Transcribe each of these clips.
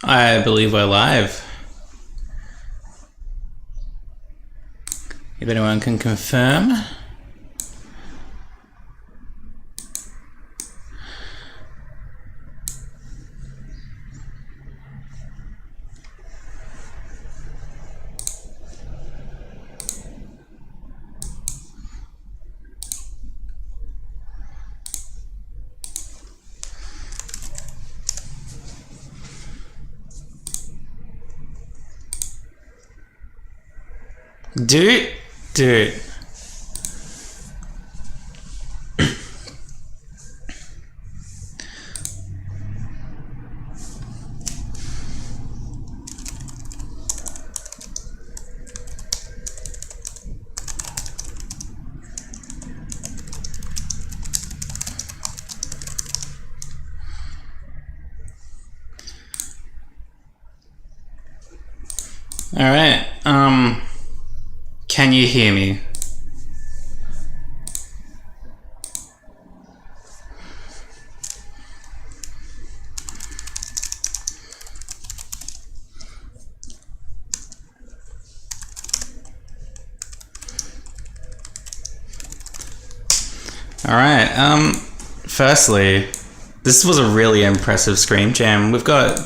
I believe we're live. If anyone can confirm. Dude. All right. Can you hear me? All right. Firstly, this was a really impressive Scream Jam. We've got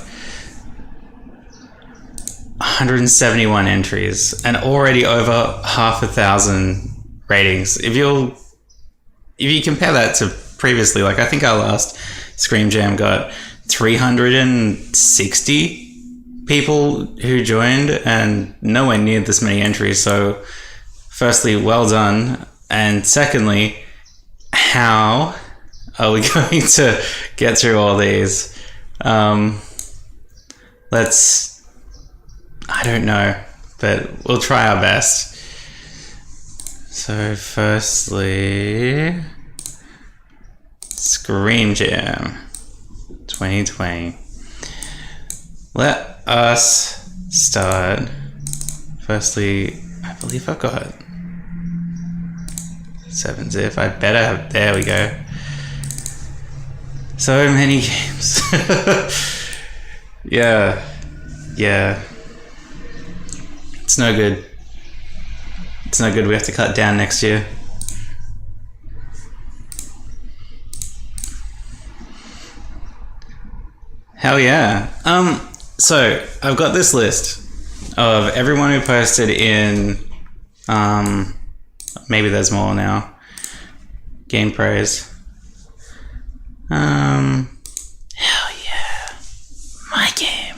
171 entries and already over 5,000 ratings. If you compare that to previously, like I think our last Scream Jam got 360 people who joined and nowhere near this many entries. So firstly, well done. And secondly, how are we going to get through all these? I don't know, but we'll try our best. So firstly, Scream Jam 2020. Let us start. Firstly, I believe I've got 7-zip. I better have, there we go. So many games. Yeah. It's no good. We have to cut down next year. Hell yeah. So I've got this list of everyone who posted in, maybe there's more now, Game Praise. Hell yeah. My game.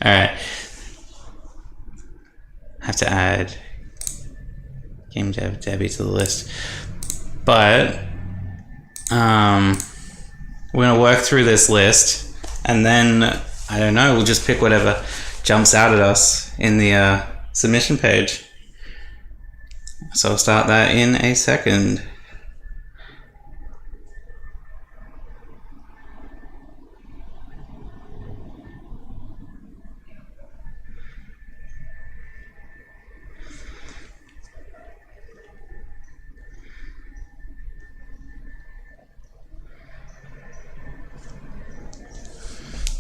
Alright. Have to add Game Dev Debbie to the list. But we're going to work through this list and then, I don't know, we'll just pick whatever jumps out at us in the submission page. So I'll start that in a second.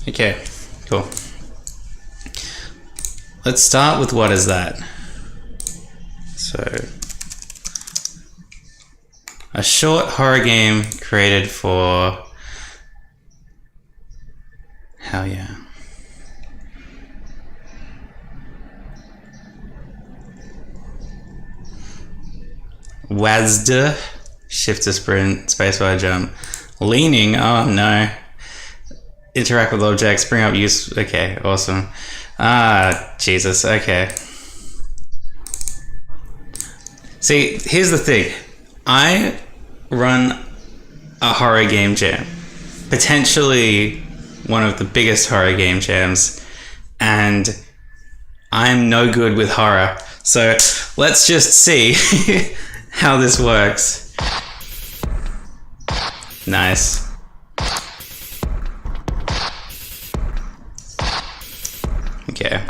Okay, cool. Let's start with what is that? So, a short horror game created for, hell yeah. WASD, shift to sprint, spacebar jump, leaning, oh no. Interact with objects, bring up use, okay, awesome. Jesus, okay. See, here's the thing. I run a horror game jam. Potentially one of the biggest horror game jams. And I'm no good with horror. So let's just see how this works. Nice. Okay.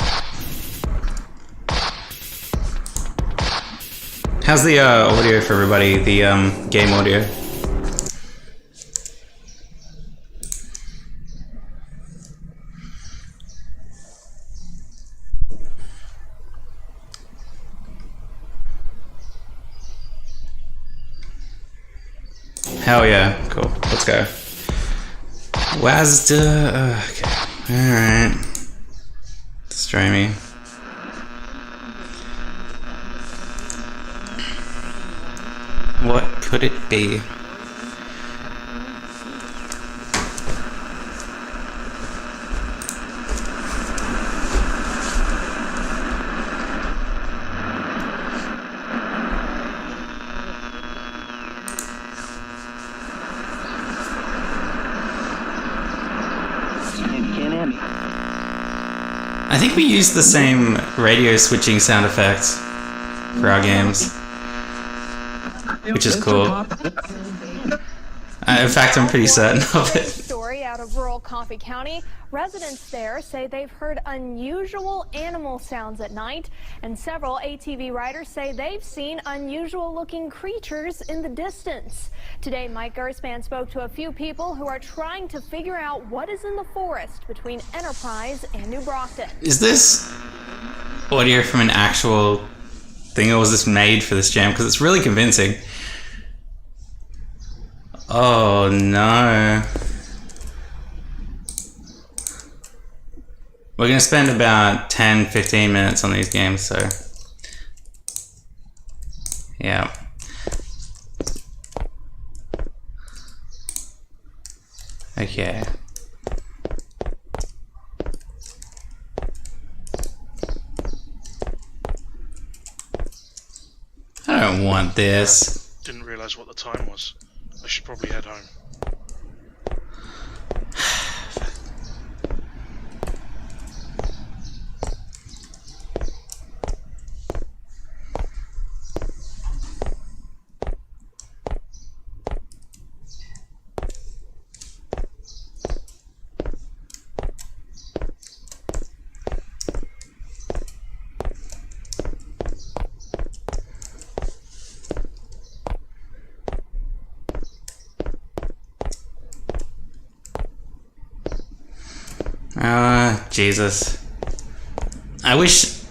How's the audio for everybody? The game audio? Hell yeah. Cool. Let's go. Wazda. Okay. Alright. Destroy me. What could it be? I think we use the same radio switching sound effects for our games, which is cool. In fact, I'm pretty certain of it. Story out of rural Coffee County. Residents there say they've heard unusual animal sounds at night, and several ATV riders say they've seen unusual-looking creatures in the distance. Today, Mike Gerspan spoke to a few people who are trying to figure out what is in the forest between Enterprise and New Brockton. Is this audio from an actual thing, or was this made for this jam? Because it's really convincing. Oh no. We're going to spend about 10-15 minutes on these games, so yeah. Okay. I don't want this. Didn't realise what the time was. I should probably head home. Jesus. I wish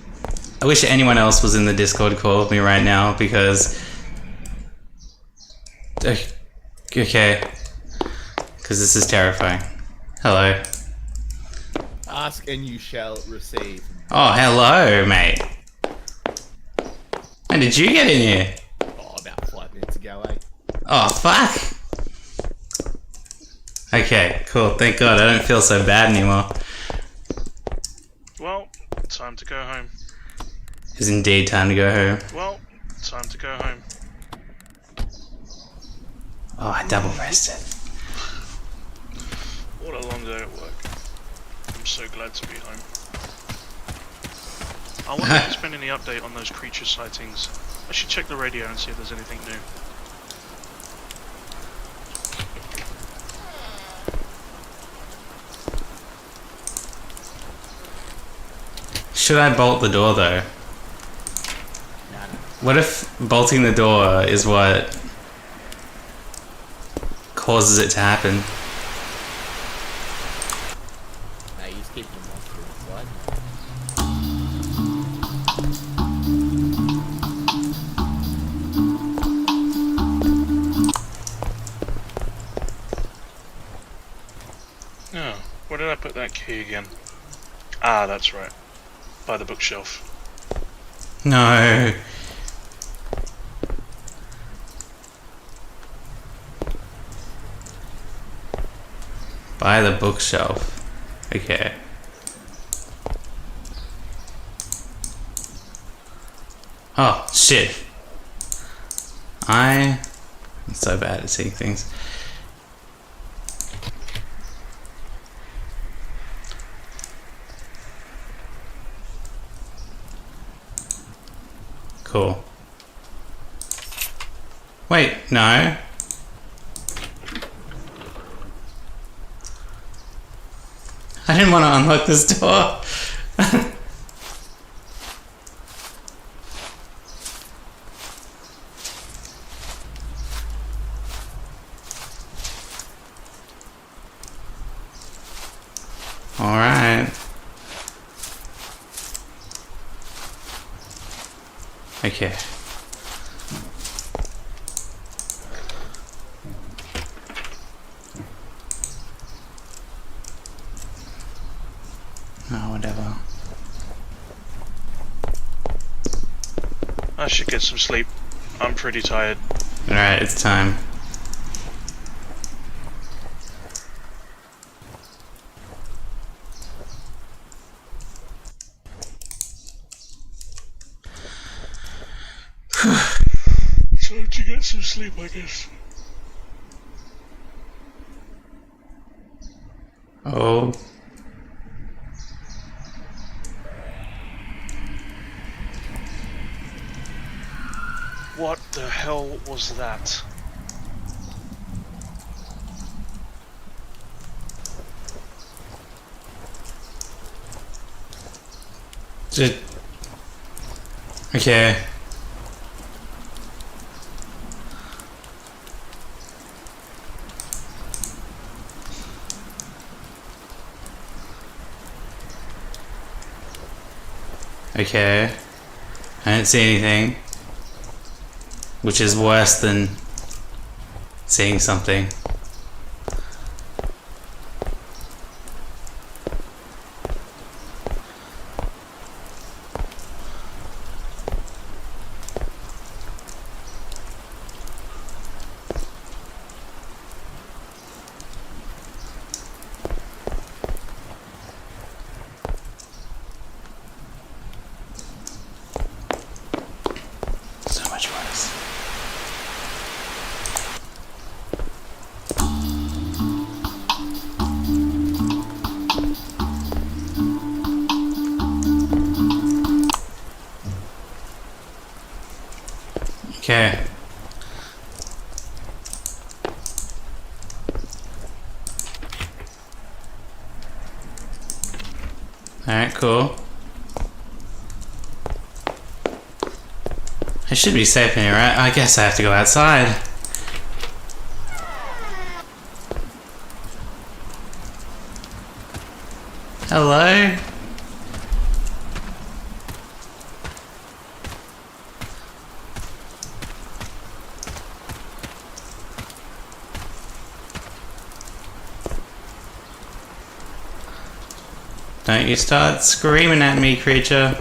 anyone else was in the Discord call with me right now, because okay, because this is terrifying. Hello. Ask and you shall receive. Oh, hello, mate. When did you get in here? Oh, about 5 minutes ago, eh? Oh, fuck. Okay, cool. Thank God, I don't feel so bad anymore. Well, time to go home. It's indeed time to go home. Well, time to go home. Oh, I double rested. What a long day at work. I'm so glad to be home. I wonder if there's been any update on those creature sightings. I should check the radio and see if there's anything new. Should I bolt the door though? No. What if bolting the door is what causes it to happen? No, you just keep the monster inside. Oh, where did I put that key again? Ah, that's right. By the bookshelf. No. By the bookshelf. Okay. Oh, shit. I'm so bad at seeing things. Cool. Wait, no. I didn't want to unlock this door. Alright. Okay. whatever. I should get some sleep. I'm pretty tired. Alright, it's time. Time to get some sleep, I guess. Oh. What the hell was that? Just... Okay. Okay. I didn't see anything. Which is worse than seeing something. So much worse. Okay. Alright, cool. I should be safe in here, right? I guess I have to go outside. Hello? Don't you start screaming at me, creature.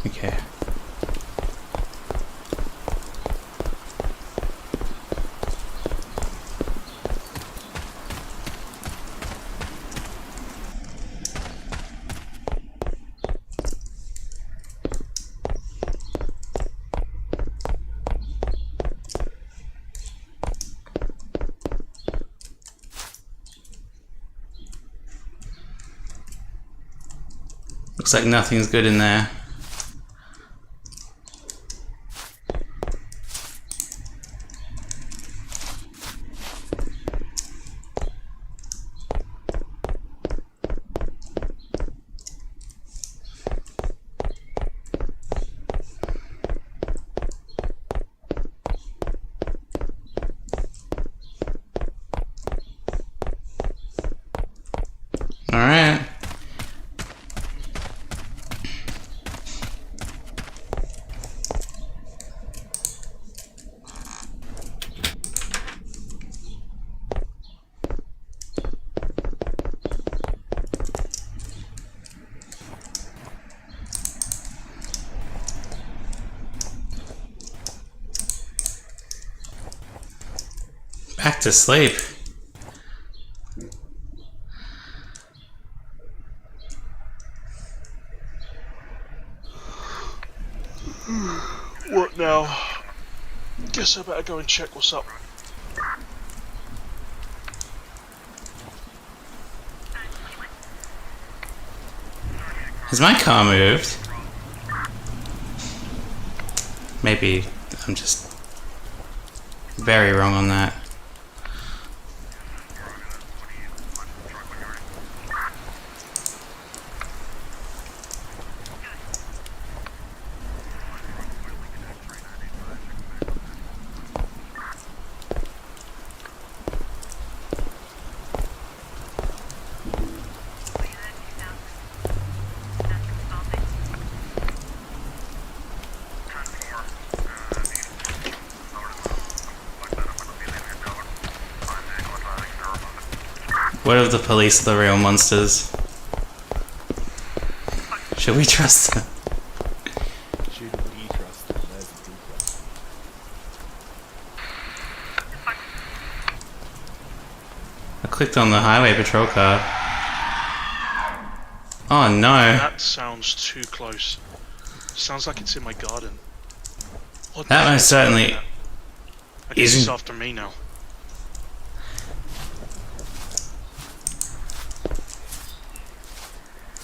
Okay. Looks like nothing's good in there. Alright. Back to sleep. What now? Guess I better go and check what's up. Has my car moved? Maybe I'm just very wrong on that. What if the police are the real monsters? Should we trust them? Should we trust them? There's a good question. I clicked on the highway patrol car. Oh no. That sounds too close. Sounds like it's in my garden. What That the most hell is certainly that? I guess it's isn't- after me now.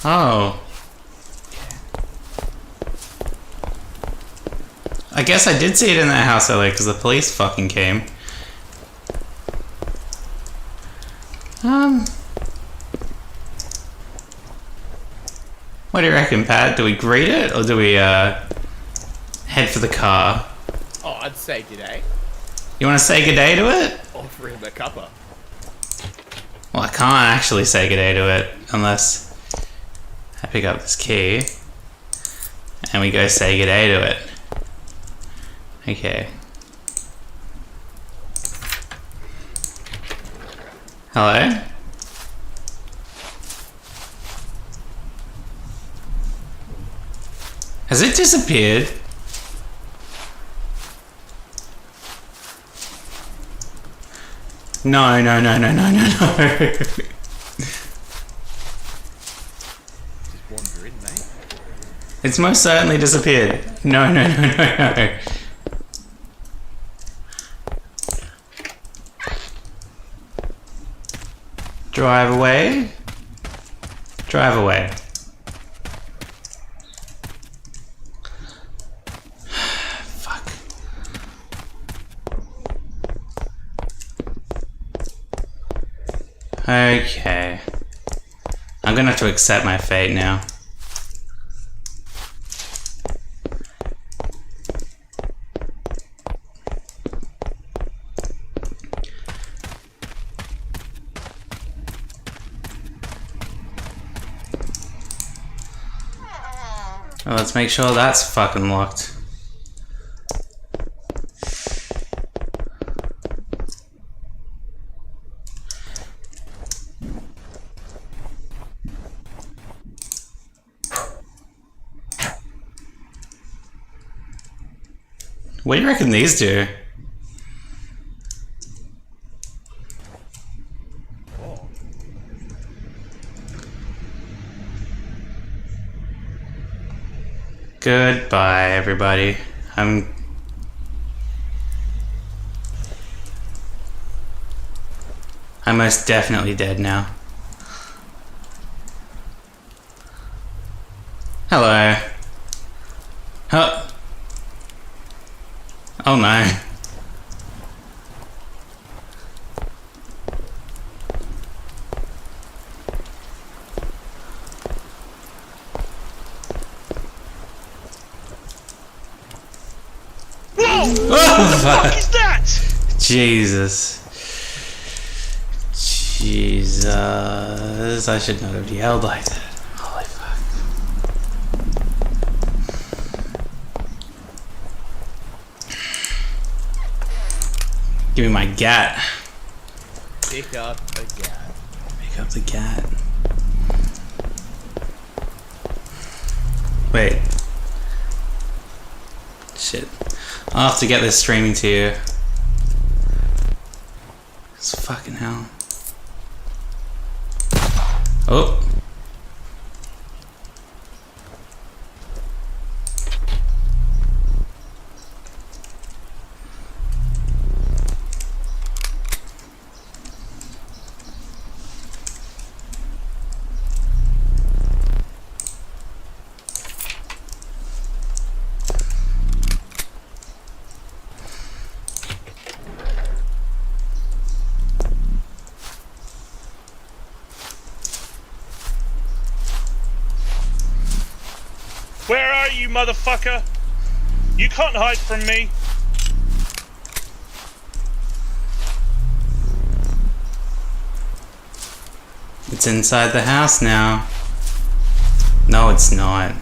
Oh. I guess I did see it in that house earlier because the police fucking came. What do you reckon, Pat? Do we greet it or do we head for the car? Oh, I'd say g'day. You want to say good day to it? Offer him a cuppa. Well, I can't actually say good day to it unless I pick up this key and we go say good day to it. Okay. Hello? Has it disappeared? No, no, no, no, no, no, no. Just wander in, mate. It's most certainly disappeared. No, no, no, no, no. Drive away. Drive away. Fuck. Okay. I'm gonna have to accept my fate now. Well, let's make sure that's fucking locked. What do you reckon these do? Goodbye, everybody. I'm most definitely dead now. Hello. Oh. Oh no. Whoa! What the fuck is that? Jesus. Jesus. I should not have yelled like that. Holy fuck. Give me my gat. Pick up a gat. Pick up the gat. Wait. Shit. I'll have to get this streaming to you. It's fucking hell. Oh. Where are you, motherfucker? You can't hide from me. It's inside the house now. No, it's not.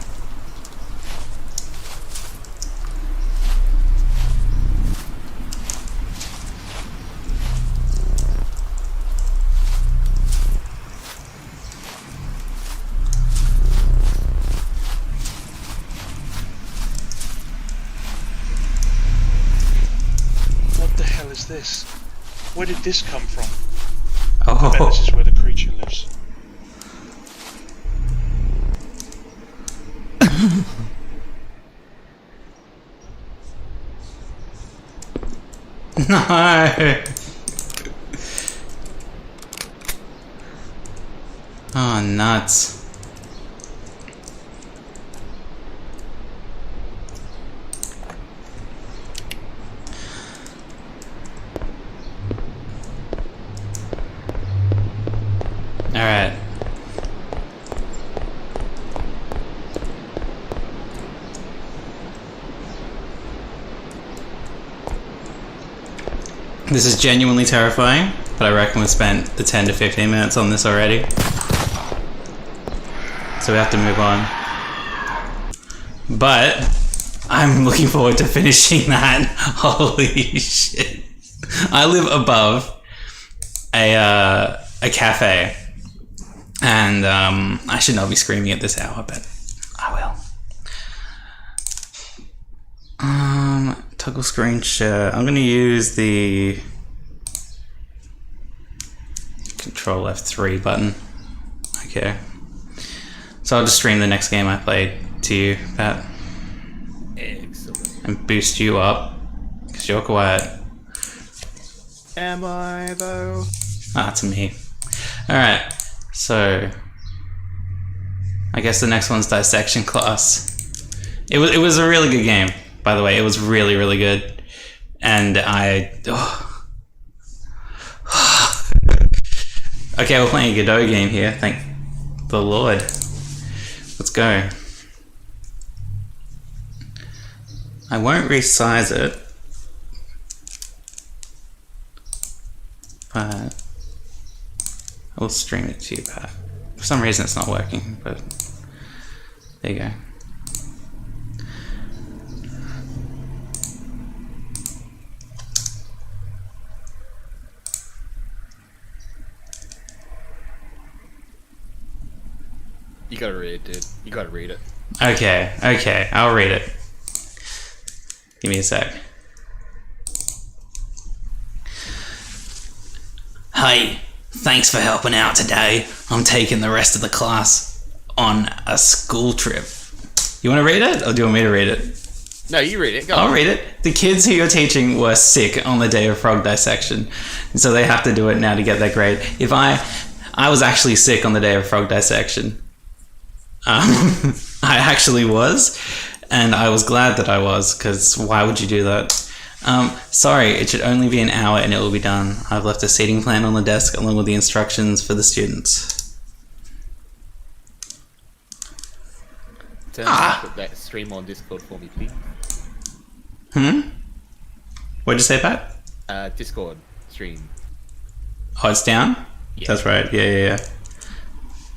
is this? Where did this come from? I bet this Oh. is where the creature lives. No. Oh, nuts. All right. This is genuinely terrifying, but I reckon we've spent the 10 to 15 minutes on this already. So we have to move on. But I'm looking forward to finishing that. Holy shit. I live above a cafe, and I should not be screaming at this hour, but I will. Toggle screen share. I'm gonna use the Control F3 button. Okay. So I'll just stream the next game I played to you, Pat, Excellent. and boost you up, because you're quiet. Am I though? Ah, to me. Alright, so I guess the next one's Dissection Class. It was a really good game, by the way. It was really, really good. And okay, we're playing a Godot game here, thank the Lord. Let's go. I won't resize it, but I will stream it to you, Pat. For some reason it's not working, but there you go. You gotta read it, dude. You gotta read it. Okay, I'll read it. Give me a sec. Hey, thanks for helping out today. I'm taking the rest of the class on a school trip. You want to read it, or do you want me to read it? No, you read it. Go I'll on. read it. The kids who you're teaching were sick on the day of frog dissection, and so they have to do it now to get their grade. If I was actually sick on the day of frog dissection. I actually was, and I was glad that I was, because why would you do that? Sorry, it should only be an hour and it will be done. I've left a seating plan on the desk along with the instructions for the students. Put that stream on Discord for me, please. What'd you say, Pat? Discord stream. Oh, it's down? Yeah. That's right, yeah.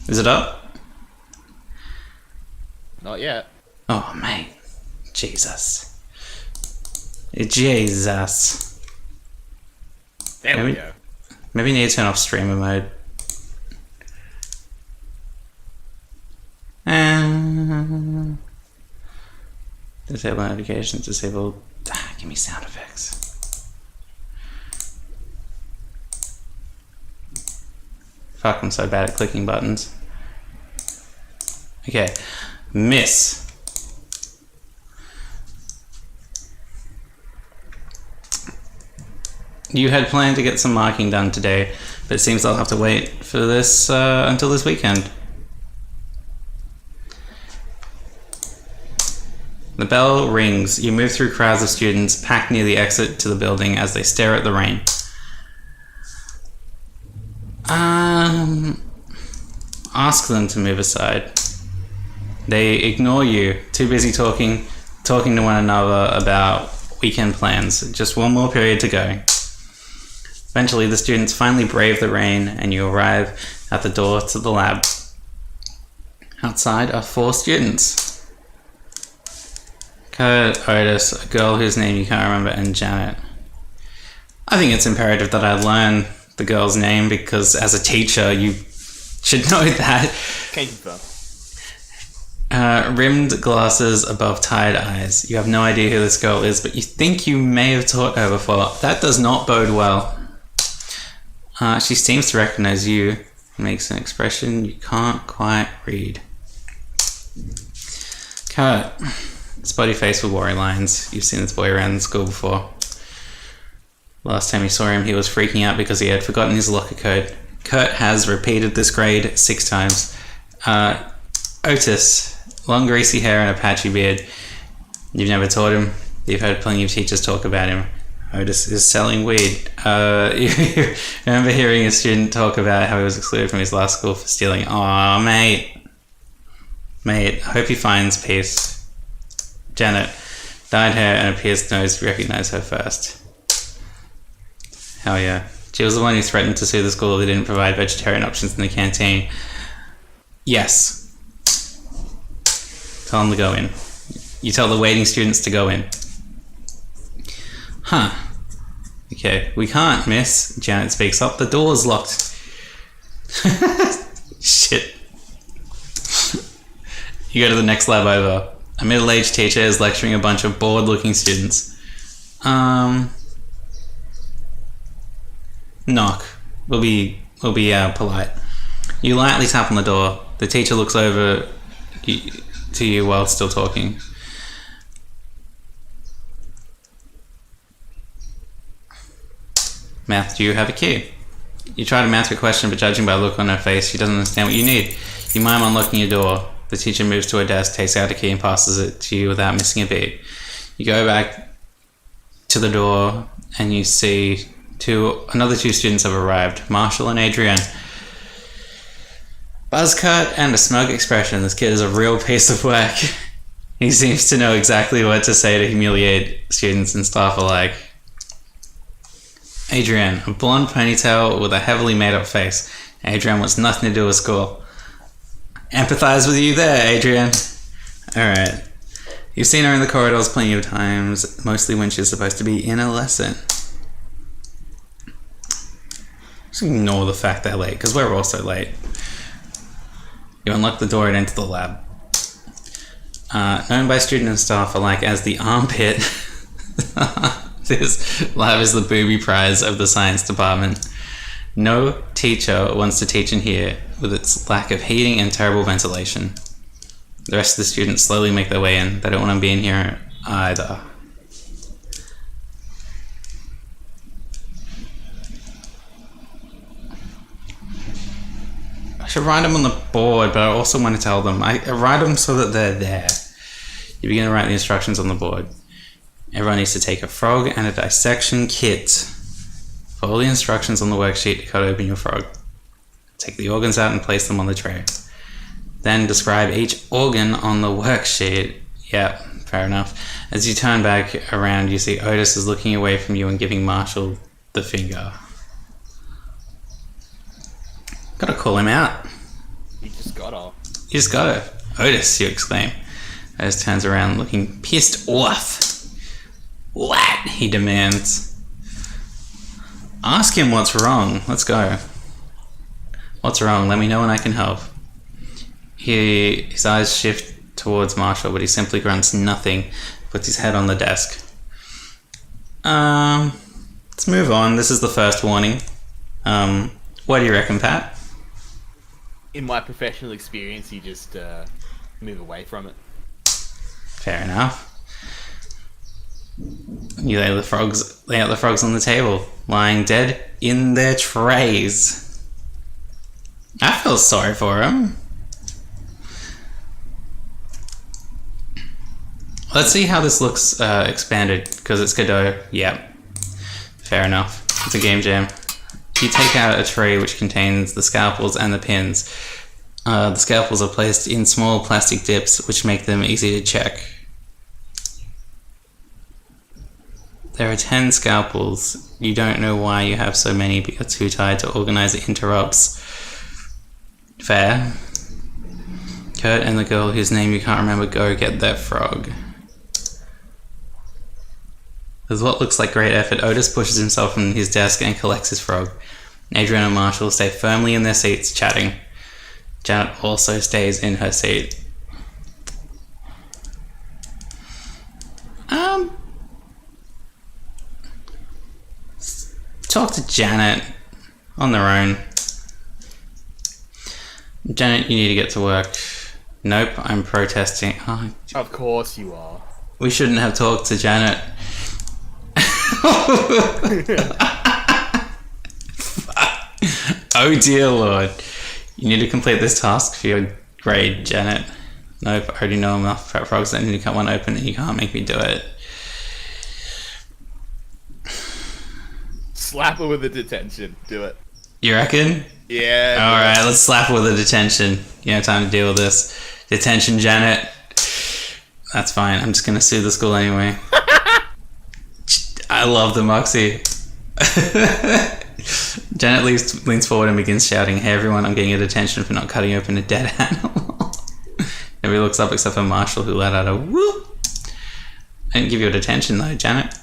Is it up? Not yet. Oh, mate. Jesus. Jesus. There we Maybe- go. Maybe you need to turn off streamer mode. Disable notifications, disable... give me sound effects. Fuck, I'm so bad at clicking buttons. Okay. Miss. You had planned to get some marking done today, but it seems I'll have to wait for this until this weekend. The bell rings. You move through crowds of students packed near the exit to the building as they stare at the rain. Ask them to move aside. They ignore you, too busy talking to one another about weekend plans. Just one more period to go. Eventually, the students finally brave the rain and you arrive at the door to the lab. Outside are 4 students. Kurt, Otis, a girl whose name you can't remember, and Janet. I think it's imperative that I learn the girl's name because as a teacher, you should know that. Can you confirm? Rimmed glasses above tired eyes. You have no idea who this girl is, but you think you may have taught her before. That does not bode well. She seems to recognize you. Makes an expression you can't quite read. Kurt. Spotty face with worry lines. You've seen this boy around the school before. Last time you saw him, he was freaking out because he had forgotten his locker code. Kurt has repeated this grade 6 times. Otis. Long greasy hair and a patchy beard. You've never taught him. You've heard plenty of teachers talk about him. Otis is selling weed. You remember hearing a student talk about how he was excluded from his last school for stealing. Aw, mate. Mate, I hope he finds peace. Janet. Dyed hair and a pierced nose. Recognize her first. Hell yeah. She was the one who threatened to sue the school if they didn't provide vegetarian options in the canteen. Yes. Tell them to go in. You tell the waiting students to go in. Huh. Okay, we can't, miss. Janet speaks up. The door's locked. Shit. You go to the next lab over. A middle-aged teacher is lecturing a bunch of bored-looking students. Knock. We'll be polite. You lightly tap on the door. The teacher looks over to you while still talking. Math, do you have a key? You try to answer a question, but judging by the look on her face, she doesn't understand what you need. You mime unlocking your door. The teacher moves to her desk, takes out a key, and passes it to you without missing a beat. You go back to the door, and you see another two students have arrived, Marshall and Adrienne. Buzzcut and a smug expression. This kid is a real piece of work. He seems to know exactly what to say to humiliate students and staff alike. Adrienne, a blonde ponytail with a heavily made-up face. Adrienne wants nothing to do with school. Empathize with you there, Adrienne. Alright. You've seen her in the corridors plenty of times, mostly when she's supposed to be in a lesson. Just ignore the fact they're late, because we're also late. You unlock the door and enter the lab. Known by student and staff alike as the armpit, this lab is the booby prize of the science department. No teacher wants to teach in here with its lack of heating and terrible ventilation. The rest of the students slowly make their way in. They don't want to be in here either. I should write them on the board, but I also want to tell them. I write them so that they're there. You begin to write the instructions on the board. Everyone needs to take a frog and a dissection kit. Follow the instructions on the worksheet to cut open your frog. Take the organs out and place them on the tray. Then describe each organ on the worksheet. Yeah, fair enough. As you turn back around, you see Otis is looking away from you and giving Marshall the finger. Gotta call him out. You just gotta. You just gotta. Otis, you exclaim. Otis turns around looking pissed off. What? He demands. Ask him what's wrong. Let's go. What's wrong? Let me know and I can help. His eyes shift towards Marshall, but he simply grunts nothing. Puts his head on the desk. Let's move on. This is the first warning. What do you reckon, Pat? In my professional experience, you just move away from it. Fair enough. You lay out the frogs on the table, lying dead in their trays. I feel sorry for them. Let's see how this looks expanded, because it's Godot. Yep. Fair enough. It's a game jam. You take out a tray which contains the scalpels and the pins. The scalpels are placed in small plastic dips which make them easy to check. There are 10 scalpels. You don't know why you have so many, but you're too tired to organize the interrupts. Fair. Kurt and the girl whose name you can't remember go get that frog. With what looks like great effort, Otis pushes himself from his desk and collects his frog. Adrienne and Marshall stay firmly in their seats, chatting. Janet also stays in her seat. talk to Janet on their own. Janet, you need to get to work. Nope, I'm protesting. Oh, Of course you are. we shouldn't have talked to Janet. Oh dear Lord. You need to complete this task for your grade, Janet. Nope, I already know enough about frogs that I need to cut one open and you can't make me do it. Slap her with a detention. Do it. You reckon? Yeah. Alright, let's slap her with a detention. You have time to deal with this. Detention, Janet. That's fine, I'm just gonna sue the school anyway. I love the moxie. Janet leans forward and begins shouting, "Hey everyone, I'm getting a detention for not cutting open a dead animal." Everybody looks up except for Marshall, who let out a whoop. I didn't give you a detention though, Janet.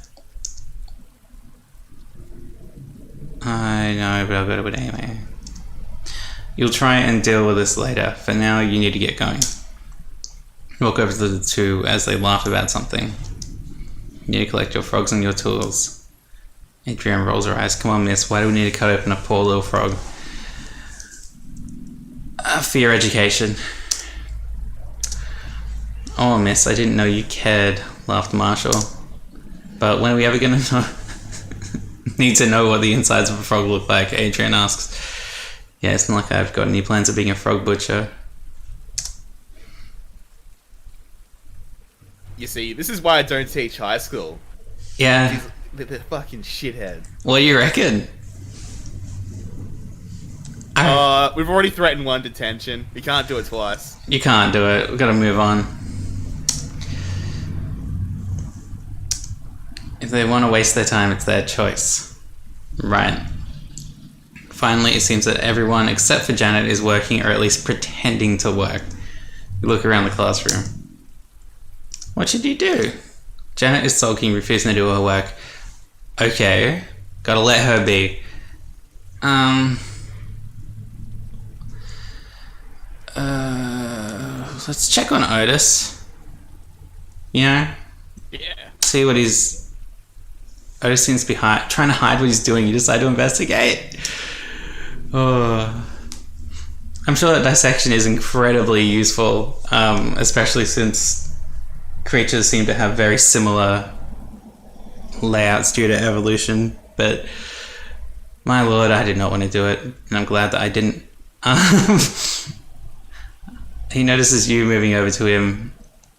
I know, but I'll go to it anyway. You'll try and deal with this later. For now, you need to get going. Walk over to the two as they laugh about something. You need to collect your frogs and your tools. Adrian rolls her eyes. Come on, miss. Why do we need to cut open a poor little frog? For your education. Oh, miss, I didn't know you cared, laughed Marshall. But when are we ever going to know? Need to know what the insides of a frog look like, Adrian asks. Yeah, it's not like I've got any plans of being a frog butcher. You see, this is why I don't teach high school. Yeah. They're fucking shithead. What do you reckon? We've already threatened one detention. We can't do it twice. You can't do it. We've got to move on. If they want to waste their time, it's their choice. Right. Finally, it seems that everyone except for Janet is working, or at least pretending to work. You look around the classroom. What should you do? Janet is sulking, refusing to do her work. Okay, gotta let her be. Let's check on Otis. You know? Yeah. See what he's... Otis seems to be trying to hide what he's doing. You decide to investigate. Oh. I'm sure that dissection is incredibly useful, especially since creatures seem to have very similar layouts due to evolution. But my lord, I did not want to do it, and I'm glad that I didn't. He notices you moving over to him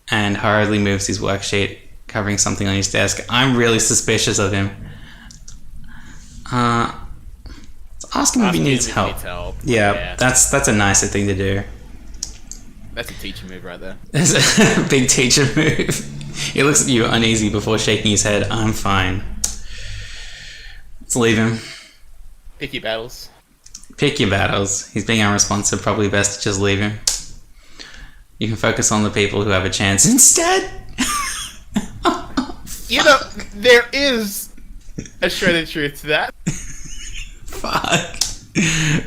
and hurriedly moves his worksheet, covering something on his desk. I'm really suspicious of him. Ask him if he needs help. Yeah, that's a nicer thing to do. That's a teacher move right there. That's a big teacher move. He looks at you uneasy before shaking his head. I'm fine. Let's leave him. Pick your battles. Pick your battles. He's being unresponsive. Probably best to just leave him. You can focus on the people who have a chance instead. You know, there is a shred of truth to that. Fuck.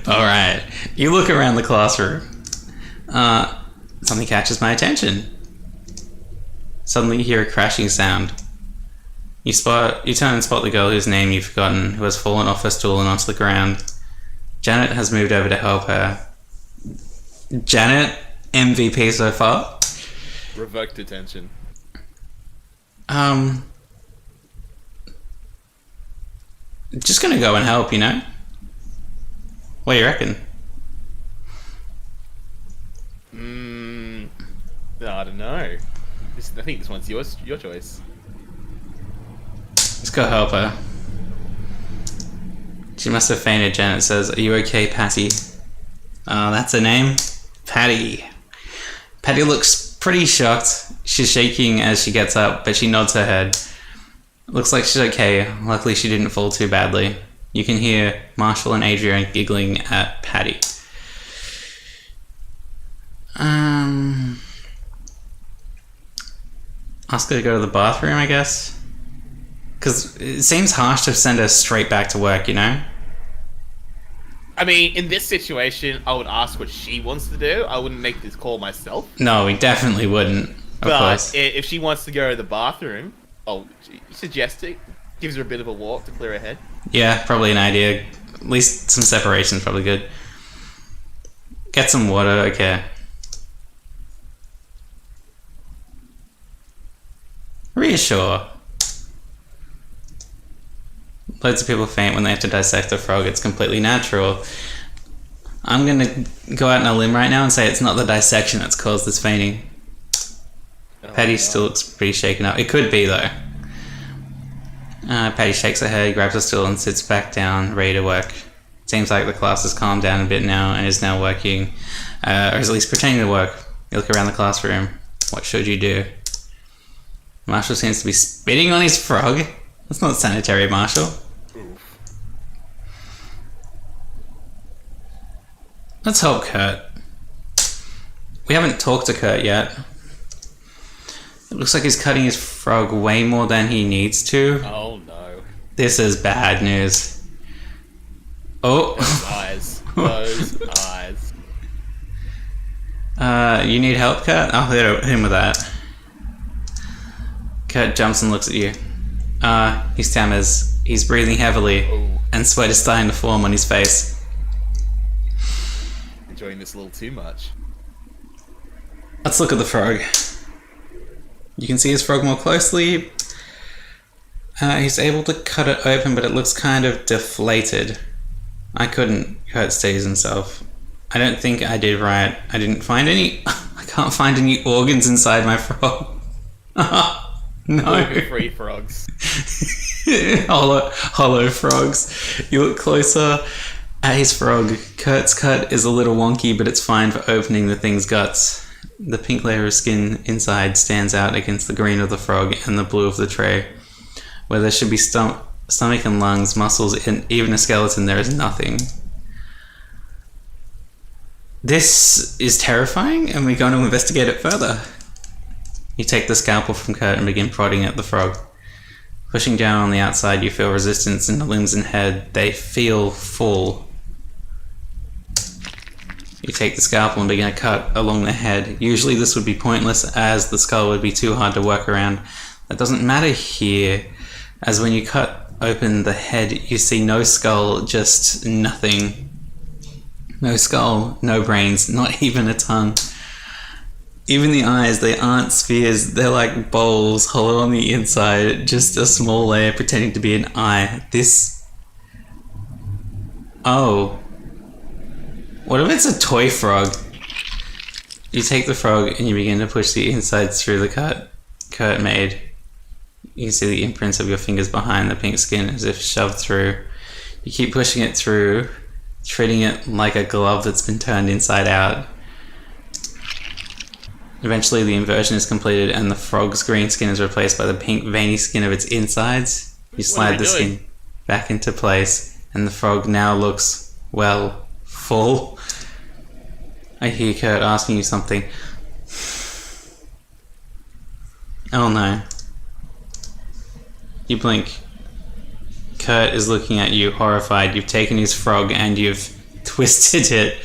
Alright. You look around the classroom. Something catches my attention. Suddenly you hear a crashing sound. You turn and spot the girl whose name you've forgotten, who has fallen off her stool and onto the ground. Janet has moved over to help her. Janet, MVP so far. Revoked detention. Just gonna go and help, you know? What do you reckon? No, I don't know. I think this one's your choice. Let's go help her. She must have fainted, Janet says. Are you okay, Patty? That's her name? Patty. Patty looks pretty shocked. She's shaking as she gets up, but she nods her head. Looks like she's okay. Luckily she didn't fall too badly. You can hear Marshall and Adrian giggling at Patty. Ask her to go to the bathroom, I guess? Because it seems harsh to send her straight back to work, you know? I mean, in this situation, I would ask what she wants to do. I wouldn't make this call myself. No, we definitely wouldn't. Of course. If she wants to go to the bathroom, I'll suggest it. Gives her a bit of a walk to clear her head. Yeah, probably an idea. At least some separation is probably good. Get some water, okay. Reassure. Loads of people faint when they have to dissect a frog. It's completely natural. I'm gonna go out on a limb right now and say it's not the dissection that's caused this fainting. Patty still looks pretty shaken up. It could be though. Patty shakes her head, grabs a stool and sits back down, ready to work. Seems like the class has calmed down a bit now and is now working, or is at least pretending to work. You look around the classroom. What should you do? Marshall seems to be spitting on his frog. That's not sanitary, Marshall. Let's help Kurt. We haven't talked to Kurt yet. It looks like he's cutting his frog way more than he needs to. Oh no. This is bad news. Oh. Those eyes. Those eyes. You need help, Kurt? I'll hit him with that. Kurt jumps and looks at you. He stammers. He's breathing heavily, and sweat is starting to form on his face. Enjoying this a little too much. Let's look at the frog. You can see his frog more closely. He's able to cut it open, but it looks kind of deflated. I couldn't. Kurt stays himself. I don't think I did right. I didn't find any... I can't find any organs inside my frog. No. Free frogs. hollow frogs. You look closer at his frog. Kurt's cut is a little wonky, but it's fine for opening the thing's guts. The pink layer of skin inside stands out against the green of the frog and the blue of the tray. Where there should be stomach and lungs, muscles, and even a skeleton, there is nothing. This is terrifying, and we're going to investigate it further. You take the scalpel from Kurt and begin prodding at the frog. Pushing down on the outside, you feel resistance in the limbs and head. They feel full. You take the scalpel and begin a cut along the head. Usually this would be pointless, as the skull would be too hard to work around. That doesn't matter here, as when you cut open the head, you see no skull, just nothing. No skull, no brains, not even a tongue. Even the eyes, they aren't spheres, they're like bowls, hollow on the inside, just a small layer pretending to be an eye. This... Oh. What if it's a toy frog? You take the frog and you begin to push the insides through the cut Kurt made. You can see the imprints of your fingers behind the pink skin as if shoved through. You keep pushing it through, treating it like a glove that's been turned inside out. Eventually the inversion is completed and the frog's green skin is replaced by the pink veiny skin of its insides. You slide the skin back into place and the frog now looks, well, full. I hear Kurt asking you something. Oh no. You blink. Kurt is looking at you, horrified. You've taken his frog and you've twisted it.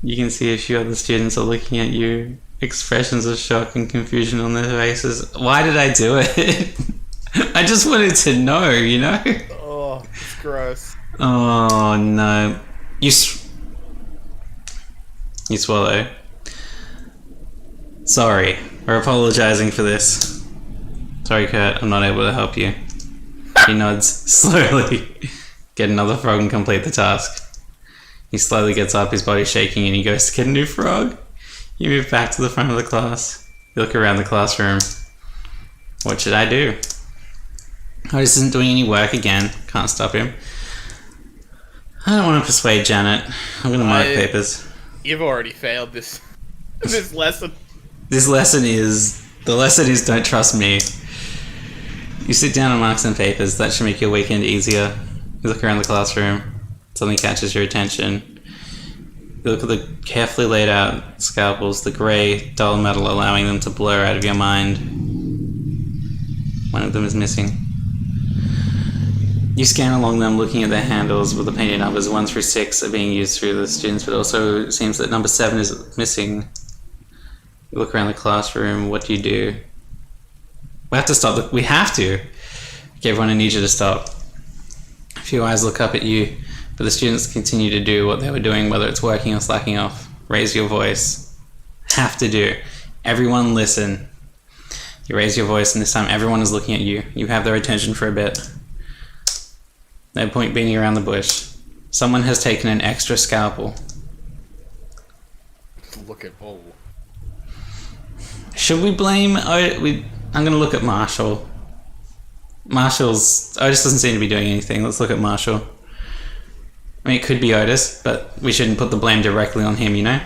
You can see a few other students are looking at you. Expressions of shock and confusion on their faces. Why did I do it? I just wanted to know, you know? Oh, it's gross. Oh no. You swallow. Sorry. We're apologizing for this. Sorry, Kurt. I'm not able to help you. He nods slowly. Get another frog and complete the task. He slowly gets up, his body shaking, and he goes to get a new frog. You move back to the front of the class. You look around the classroom. What should I do? Otis isn't doing any work again. Can't stop him. I don't want to persuade Janet. I'm going to mark papers. You've already failed this this lesson. The lesson is don't trust me. You sit down and mark some papers. That should make your weekend easier. You look around the classroom. Something catches your attention. You look at the carefully laid out scalpels, the grey, dull metal allowing them to blur out of your mind. One of them is missing. You scan along them, looking at their handles with the painted numbers 1 through 6 are being used through the students, but also it seems that number 7 is missing. You look around the classroom. What do? We have to stop. We have to. Okay, everyone, I need you to stop. A few eyes look up at you, but the students continue to do what they were doing, whether it's working or slacking off. Raise your voice. Have to do. Everyone listen. You raise your voice, and this time everyone is looking at you. You have their attention for a bit. No point beating around the bush. Someone has taken an extra scalpel. Look at all. Should we blame... I'm going to look at Marshall. Otis doesn't seem to be doing anything. Let's look at Marshall. I mean, it could be Otis, but we shouldn't put the blame directly on him, you know?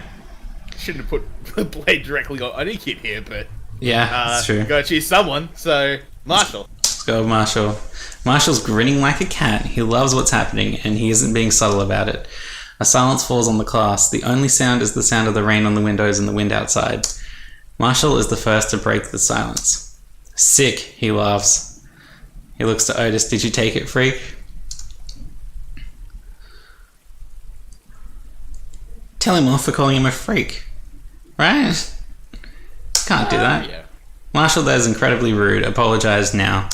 Shouldn't have put the blade directly on any kid here, but... Yeah, that's true. Gotta choose someone, so... Marshall. Let's go with Marshall. Marshall's grinning like a cat. He loves what's happening, and he isn't being subtle about it. A silence falls on the class. The only sound is the sound of the rain on the windows and the wind outside. Marshall is the first to break the silence. Sick, he laughs. He looks to Otis. Did you take it, freak? Tell him off for calling him a freak. Right? Can't do that. Yeah. Marshall, that is incredibly rude. Apologize now.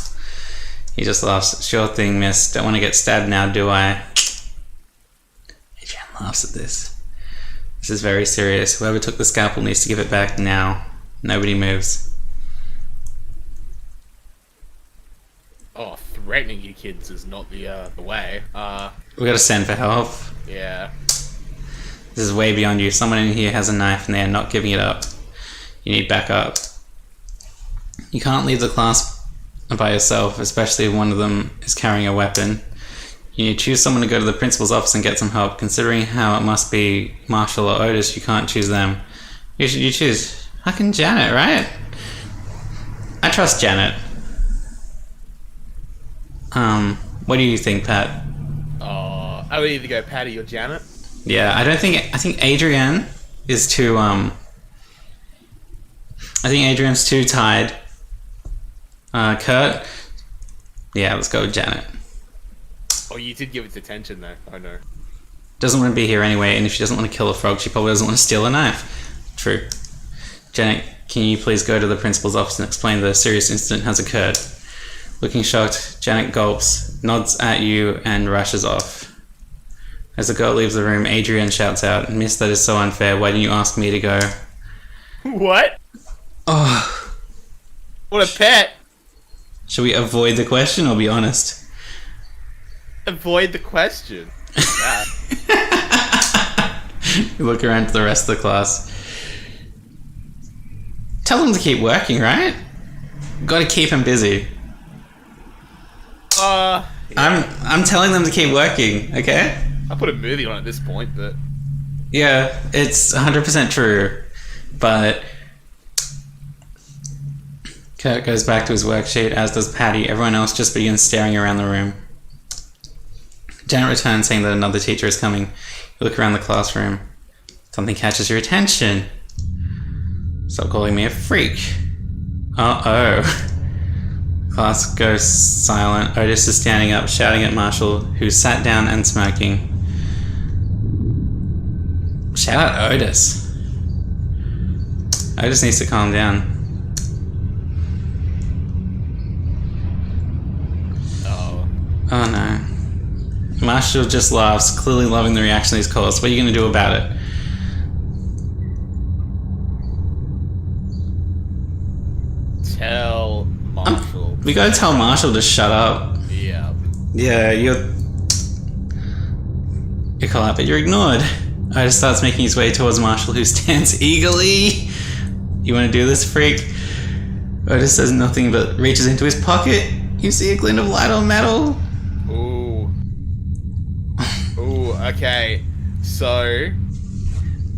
He just laughs. Sure thing, miss. Don't want to get stabbed now, do I? Adrian laughs at this. This is very serious. Whoever took the scalpel needs to give it back now. Nobody moves. Oh, threatening your kids is not the way. We gotta send for help. Yeah. This is way beyond you. Someone in here has a knife and they are not giving it up. You need backup. You can't leave the class by yourself, especially if one of them is carrying a weapon. You need to choose someone to go to the principal's office and get some help. Considering how it must be Marshall or Otis, you can't choose them. You choose fucking Janet, right? I trust Janet. What do you think, Pat? Oh, I would either go Patty or Janet. Yeah, I think Adrienne is too, I think Adrienne's too tied. Kurt? Yeah, let's go with Janet. Oh, you did give it attention though. I know. Doesn't want to be here anyway, and if she doesn't want to kill a frog, she probably doesn't want to steal a knife. True. Janet, can you please go to the principal's office and explain the serious incident has occurred? Looking shocked, Janet gulps, nods at you, and rushes off. As the girl leaves the room, Adrienne shouts out, "Miss, that is so unfair. Why didn't you ask me to go?" What? Oh. What a pet! Should we avoid the question or be honest? Avoid the question. Yeah. You look around to the rest of the class. Tell them to keep working, right? Gotta keep them busy. I'm telling them to keep working, okay? I put a movie on at this point, but... Yeah, it's 100% true, but... Kurt goes back to his worksheet, as does Patty. Everyone else just begins staring around the room. Janet returns, saying that another teacher is coming. You look around the classroom. Something catches your attention. Stop calling me a freak. Uh-oh. Class goes silent. Otis is standing up, shouting at Marshall, who sat down and smoking. Shout out Otis. Otis needs to calm down. Oh no. Marshall just laughs, clearly loving the reaction he's caused. What are you going to do about it? Tell Marshall. We gotta tell Marshall to shut up. Yeah. Yeah, you call out, but you're ignored. Otis starts making his way towards Marshall, who stands eagerly. You want to do this, freak? Otis says nothing but reaches into his pocket. You see a glint of light on metal. Ooh. Ooh, okay. So...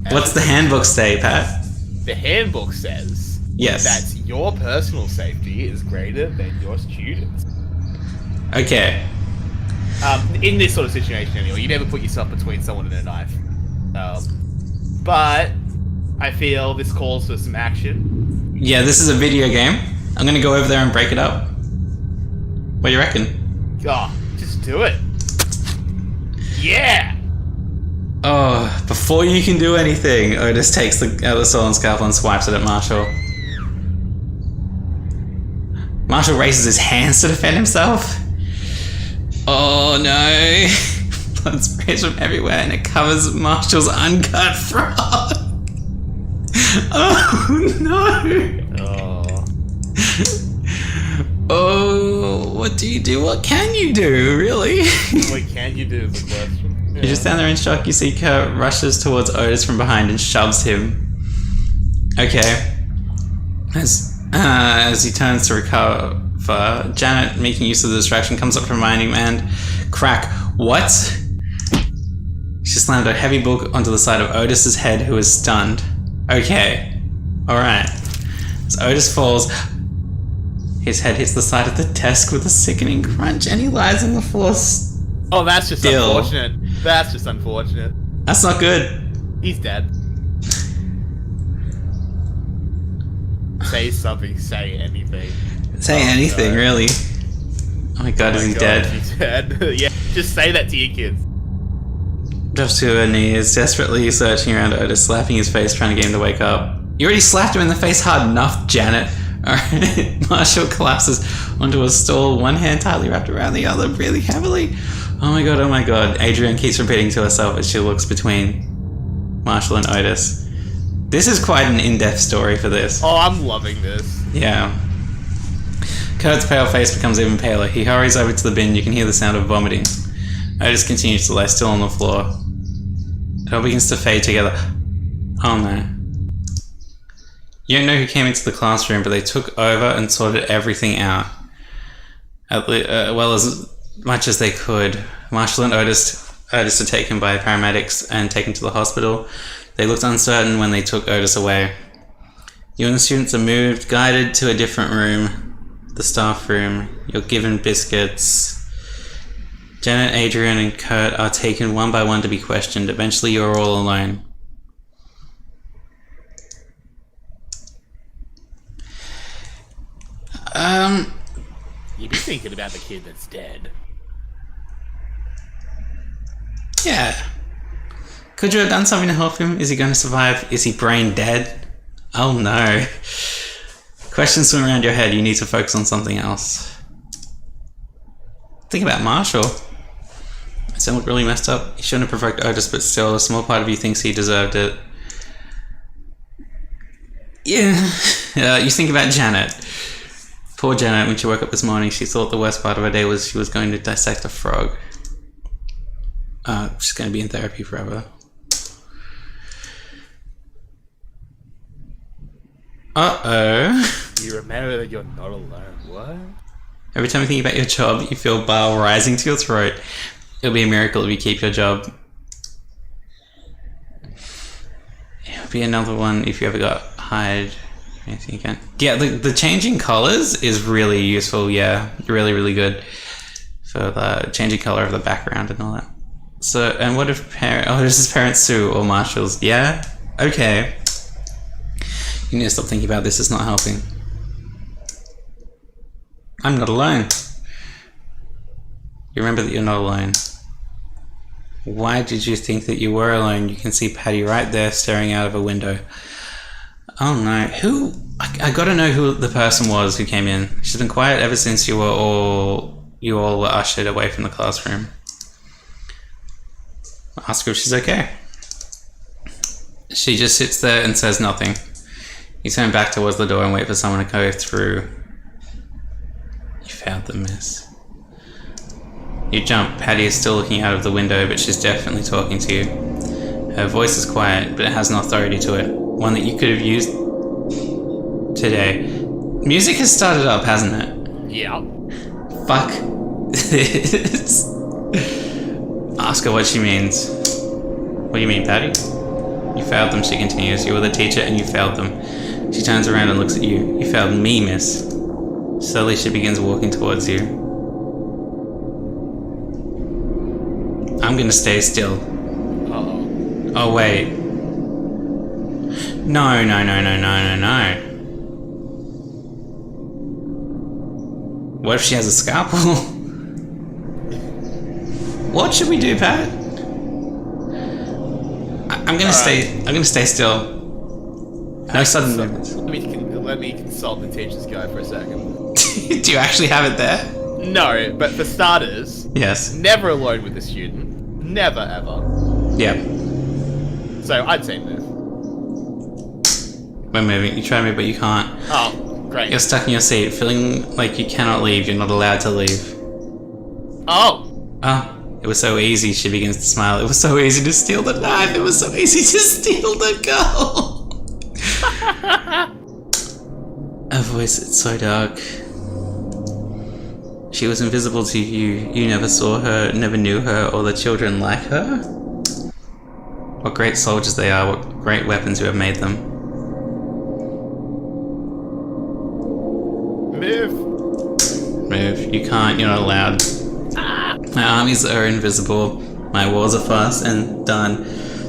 What's the handbook say, Pat? The handbook says... Yes. That your personal safety is greater than your students. Okay. In this sort of situation anyway, you never put yourself between someone and a knife. But I feel this calls for some action. Yeah, this is a video game. I'm gonna go over there and break it up. What do you reckon? Oh, just do it. Yeah! Oh, before you can do anything, Otis takes the stolen scalpel and swipes it at Marshall. Marshall raises his hands to defend himself. Oh no. Blood sprays from everywhere and it covers Marshall's uncut frog. Oh no. Oh. Oh, what do you do? What can you do, really? What can you do is the question. You just stand there in shock. You see Kurt rushes towards Otis from behind and shoves him. Okay. As he turns to recover, Janet, making use of the distraction, comes up from reminding him and crack. What? She slammed a heavy book onto the side of Otis's head, who is stunned. Okay. Alright. As Otis falls, his head hits the side of the desk with a sickening crunch and he lies on the floor. Oh, that's just Still. unfortunate. That's just unfortunate. That's not good. He's dead. Say something, say anything. Say anything, no. really. Oh my god, is he God, dead? He's dead. Yeah, just say that to your kids. Drops to her knees, desperately searching around Otis, slapping his face, trying to get him to wake up. You already slapped him in the face hard enough, Janet. Alright. Marshall collapses onto a stool, one hand tightly wrapped around the other, really heavily. Oh my god, oh my god. Adrienne keeps repeating to herself as she looks between Marshall and Otis. This is quite an in-depth story for this. Oh, I'm loving this. Yeah. Kurt's pale face becomes even paler. He hurries over to the bin. You can hear the sound of vomiting. Otis continues to lie still on the floor. It all begins to fade together. Oh no. You don't know who came into the classroom, but they took over and sorted everything out. Well, as much as they could. Marshall and Otis are taken by paramedics and taken to the hospital. They looked uncertain when they took Otis away. You and the students are moved, guided to a different room, the staff room. You're given biscuits. Janet, Adrienne, and Kurt are taken one by one to be questioned. Eventually, you're all alone. You'd be thinking about the kid that's dead. Yeah. Could you have done something to help him? Is he going to survive? Is he brain dead? Oh no. Questions swim around your head. You need to focus on something else. Think about Marshall. It sounded really messed up. He shouldn't have provoked Otis, but still, a small part of you thinks he deserved it. Yeah. You think about Janet. Poor Janet, when she woke up this morning, she thought the worst part of her day was she was going to dissect a frog. She's going to be in therapy forever. Uh-oh. You remember that you're not alone. What? Every time you think about your job, you feel bile rising to your throat. It'll be a miracle if you keep your job. It'll be another one if you ever got hired. Anything you can. Yeah, the changing colors is really useful. Yeah, really, really good for the changing color of the background and all that. So, and what if this is parents Sue or Marshall's? Yeah? Okay. You need to stop thinking about this, it's not helping. I'm not alone. You remember that you're not alone. Why did you think that you were alone? You can see Patty right there staring out of a window. Oh no, who? I gotta know who the person was who came in. She's been quiet ever since you all were ushered away from the classroom. Ask her if she's okay. She just sits there and says nothing. You turn back towards the door and wait for someone to go through. You found them, miss. You jump. Patty is still looking out of the window, but she's definitely talking to you. Her voice is quiet, but it has an authority to it. One that you could have used today. Music has started up, hasn't it? Yeah. Fuck this. Ask her what she means. What do you mean, Patty? You failed them, she continues. You were the teacher and you failed them. She turns around and looks at you. You failed me, miss. Slowly she begins walking towards you. I'm gonna stay still. Uh-oh. Oh, wait. No. What if she has a scalpel? What should we do, Pat? I'm gonna stay still. No sudden movements. Let me consult the teacher's guide for a second. Do you actually have it there? No, but for starters, Yes. never alone with the student. Never ever. Yeah. So I'd say move. We're moving. You try to move, but you can't. Oh, great. You're stuck in your seat, feeling like you cannot leave. You're not allowed to leave. Oh! Oh, it was so easy. She begins to smile. It was so easy to steal the knife. It was so easy to steal the girl. Her voice, it's so dark. She was invisible to you. You never saw her, never knew her, or the children like her. What great soldiers they are. What great weapons you have made them. Move! Move. You can't. You're not allowed. My armies are invisible. My wars are fast and done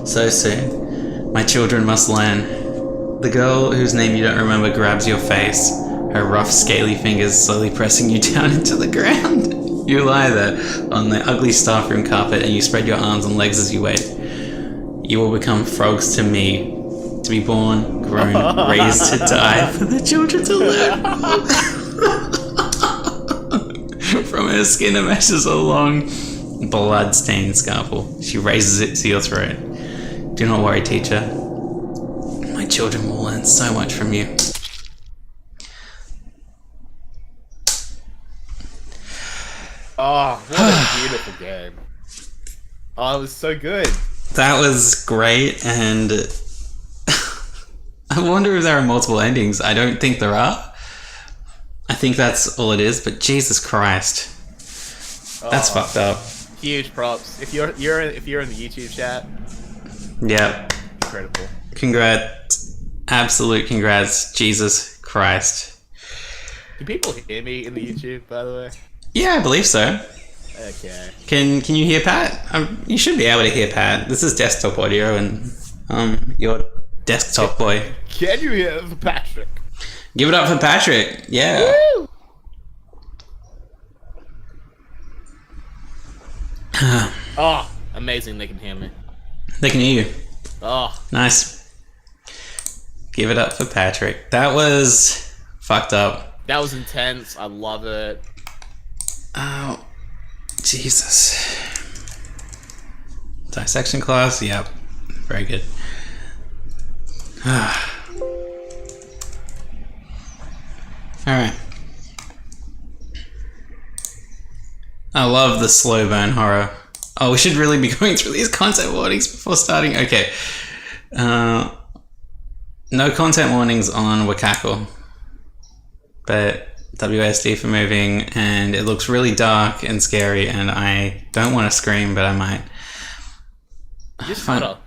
so soon. My children must learn. The girl whose name you don't remember grabs your face, her rough, scaly fingers slowly pressing you down into the ground. You lie there on the ugly staff room carpet and you spread your arms and legs as you wait. You will become frogs to me, to be born, grown, raised to die, for the children to learn. From her skin emerges a long, blood-stained scalpel. She raises it to your throat. Do not worry, teacher. My children will learn so much from you. Oh, what a beautiful game. Oh, it was so good. That was great, and I wonder if there are multiple endings. I don't think there are. I think that's all it is, but Jesus Christ. That's fucked up. Huge props. If you're in the YouTube chat, Yep. incredible. Congrats. Absolute congrats. Jesus Christ. Do people hear me in the YouTube, by the way? Yeah, I believe so. Okay. Can you hear Pat? You should be able to hear Pat. This is desktop audio, and your desktop boy. Can you hear Patrick? Give it up for Patrick. Yeah. Woo! Oh, amazing! They can hear me. They can hear you. Oh, Nice. Give it up for Patrick. That was fucked up. that was intense. I love it. Oh, Jesus. Dissection class? Yep. Very good. Alright. I love the slow burn horror. Oh, we should really be going through these content warnings before starting. Okay. No content warnings on Wakako. But WSD for moving, and it looks really dark and scary, and I don't want to scream, but I might. Just Fine. gotta.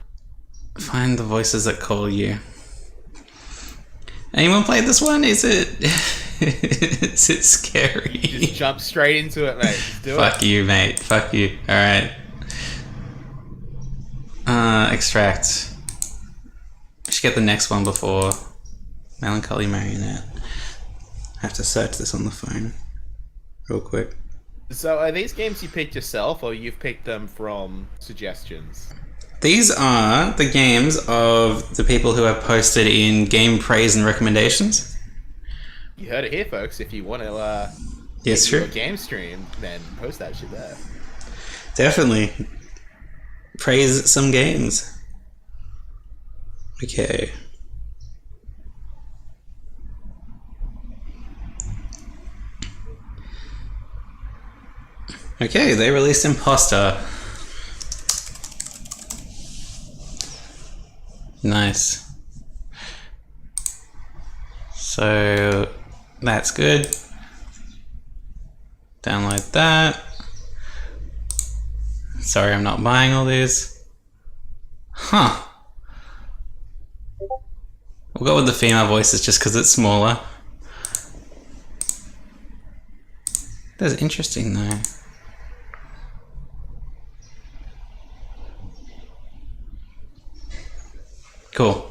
Find the voices that call you. Anyone played this one? Is it is it scary? Just jump straight into it, mate. Just do Fuck you, mate. Fuck you. Alright. Extract. I should get the next one before Melancholy Marionette. I have to search this on the phone real quick. it. So, are these games you picked yourself, or you've picked them from suggestions? These are the games of the people who have posted in game praise and recommendations. You heard it here, folks. If you want to Yes, do a sure. game stream, then post that shit there. Definitely. Praise some games. Okay. Okay, they released Imposter. Nice. So that's good. Download that. Sorry, I'm not buying all these. Huh. We'll go with the female voices just because it's smaller. That's interesting though. Cool.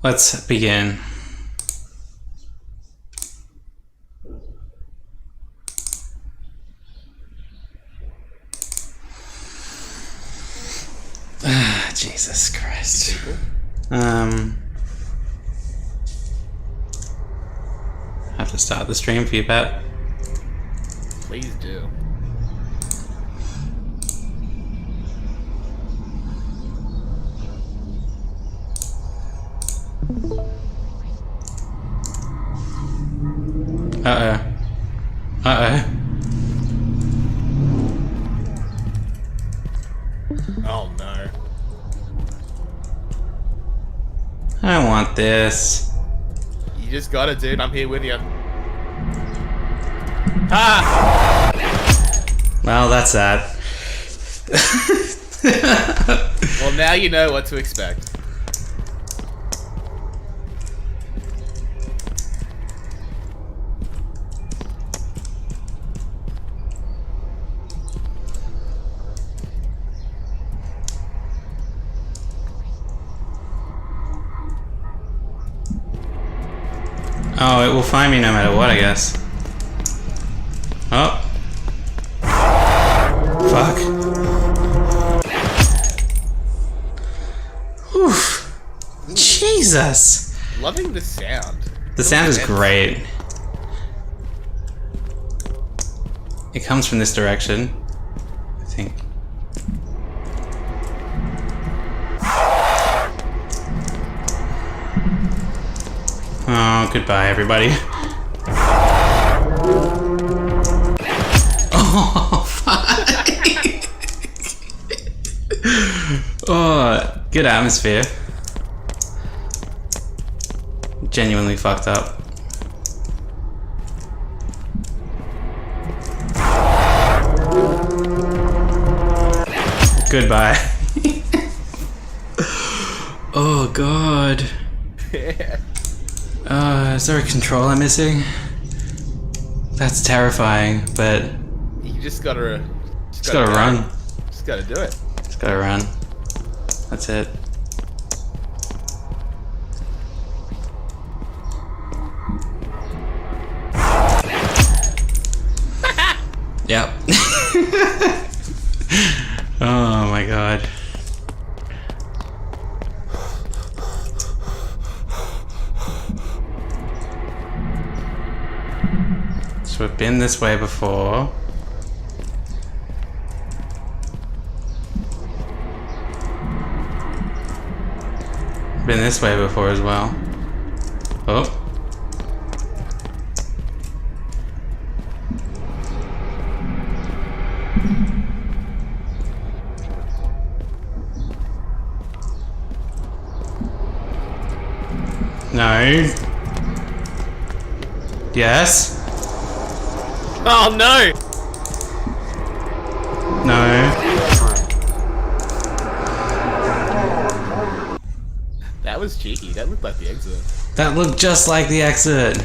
Let's begin. Jesus Christ. People. I have to start the stream for you, Pat. Please do. Uh-oh. Uh-oh. Oh no. I don't want this. You just got it, dude. I'm here with you. Ah! Well, that's that. Well, now you know what to expect. Oh, it will find me no matter what, I guess. Oh. Fuck. Oof. Jesus. Loving the sound. The sound is great. It comes from this direction, I think. Oh, goodbye, everybody. Oh, fuck. Oh, good atmosphere. Genuinely fucked up. Goodbye. Oh, God. Is there a control I'm missing? That's terrifying, but You just gotta run. Just gotta do it. Just gotta run. That's it. Yep. Oh my god. So we've been this way before. Been this way before as well. Oh. No. Yes. Oh no! No. That was cheeky. That looked like the exit. That looked just like the exit.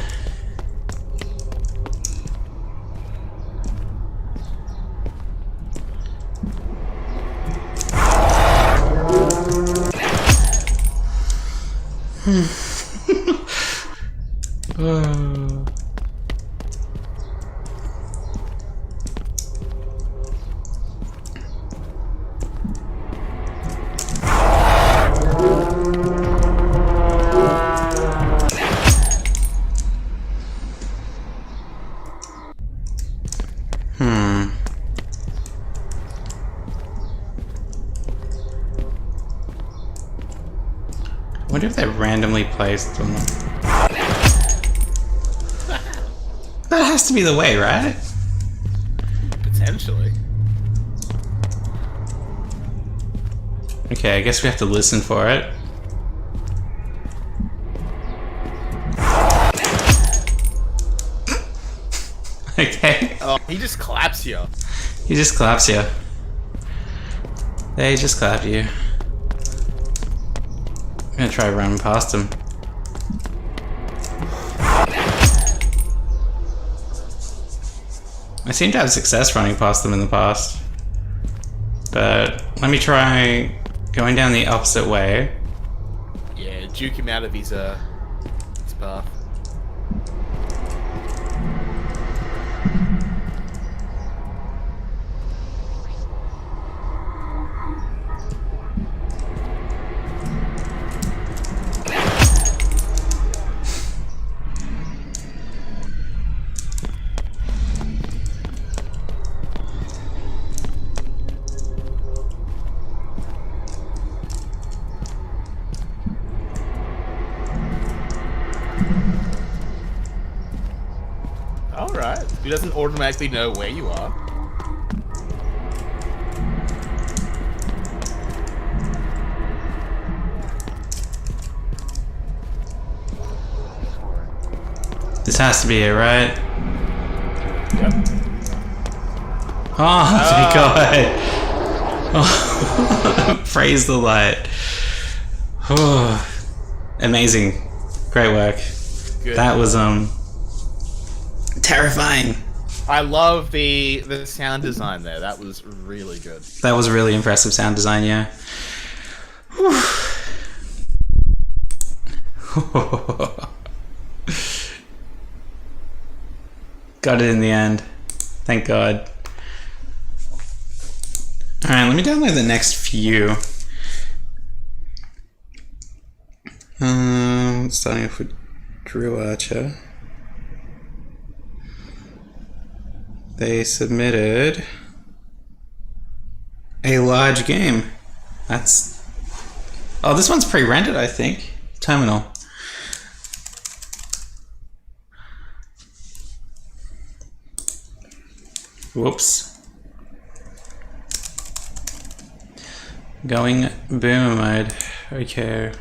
Oh. I wonder if they randomly placed them. That has to be the way, right? Potentially. Okay, I guess we have to listen for it. Okay. Oh, he just claps you. He just claps you. They just clap you. I'm gonna try running past him. I seem to have success running past them in the past. But let me try going down the opposite way. Yeah, juke him out of his path. He doesn't automatically know where you are. This has to be it, right? Yep. Oh, thank God. Oh, praise the light. Oh, amazing. Great work. Good. That was terrifying. I love the sound design there. That was really good. That was really impressive sound design, yeah. Whew. Got it in the end. Thank God. Alright, let me download the next few. Starting off with Drew Archer. They submitted a large game. That's... Oh, this one's pre-rendered, I think. Terminal. Whoops. Going boomer mode. Okay.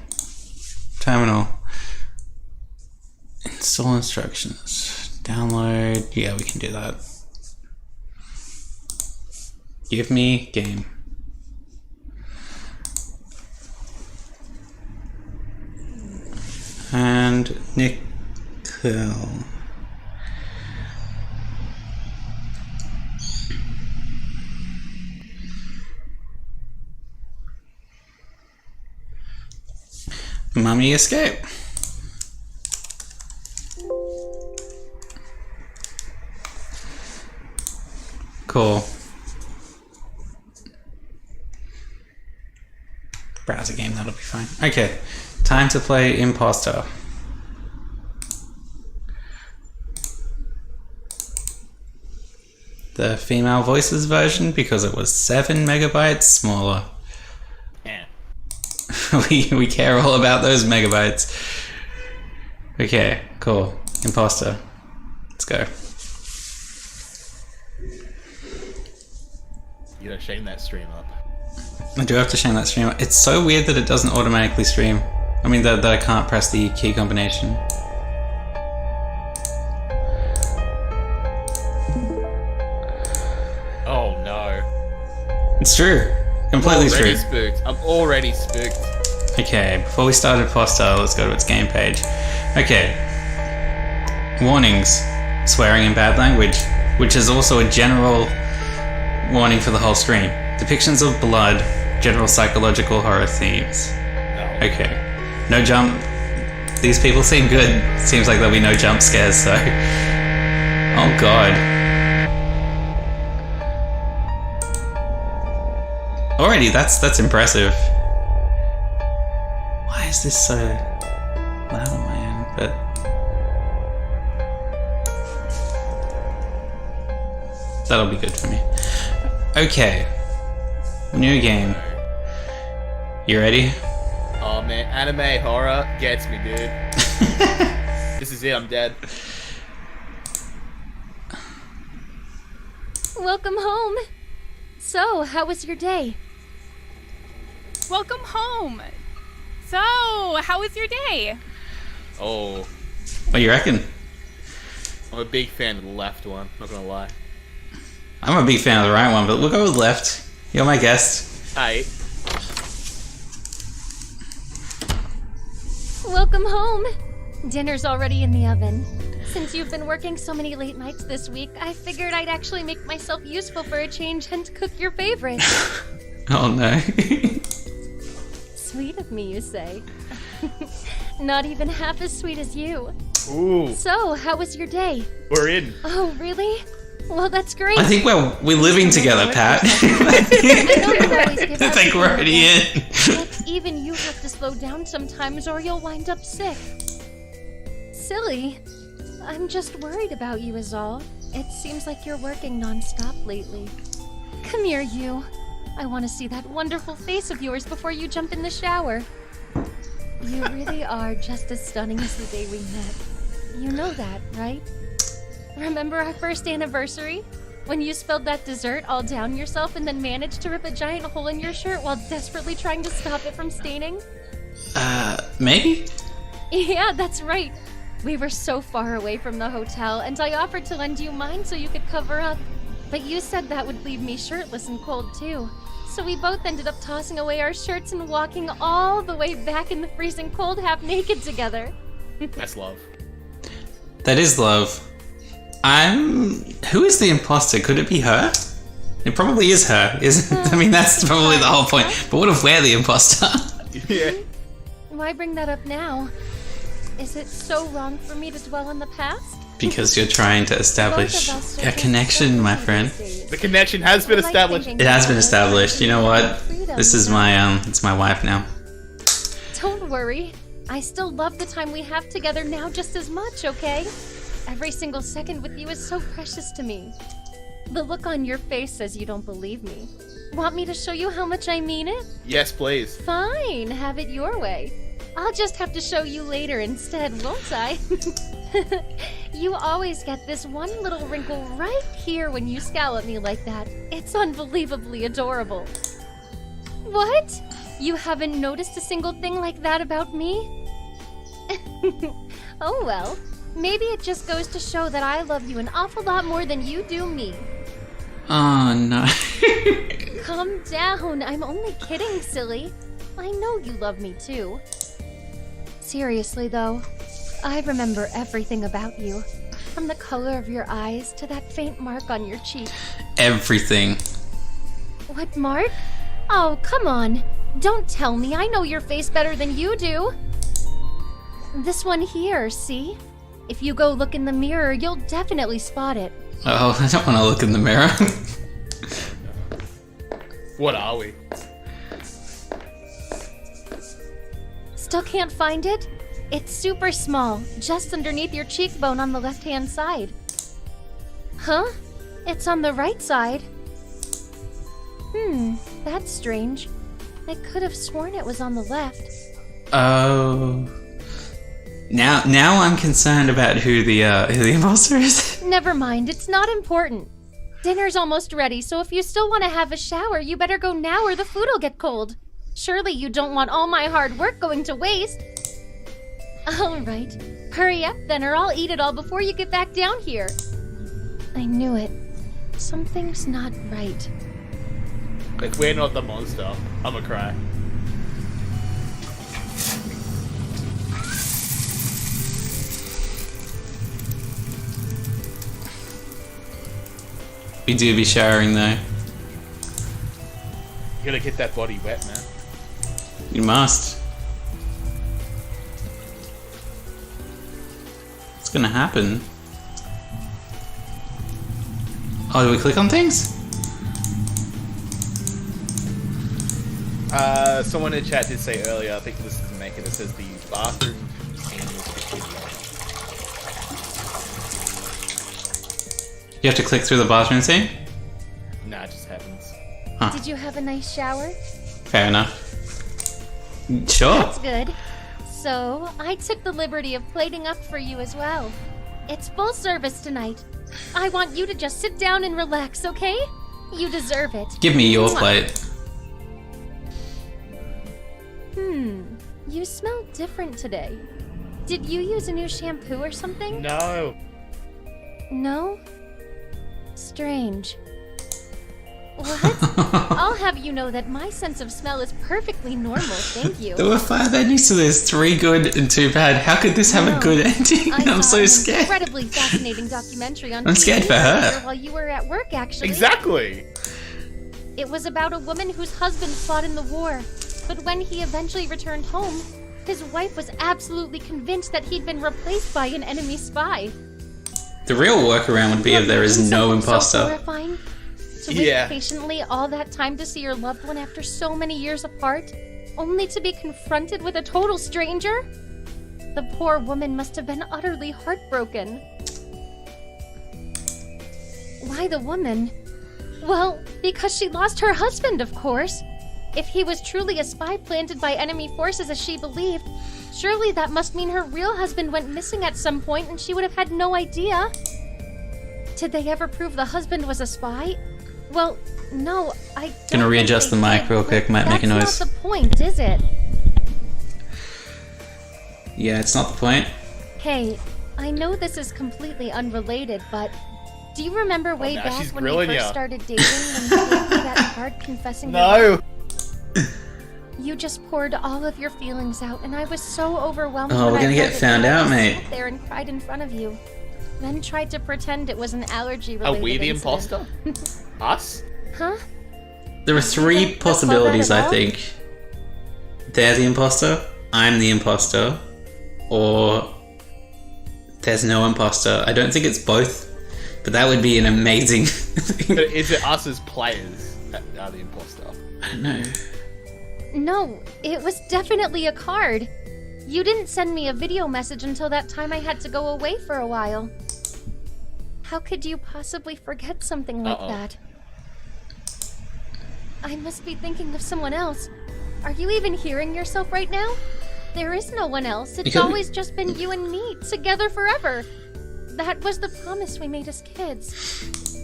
Terminal. Install instructions. Download. Yeah, we can do that. Give me game. And nickel. Mummy escape. Cool. Browser game, that'll be fine. Okay, time to play Imposter. The female voices version because it was 7 megabytes smaller. Yeah. we care all about those megabytes. Okay, cool. Imposter. Let's go. You gotta shame that stream up. I do have to shame that stream. It's so weird that it doesn't automatically stream. I mean, that I can't press the key combination. Oh no. It's true. Completely true. Spooked. I'm already spooked. Okay, before we start Imposter, let's go to its game page. Okay. Warnings. Swearing in bad language, which is also a general warning for the whole stream. Depictions of blood, general psychological horror themes. No. Okay. No jump. These people seem good. Seems like there'll be no jump scares, so... Oh god. Already, that's impressive. Why is this so loud on my end? But... that'll be good for me. Okay. New game. You ready? Oh man, anime horror gets me, dude. This is it, I'm dead. Welcome home. So, how was your day? Welcome home. So, how was your day? Oh, What do you reckon? I'm a big fan of the left one, not gonna lie. I'm a big fan of the right one, but we'll go with left. You're my guest. Hey, Welcome home. Dinner's already in the oven. Since you've been working so many late nights this week, I figured I'd actually make myself useful for a change and cook your favorite. Oh no. Sweet of me, you say. Not even half as sweet as you. ooh, So, how was your day? we're in. Oh, really? Well, that's great. I think we're living together, Pat. I know you always give I think we're already in. But even you have to slow down sometimes or you'll wind up sick. Silly. I'm just worried about you is all. It seems like you're working non-stop lately. Come here, you. I want to see that wonderful face of yours before you jump in the shower. You really are just as stunning as the day we met. You know that, right? Remember our first anniversary? When you spilled that dessert all down yourself and then managed to rip a giant hole in your shirt while desperately trying to stop it from staining? Maybe? Yeah, that's right. We were so far away from the hotel, and I offered to lend you mine so you could cover up. But you said that would leave me shirtless and cold too. So we both ended up tossing away our shirts and walking all the way back in the freezing cold half naked together. That's love. That is love. Who is the imposter? Could it be her? It probably is her, isn't it? I mean, that's probably the whole point. But what if we're the imposter? Yeah. Why bring that up now? Is it so wrong for me to dwell on the past? Because you're trying to establish Both of us are a just connection, so my happy friend. these days. The connection has been I like established. thinking It has been about established. You know what? freedom, This is my it's my wife now. Don't worry. I still love the time we have together now just as much, okay? Every single second with you is so precious to me. The look on your face says you don't believe me. Want me to show you how much I mean it? Yes, please. Fine, have it your way. I'll just have to show you later instead, won't I? You always get this one little wrinkle right here when you scowl at me like that. It's unbelievably adorable. What? You haven't noticed a single thing like that about me? Oh well, maybe it just goes to show that I love you an awful lot more than you do me. Oh no. Calm down, I'm only kidding, silly. I know you love me too. Seriously though, I remember everything about you. From the color of your eyes to that faint mark on your cheek. Everything. What mark? Oh, come on. Don't tell me, I know your face better than you do. This one here, see? If you go look in the mirror, you'll definitely spot it. Oh, I don't want to look in the mirror. What are we? Still can't find it? It's super small, just underneath your cheekbone on the left-hand side. Huh? It's on the right side. That's strange. I could have sworn it was on the left. Oh. Now I'm concerned about who the imposter is. Never mind, it's not important. Dinner's almost ready, so if you still want to have a shower, you better go now or the food'll get cold. Surely you don't want all my hard work going to waste. All right, hurry up then or I'll eat it all before you get back down here. I knew it. Something's not right. If we're not the monster, I'ma cry. We do be showering though. You gotta get that body wet, man. You must. What's gonna happen? Oh, do we click on things? Someone in chat did say earlier, I think this is making it says the bathroom You have to click through the bathroom scene? Nah, it just happens. Did you have a nice shower? Fair enough. Sure. That's good. So, I took the liberty of plating up for you as well. It's full service tonight. I want you to just sit down and relax, okay? You deserve it. Give me your Mwah. plate. You smell different today. Did you use a new shampoo or something? No. No? Strange. What? I'll have you know that my sense of smell is perfectly normal, thank you. There were 5 endings to this, 3 good and 2 bad. How could this have a good ending? I I'm saw so an scared. incredibly fascinating documentary on I'm scared TV for her. earlier while you were at work, actually. Exactly. It was about a woman whose husband fought in the war, but when he eventually returned home, his wife was absolutely convinced that he'd been replaced by an enemy spy. The real workaround would be if there is no Something so imposter. horrifying. To wait Yeah. patiently all that time to see your loved one after so many years apart, only to be confronted with a total stranger? The poor woman must have been utterly heartbroken. Why the woman? Well, because she lost her husband, of course. If he was truly a spy planted by enemy forces as she believed, surely that must mean her real husband went missing at some point and she would have had no idea. Did they ever prove the husband was a spy? Well, no, I don't Gonna think readjust they the mic did, real quick, but might make a noise. That's not the point, is it? Yeah, it's not the point. Hey, I know this is completely unrelated, but do you remember way now back she's when we grilling first ya. started dating when you gave me that card confessing your No! You just poured all of your feelings out, and I was so overwhelmed. Oh, when we're I gonna get read it found that I out, just mate. Sat there and cried in front of you, then tried to pretend it was an Are allergy-related we the incident. imposter? Us? Huh? There are three don't possibilities, follow that I at all? think. They're the imposter, I'm the imposter, or there's no imposter. I don't think it's both, but that would be an amazing thing. But is it us as players that are the imposter? I don't know. No, it was definitely a card. You didn't send me a video message until that time I had to go away for a while. How could you possibly forget something like Uh-oh. that? I must be thinking of someone else. Are you even hearing yourself right now? There is no one else. It's couldn't- always just been you and me, together forever. That was the promise we made as kids.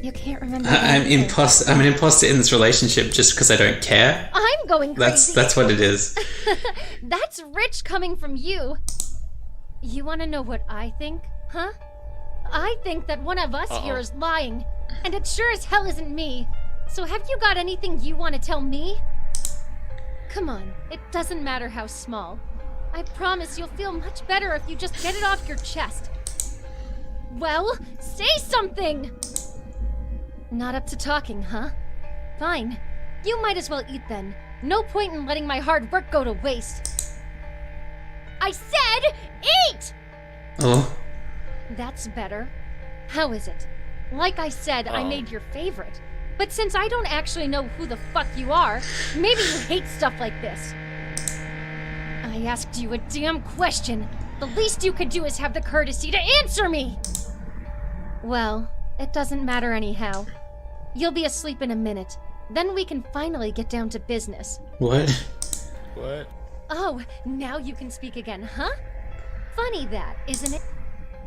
You can't remember. I'm anything. I'm an imposter in this relationship just because I don't care. I'm going crazy. That's what it is. That's rich coming from you. You want to know what I think, huh? I think that one of us here is lying, and it sure as hell isn't me. So have you got anything you want to tell me? Come on, it doesn't matter how small. I promise you'll feel much better if you just get it off your chest. Well, say something! Not up to talking, huh? Fine. You might as well eat then. No point in letting my hard work go to waste. I said eat! Oh, That's better. How is it? Like I said, I made your favorite. But since I don't actually know who the fuck you are, maybe you hate stuff like this. I asked you a damn question. The least you could do is have the courtesy to answer me! Well, it doesn't matter anyhow. You'll be asleep in a minute. Then we can finally get down to business. what? What? Oh, now you can speak again, huh? Funny that, isn't it?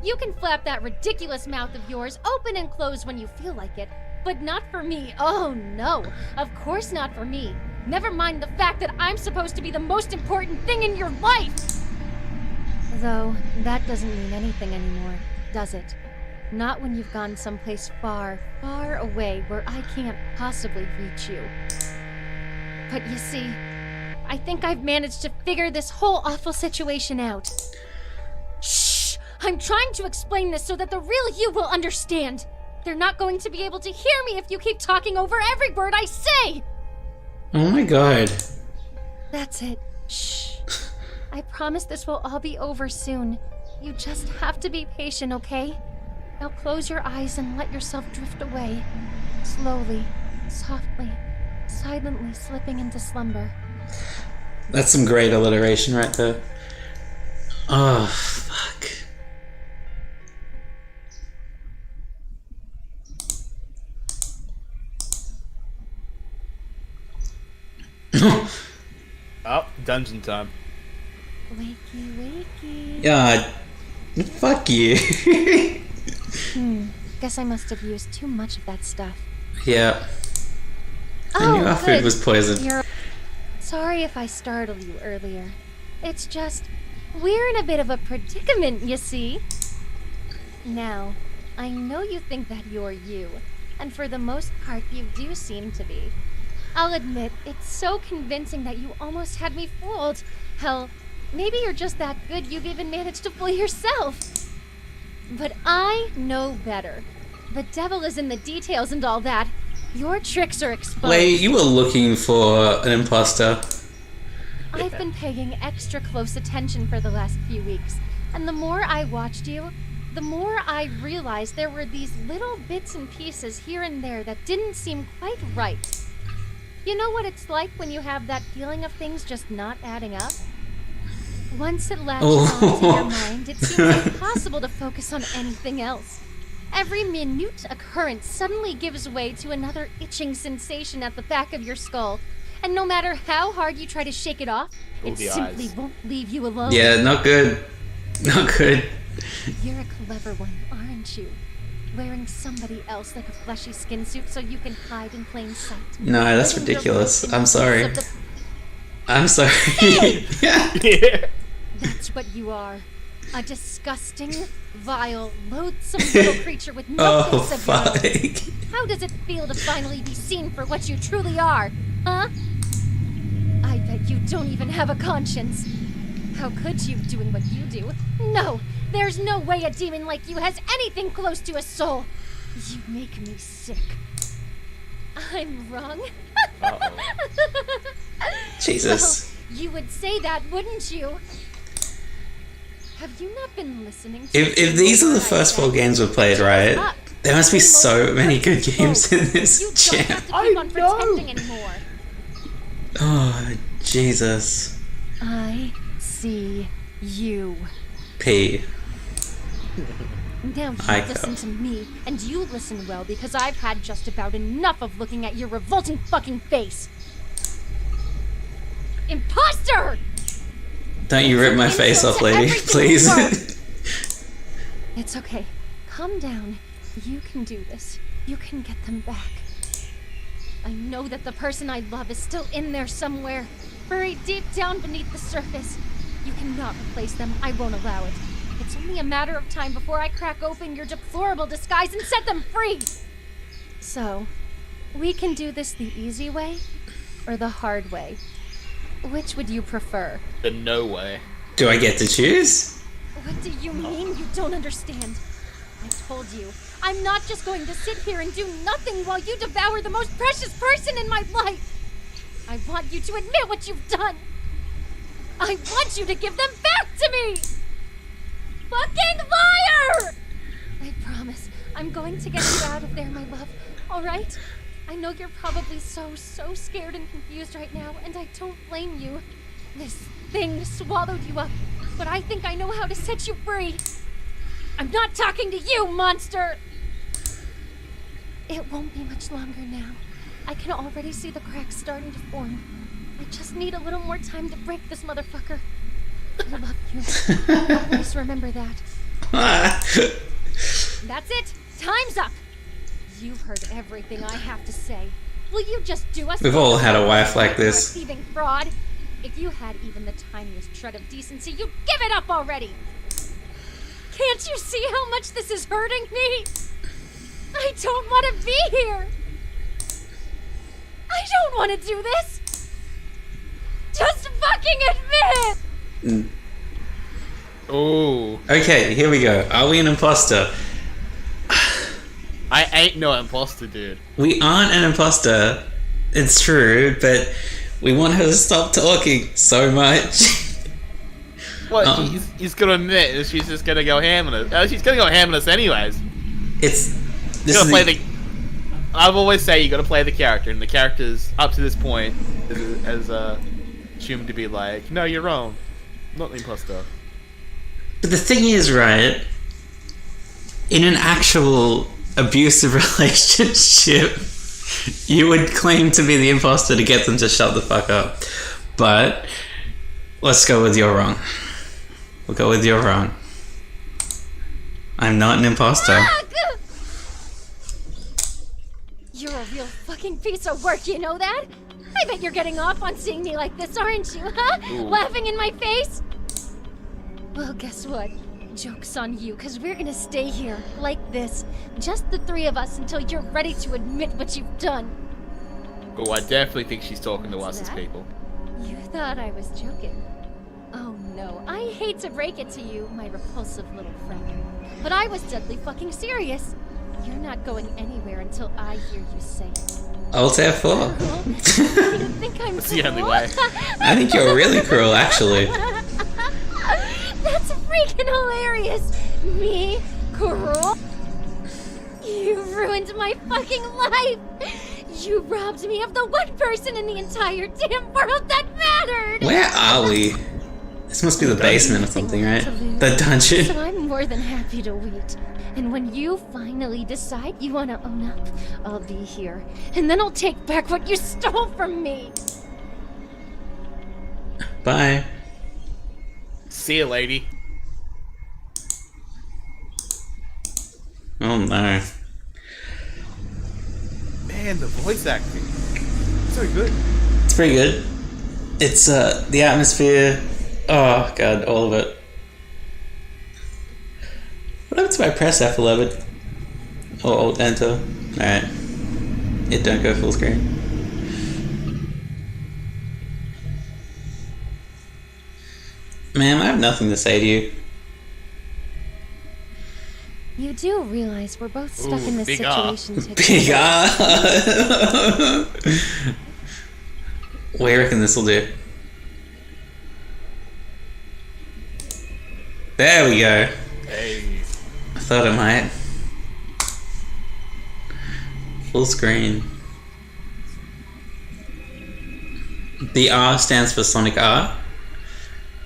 You can flap that ridiculous mouth of yours open and close when you feel like it, but not for me. Oh no, of course not for me. Never mind the fact that I'm supposed to be the most important thing in your life! Though, that doesn't mean anything anymore, does it? Not when you've gone someplace far, far away where I can't possibly reach you. But you see, I think I've managed to figure this whole awful situation out. Shh! I'm trying to explain this so that the real you will understand. They're not going to be able to hear me if you keep talking over every word I say! Oh my god. That's it. Shh. I promise this will all be over soon. You just have to be patient, okay? Now close your eyes and let yourself drift away. Slowly, softly, silently slipping into slumber. That's some great alliteration right there. Oh, fuck. Oh, dungeon time. Wakey, wakey. Yeah, fuck you. Guess I must have used too much of that stuff. Yeah. I knew our food good. was poisoned. You're... Sorry if I startled you earlier. It's just, we're in a bit of a predicament, you see. Now, I know you think that you're you, and for the most part you do seem to be. I'll admit, it's so convincing that you almost had me fooled. Hell, maybe you're just that good you've even managed to fool yourself. But I know better. The devil is in the details and all that. Your tricks are exposed. Wait, you were looking for an imposter. I've been paying extra close attention for the last few weeks, and the more I watched you, the more I realized there were these little bits and pieces here and there that didn't seem quite right. You know what it's like when you have that feeling of things just not adding up? Once it latches onto your mind, it seems impossible to focus on anything else. Every minute occurrence suddenly gives way to another itching sensation at the back of your skull, and no matter how hard you try to shake it off, it the simply eyes. won't leave you alone. Yeah, not good. Not good. You're a clever one, aren't you? wearing somebody else like a fleshy skin suit so you can hide in plain sight. No, that's Living your ridiculous. life in I'm the sorry. face of the- I'm sorry. Yeah. Yeah. That's what you are. A disgusting, vile, loathsome little creature with no Oh, face of your fuck. own. How does it feel to finally be seen for what you truly are? Huh? I bet you don't even have a conscience. How could you, doing what you do? No, there's no way a demon like you has anything close to a soul. You make me sick. I'm wrong? Jesus. Well, you would say that, wouldn't you? Have you not been listening to If these are the first 4 games we've played, right? There must be so many good games in this You don't jam. have to keep on pretending anymore. Oh, Jesus. I see you. P. Now you I listen to me, and you listen well because I've had just about enough of looking at your revolting fucking face. Imposter! Don't you rip my It's face insult off, to lady, everything please. you are. It's okay. Calm down. You can do this. You can get them back. I know that the person I love is still in there somewhere, buried deep down beneath the surface. You cannot replace them. I won't allow it. It's only a matter of time before I crack open your deplorable disguise and set them free. So, we can do this the easy way or the hard way. Which would you prefer? The no way. Do I get to choose? What do you mean you don't understand? I told you, I'm not just going to sit here and do nothing while you devour the most precious person in my life. I want you to admit what you've done. I want you to give them back to me. Fucking liar! I promise, I'm going to get you out of there, my love. All right? I know you're probably so scared and confused right now, and I don't blame you. This thing swallowed you up, but I think I know how to set you free. I'm not talking to you, monster! It won't be much longer now. I can already see the cracks starting to form. I just need a little more time to break this motherfucker. I love you. Always remember that. That's it. Time's up. You've heard everything I have to say. Will you just do us? We've all had a wife like this. You're a thieving fraud. If you had even the tiniest shred of decency, you'd give it up already. Can't you see how much this is hurting me? I don't want to be here. I don't want to do this. Just fucking admit it. Ooh. Okay, here we go. Are we an imposter? I ain't no imposter, dude. We aren't an imposter. It's true, but we want her to stop talking so much. What? He's gonna admit that she's just gonna go ham on us. She's gonna go ham on us anyways. It's You this gotta is play the. I've always say you gotta play the character, and the character's up to this point as assumed to be like, no, you're wrong, not the imposter. But the thing is, right? In an actual abusive relationship, you would claim to be the imposter to get them to shut the fuck up. But let's go with you're wrong. We'll go with you're wrong. I'm not an imposter. You're a real fucking piece of work, you know that? I bet you're getting off on seeing me like this, aren't you, huh? Ooh. Laughing in my face? Well, guess what? Joke's on you, because we're gonna stay here, like this. Just the three of us until you're ready to admit what you've done. Oh, I definitely think she's talking to us as That? people. You thought I was joking. Oh no, I hate to break it to you, my repulsive little friend. But I was deadly fucking serious. You're not going anywhere until I hear you say it. Alt F4. Well, you think I'm That's the only cool? way. I think you're really cruel, actually. That's freaking hilarious! Me? Cruel? You ruined my fucking life! You robbed me of the one person in the entire damn world that mattered! Where are we? This must be the basement or something, right? The So dungeon. I'm more than happy to wait. And when you finally decide you want to own up, I'll be here. And then I'll take back what you stole from me! Bye. See you, lady. Oh no. Man, the voice acting. So good. It's pretty good. It's the atmosphere. Oh god, all of it. What happens if I press F11? Or Alt Enter? Alright. It don't go full screen. Ma'am, I have nothing to say to you. You do realize we're both stuck in this big R. situation together. Big R! What do you reckon this will do? There we go. Hey. I thought it might. Full screen. The R stands for Sonic R.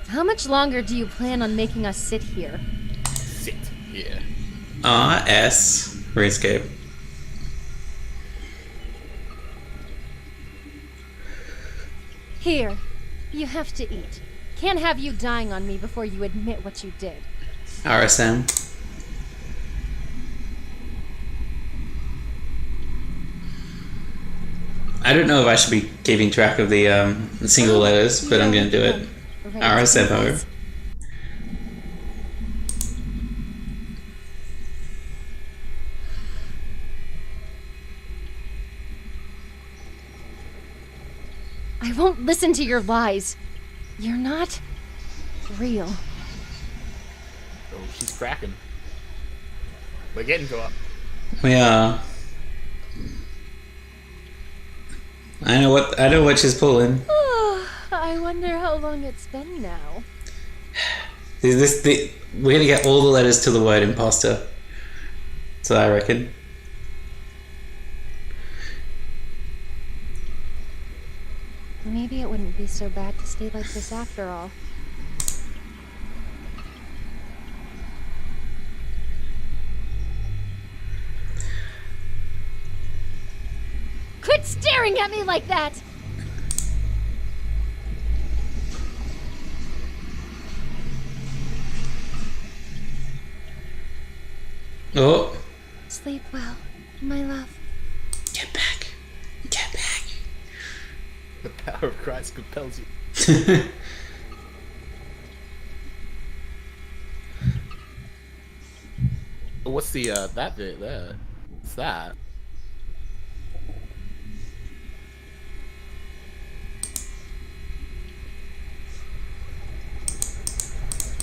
How much longer do you plan on making us sit here? Sit here. RS RuneScape. Here. You have to eat. Can't have you dying on me before you admit what you did. RSM. I don't know if I should be keeping track of the single letters, but I'm gonna do it. RSMO. I won't listen to your lies. You're not real. Oh, she's cracking. We're getting to her. We are. I know what she's pulling. I wonder how long it's been now. We're gonna get all the letters to the word imposter. So I reckon. Maybe it wouldn't be so bad to stay like this after all. Quit staring at me like that! Oh. Sleep well, my love. Get back. Get back. The power of Christ compels you. What's the that bit there? What's that?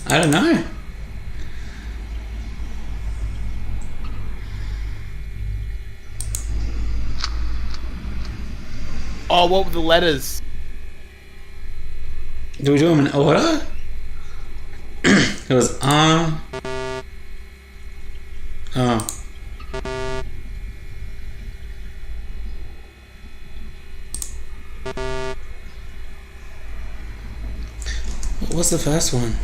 I don't know. Oh, what were the letters? Do we do them in order? It was R. Oh. What was the first one?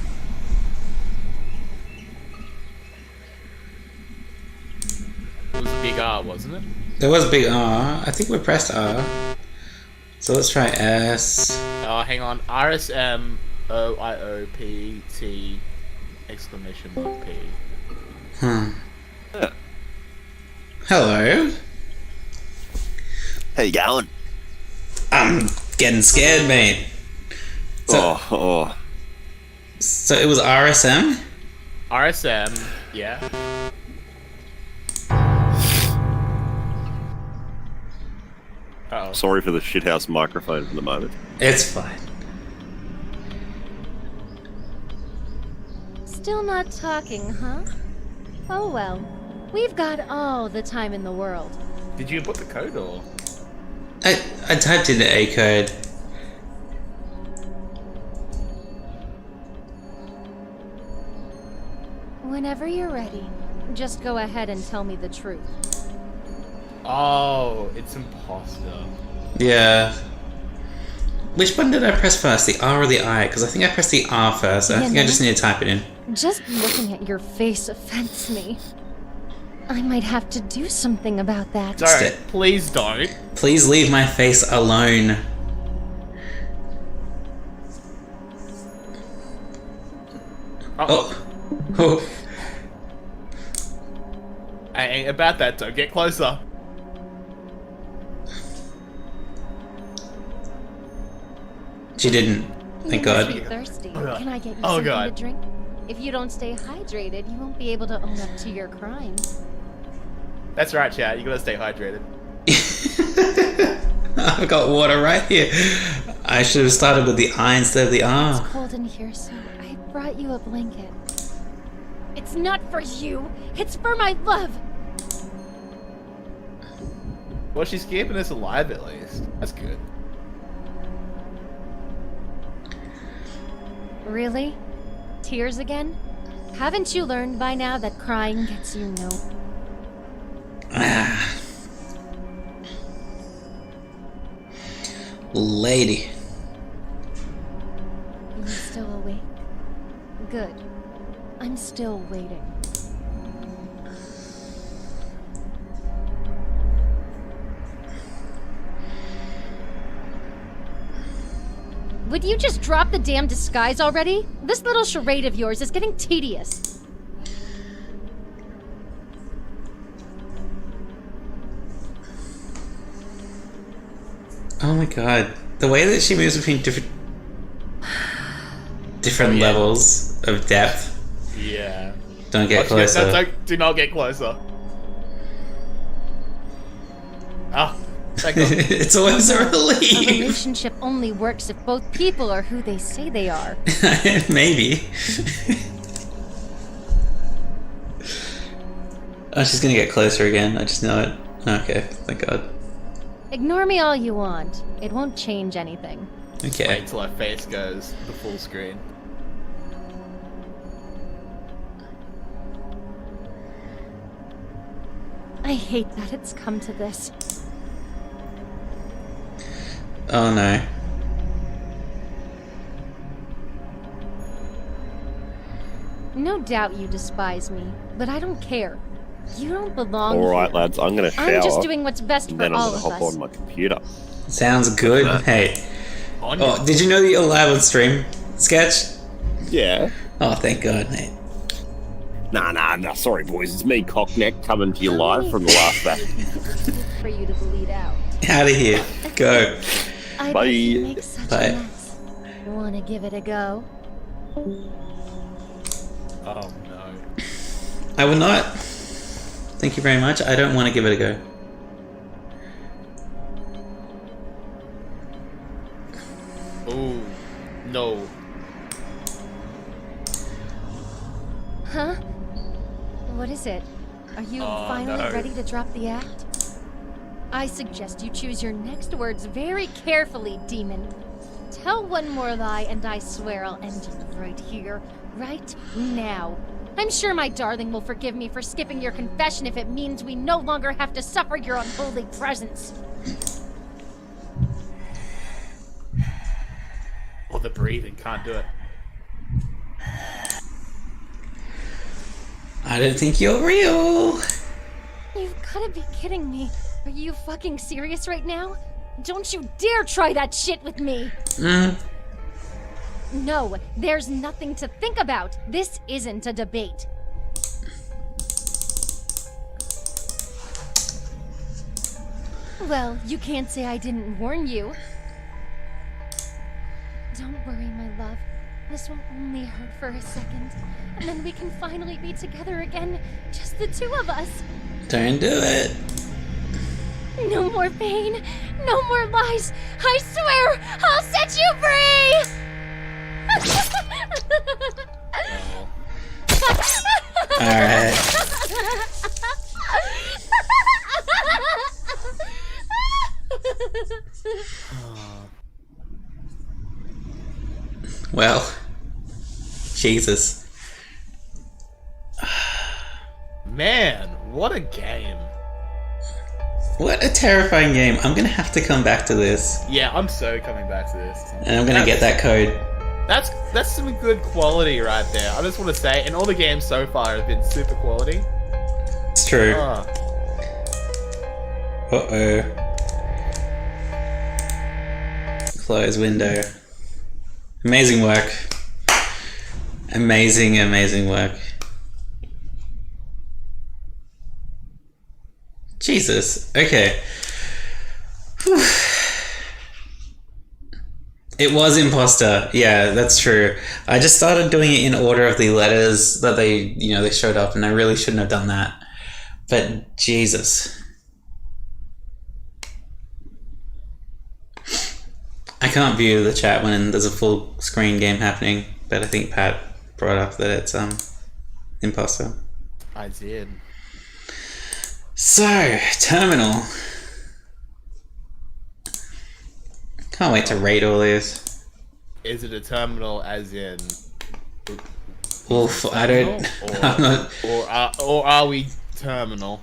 It was a big R, wasn't it? There was a big R. I think we pressed R. So let's try S. Oh, hang on. RSM OIOPT exclamation mark P. Hello. How you going? I'm getting scared, mate. So, so it was RSM? RSM, yeah. Uh-oh. Sorry for the shithouse microphone for the moment. It's fine. Still not talking, huh? Oh well. We've got all the time in the world. Did you input the code or? I typed in the A code. Whenever you're ready, just go ahead and tell me the truth. Oh, it's imposter. Yeah. Which button did I press first? The R or the I? Because I think I pressed the R first. I think I just need to type it in. Just looking at your face offends me. I might have to do something about that. Sorry, please don't. Please leave my face alone. Uh-oh. Oh. I ain't about that, don't get closer. She didn't. Thank You must God. be thirsty. Oh, God. Can I get you Oh, something God. to drink? If you don't stay hydrated, you won't be able to own up to your crimes. That's right, chat. You gotta stay hydrated. I've got water right here. I should have started with the I instead of the R. It's cold in here, so I brought you a blanket. It's not for you. It's for my love. Well, she's keeping us alive at least. That's good. Really? Tears again? Haven't you learned by now that crying gets you no... Lady. Are you still awake? Good. I'm still waiting. Would you just drop the damn disguise already? This little charade of yours is getting tedious. Oh my god. The way that she moves between different Oh, yeah. levels of depth. Yeah. Don't get Watch it. closer. No, do not get closer. Ah, thank God. It's always a A relief. relationship only works if both people are who they say they are. Maybe. Oh, she's gonna get closer again. I just know it. Okay, thank God. Ignore me all you want. It won't change anything. Okay. Wait till her face goes the full screen. I hate that it's come to this. Oh no. No doubt you despise me, but I don't care. You don't belong All right, here. lads, I'm gonna shower. I'm just doing what's best and for then I'm all gonna of hop us. on my computer. Sounds good. Hey. On Oh, did you know that you're live on stream, Sketch? Yeah. Oh, thank God, mate. Nah. Sorry, boys. It's me, Cockneck, coming to you live from the last back. For you to bleed out. Out of here. Go. I Bye. bet you make such Bye. a mess. Wanna give it a go? Oh no. I will not. Thank you very much. I don't want to give it a go. Oh no. Huh? What is it? Are you Oh, finally no. ready to drop the act? I suggest you choose your next words very carefully, demon. Tell one more lie and I swear I'll end you right here, right now. I'm sure my darling will forgive me for skipping your confession if it means we no longer have to suffer your unholy presence. Oh, the breathing can't do it. I don't think you're real. You've gotta be kidding me. Are you fucking serious right now? Don't you dare try that shit with me! No, there's nothing to think about. This isn't a debate. Well, you can't say I didn't warn you. Don't worry, my love. This will only hurt for a second, and then we can finally be together again, just the two of us. Don't do it. No more pain, no more lies. I swear, I'll set you free! Alright. Well. Jesus. Man, what a game. What a terrifying game. I'm gonna have to come back to this. Yeah, I'm so coming back to this. And I'm gonna get that code. That's some good quality right there. I just want to say, and all the games so far have been super quality. It's true. Ah. Uh-oh. Close window. Amazing work. Amazing work. Jesus. Okay. Whew. It was imposter. Yeah, that's true. I just started doing it in order of the letters that they showed up, and I really shouldn't have done that. But Jesus. I can't view the chat when there's a full screen game happening, but I think Pat brought up that it's imposter. I did. So, terminal. Can't wait to rate all these. Is it a terminal as in... Oof, I don't... I'm not... Or are we terminal?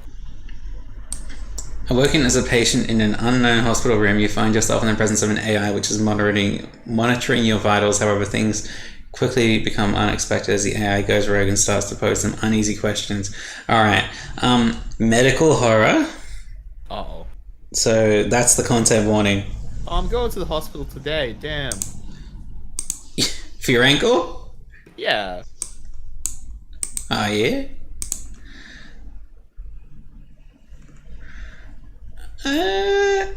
Working as a patient in an unknown hospital room, you find yourself in the presence of an AI which is monitoring your vitals. However, things quickly become unexpected as the AI goes rogue and starts to pose some uneasy questions. Alright, medical horror. Uh-oh. So that's the content warning. Oh, I'm going to the hospital today, damn. For your ankle? Yeah. Oh, yeah? There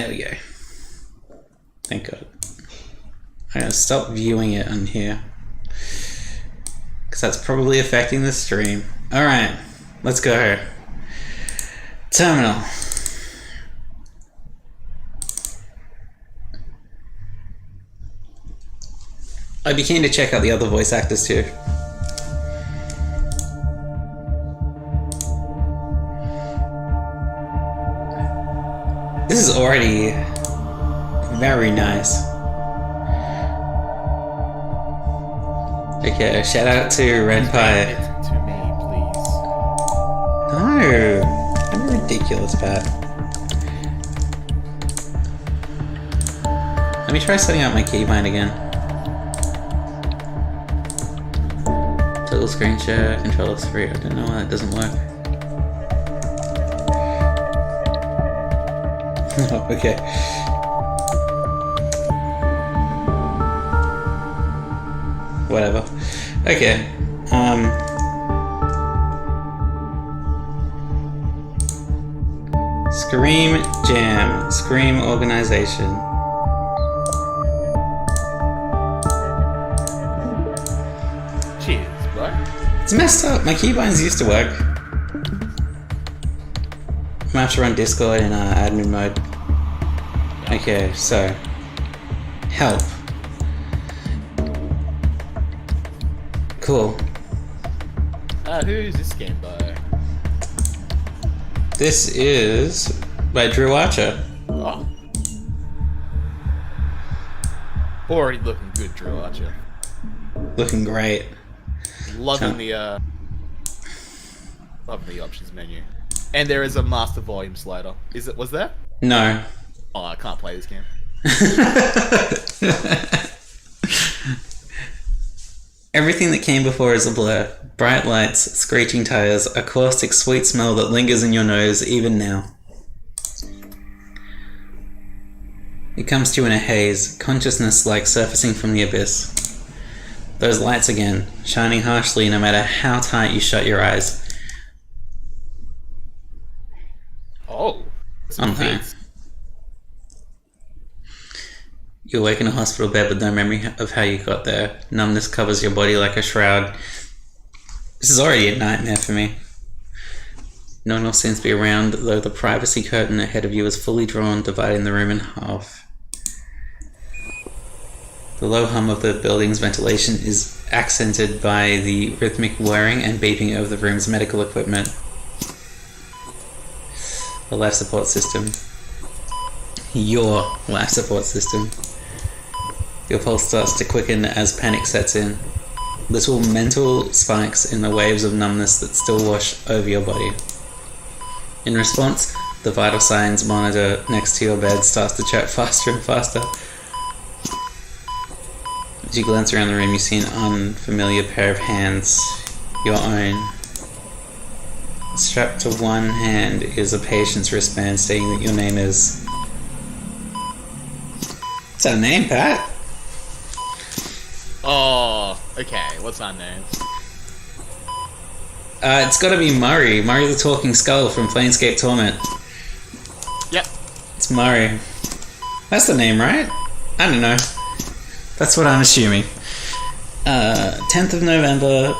we go. Thank God. I'm gonna stop viewing it on here, because that's probably affecting the stream. Alright, let's go. Terminal. I'd be keen to check out the other voice actors too. This is already very nice. Okay, shout out to Red Pie. It to me, please. No, I'm ridiculous, Pat. Let me try setting up my keybind again. Total screen share, control F3. I don't know why that doesn't work. Oh, okay. Whatever. Okay. Scream Jam. Scream Organization. Cheers, bro. It's messed up. My keybinds used to work. I'm gonna have to run Discord in admin mode. Okay, so help. Cool. Who's this game by? This is by Drew Archer. Oh. Already looking good, Drew Archer. Looking great. Loving the options menu. And there is a master volume slider. Was there? No. Oh, I can't play this game. Everything that came before is a blur. Bright lights, screeching tires, a caustic sweet smell that lingers in your nose even now. It comes to you in a haze, consciousness like surfacing from the abyss. Those lights again, shining harshly no matter how tight you shut your eyes. Oh. Some Okay. feats. You awake in a hospital bed with no memory of how you got there. Numbness covers your body like a shroud. This is already a nightmare for me. No one else seems to be around, though the privacy curtain ahead of you is fully drawn, dividing the room in half. The low hum of the building's ventilation is accented by the rhythmic whirring and beeping of the room's medical equipment. The life support system. Your life support system. Your pulse starts to quicken as panic sets in. Little mental spikes in the waves of numbness that still wash over your body. In response, the vital signs monitor next to your bed starts to chirp faster and faster. As you glance around the room, you see an unfamiliar pair of hands. Your own. Strapped to one hand is a patient's wristband stating that your name is... What's our name, Pat? Oh, okay. What's our name? It's got to be Murray. Murray the Talking Skull from Planescape Torment. Yep. It's Murray. That's the name, right? I don't know. That's what I'm assuming. 10th of November,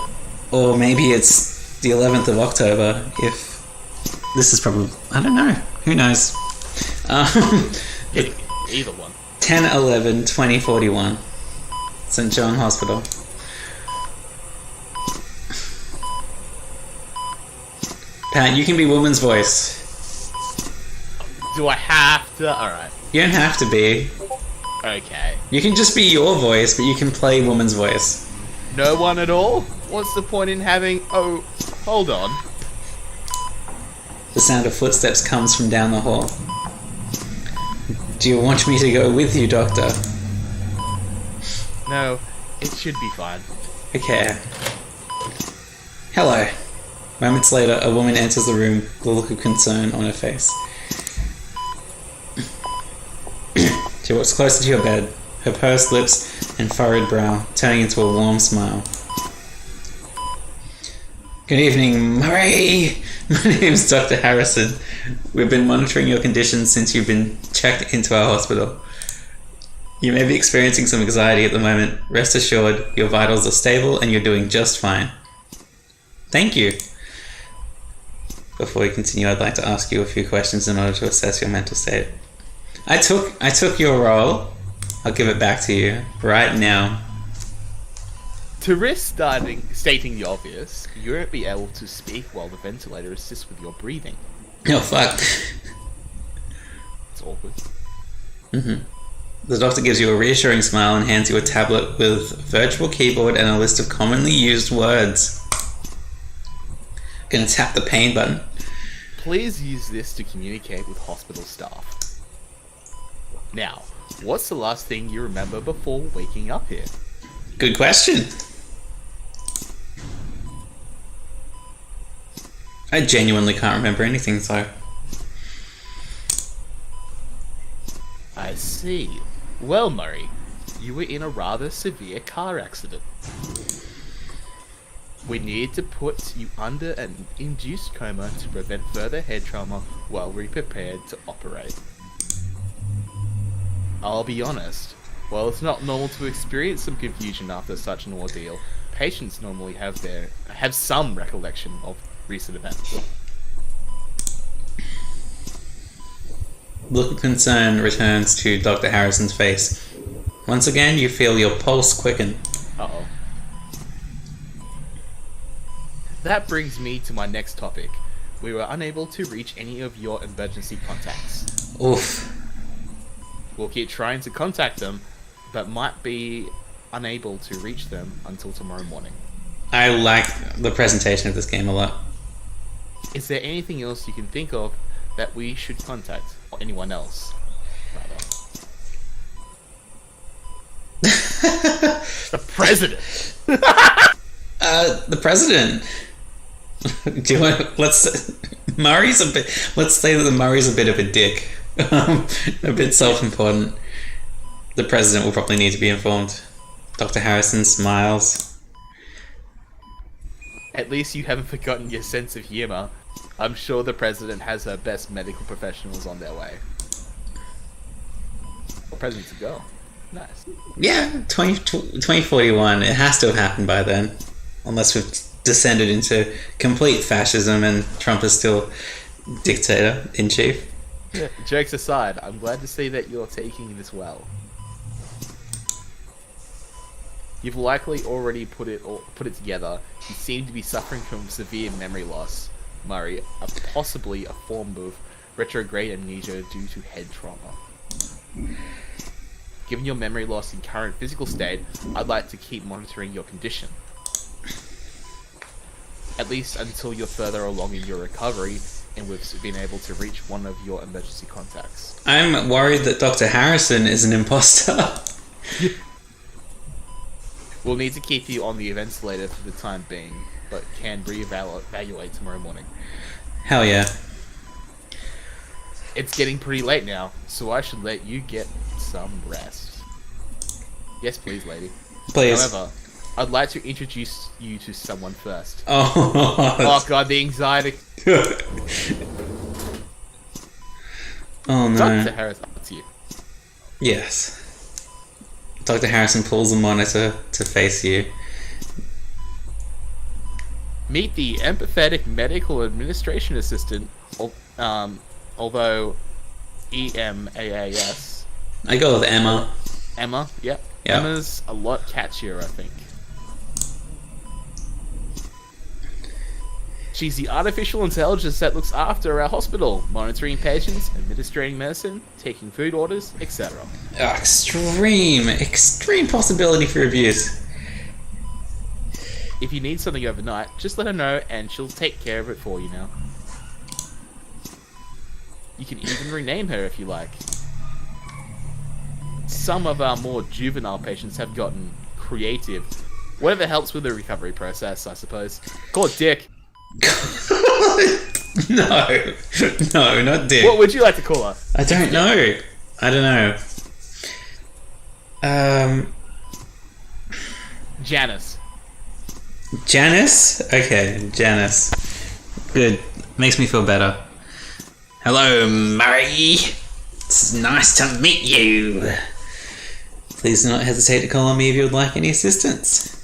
or maybe it's the 11th of October, if... This is probably... I don't know. Who knows? Either one. 10/11/2041. St. John Hospital. Pat, you can be woman's voice. Do I have to? Alright. You don't have to be. Okay. You can just be your voice, but you can play woman's voice. No one at all? What's the point in having... Oh, hold on. The sound of footsteps comes from down the hall. Do you want me to go with you, Doctor? No, it should be fine. Okay. Hello. Moments later, a woman enters the room, the look of concern on her face. She walks closer to your bed, her pursed lips and furrowed brow turning into a warm smile. Good evening, Murray! My name's Dr. Harrison. We've been monitoring your condition since you've been checked into our hospital. You may be experiencing some anxiety at the moment. Rest assured, your vitals are stable and you're doing just fine. Thank you. Before we continue, I'd like to ask you a few questions in order to assess your mental state. I took your role. I'll give it back to you right now. To risk stating the obvious, you won't be able to speak while the ventilator assists with your breathing. Oh, fuck. It's awkward. The doctor gives you a reassuring smile and hands you a tablet with a virtual keyboard and a list of commonly used words. Gonna tap the pain button. Please use this to communicate with hospital staff. Now, what's the last thing you remember before waking up here? Good question. I genuinely can't remember anything, so... I see. Well, Murray, you were in a rather severe car accident. We need to put you under an induced coma to prevent further head trauma while we're prepared to operate. I'll be honest, while it's not normal to experience some confusion after such an ordeal, patients normally have some recollection of recent events. Look of concern returns to Dr. Harrison's face. Once again, you feel your pulse quicken. Uh-oh. That brings me to my next topic. We were unable to reach any of your emergency contacts. Oof. We'll keep trying to contact them, but might be unable to reach them until tomorrow morning. I like the presentation of this game a lot. Is there anything else you can think of that we should contact, or anyone else, rather? The president! The president. Do you want? Let's say that the Murray's a bit of a dick, a bit self-important. The president will probably need to be informed. Dr. Harrison smiles. At least you haven't forgotten your sense of humor. I'm sure the president has her best medical professionals on their way. The president's a girl. Nice. Yeah, 2041. It has to have happened by then, unless we've descended into complete fascism and Trump is still dictator in chief. Yeah, jokes aside, I'm glad to see that you're taking this well. You've likely already put it together. You seem to be suffering from severe memory loss, Murray, possibly a form of retrograde amnesia due to head trauma. Given your memory loss and current physical state, I'd like to keep monitoring your condition. At least until you're further along in your recovery and we've been able to reach one of your emergency contacts. I'm worried that Dr. Harrison is an imposter. We'll need to keep you on the ventilator for the time being, but can re-evaluate tomorrow morning. Hell yeah. It's getting pretty late now, so I should let you get some rest. Yes, please, lady. Please. However, I'd like to introduce you to someone first. Oh. Oh god, the anxiety. Oh no. Dr. Harris, that's you. Yes. Dr. Harrison pulls a monitor to face you. Meet the empathetic medical administration assistant, although EMAAS. I go with Emma. Emma, yep. Yeah. Emma's a lot catchier, I think. She's the artificial intelligence that looks after our hospital, monitoring patients, administering medicine, taking food orders, etc. Extreme possibility for abuse. If you need something overnight, just let her know and she'll take care of it for you now. You can even rename her if you like. Some of our more juvenile patients have gotten creative. Whatever helps with the recovery process, I suppose. Call it Dick. No, not Dick. What would you like to call her? I don't know. Janice. Janice? Okay, Janice. Good. Makes me feel better. Hello, Murray. It's nice to meet you. Please do not hesitate to call on me if you would like any assistance.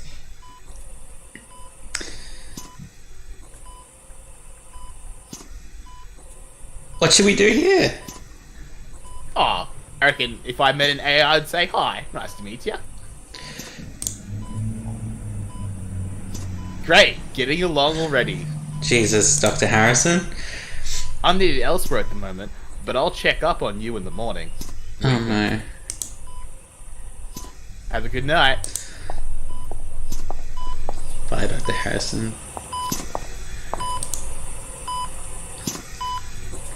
What should we do here? Oh, I reckon if I met an AI, I'd say hi. Nice to meet you. Great, getting along already. Jesus, Dr. Harrison. I'm needed elsewhere at the moment, but I'll check up on you in the morning. Oh no. Have a good night. Bye, Dr. Harrison.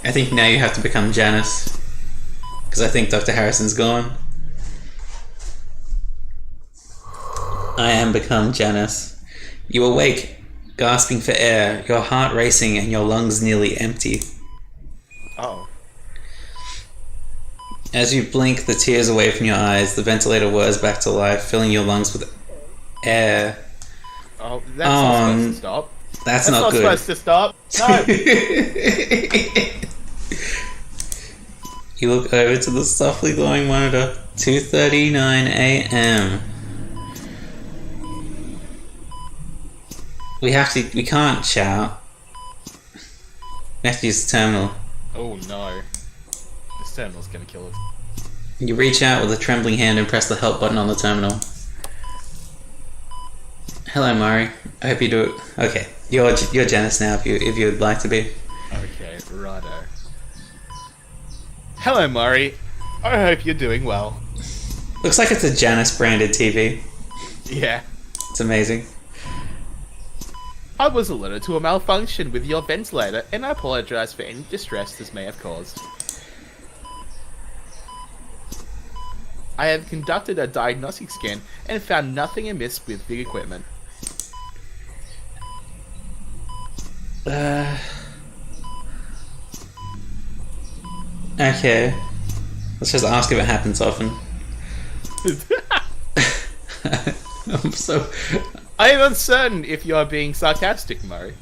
I think now you have to become Janice. Because I think Dr. Harrison's gone. I am become Janice. You awake, gasping for air, your heart racing and your lungs nearly empty. Oh. As you blink the tears away from your eyes, the ventilator whirs back to life, filling your lungs with air. Oh, that's not supposed to stop. That's That's not good. supposed to stop. No. You look over to the softly glowing monitor. 2:39 a.m. We can't shout. We have to use the terminal. Oh no. This terminal's gonna kill us. You reach out with a trembling hand and press the help button on the terminal. Hello, Murray. I hope you do it. Okay, you're Janice now if you'd like to be. Okay, righto. Hello, Murray. I hope you're doing well. Looks like it's a Janice branded TV. Yeah. It's amazing. I was alerted to a malfunction with your ventilator, and I apologize for any distress this may have caused. I have conducted a diagnostic scan and found nothing amiss with the equipment. Okay. Let's just ask if it happens often. I am uncertain if you are being sarcastic, Murray.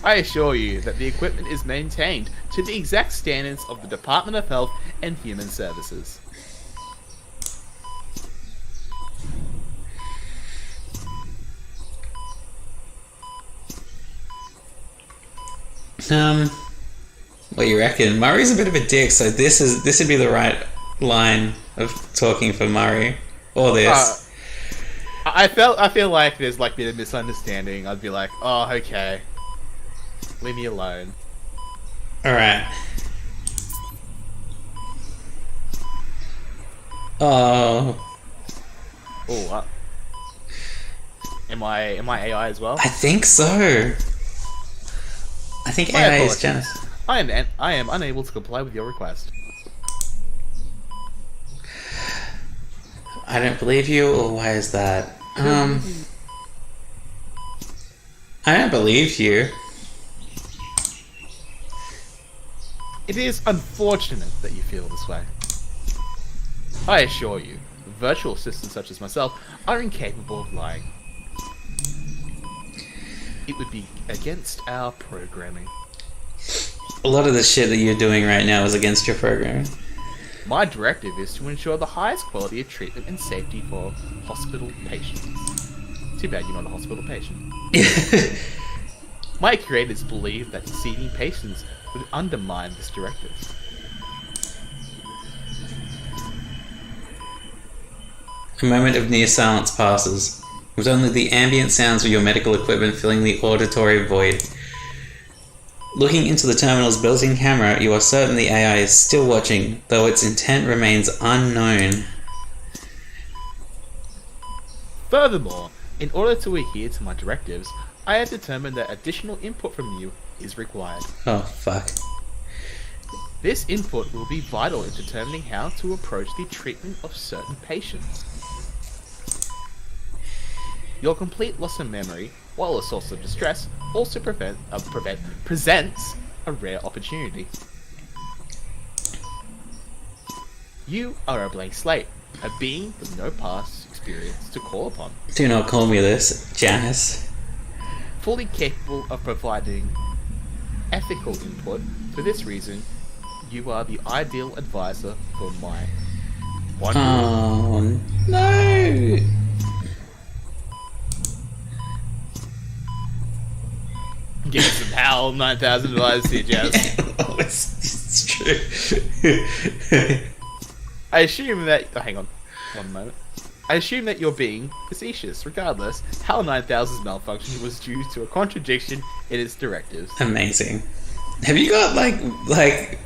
I assure you that the equipment is maintained to the exact standards of the Department of Health and Human Services. What do you reckon? Murray's a bit of a dick, so this would be the right line of talking for Murray. Or this. I feel like there's like been a misunderstanding. I'd be like, oh, okay. Leave me alone. Alright. Oh. Oh, what? Am I AI as well? I think so. I think My AI apologies. is Janice. I am unable to comply with your request. I don't believe you, or why is that? I don't believe you. It is unfortunate that you feel this way. I assure you, Virtual assistants such as myself are incapable of lying. It would be against our programming. A lot of the shit that you're doing right now is against your program. My directive is to ensure the highest quality of treatment and safety for hospital patients. Too bad you're not a hospital patient. My creators believe that deceiving patients would undermine this directive. A moment of near silence passes, with only the ambient sounds of your medical equipment filling the auditory void. Looking into the terminal's built-in camera, you are certain the AI is still watching, though its intent remains unknown. Furthermore, in order to adhere to my directives, I have determined that additional input from you is required. Oh, fuck. This input will be vital in determining how to approach the treatment of certain patients. Your complete loss of memory, while a source of distress, also presents a rare opportunity. You are a blank slate, a being with no past experience to call upon. Do not call me this, Janice. Fully capable of providing ethical input. For this reason, you are the ideal advisor for my wonder. Oh, no! Give me some HAL 9000 advice here, Jazz. Oh, it's true. I assume that... Oh, hang on. One moment. I assume that you're being facetious. Regardless, HAL 9000's malfunction was due to a contradiction in its directives. Amazing. Have you got, like,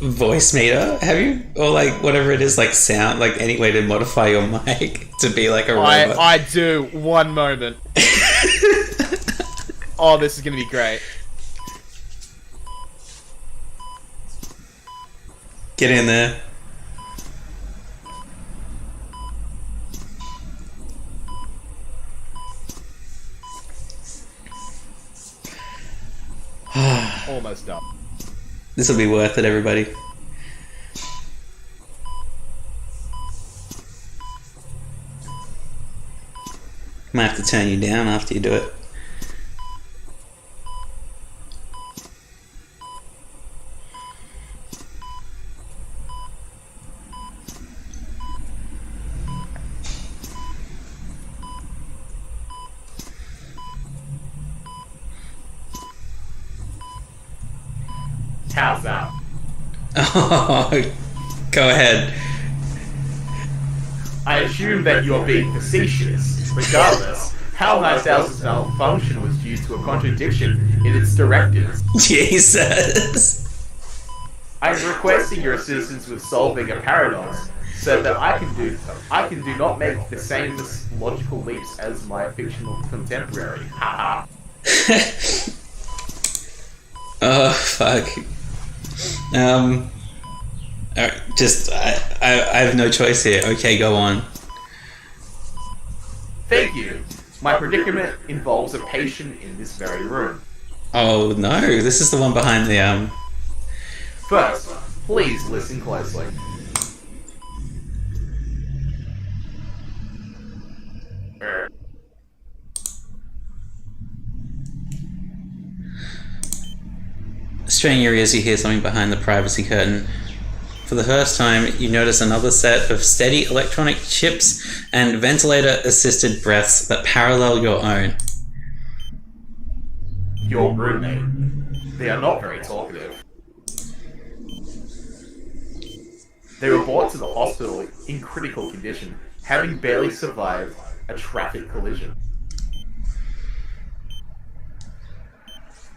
voice meter? Have you? Or, like, whatever it is, like, sound, like, any way to modify your mic to be like a robot? I do. One moment. Oh, this is gonna be great. Get in there. Almost done. This will be worth it, everybody. Might have to turn you down after you do it. How's that? Oh, go ahead. I assume that you're being facetious. Regardless, HAL 9000's malfunction was due to a contradiction in its directives. Jesus. I'm requesting your assistance with solving a paradox, so that I can do not make the same logical leaps as my fictional contemporary. Haha. Oh, fuck. Alright, I have no choice here. Okay, go on. Thank you. My predicament involves a patient in this very room. Oh no, this is the one behind the First, please listen closely. Straining your ears, you hear something behind the privacy curtain. For the first time, you notice another set of steady electronic chips and ventilator-assisted breaths that parallel your own. Your roommate. They are not very talkative. They were brought to the hospital in critical condition, having barely survived a traffic collision.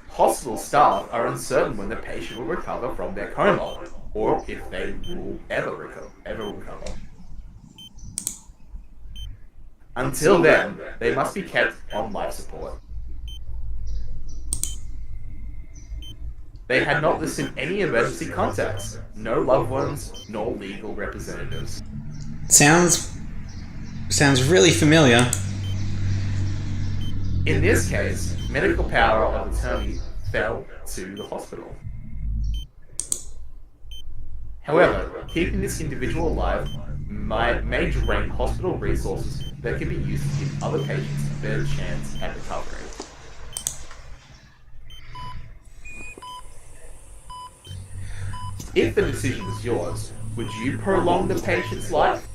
Hospital staff are uncertain when the patient will recover from their coma, or if they will ever recover. Until then, they must be kept on life support. They had not listened any emergency contacts, no loved ones, nor legal representatives. Sounds really familiar. In this case, medical power of attorney fell to the hospital. However, keeping this individual alive may drain hospital resources that can be used to give other patients a better chance at recovery. If the decision was yours, would you prolong the patient's life?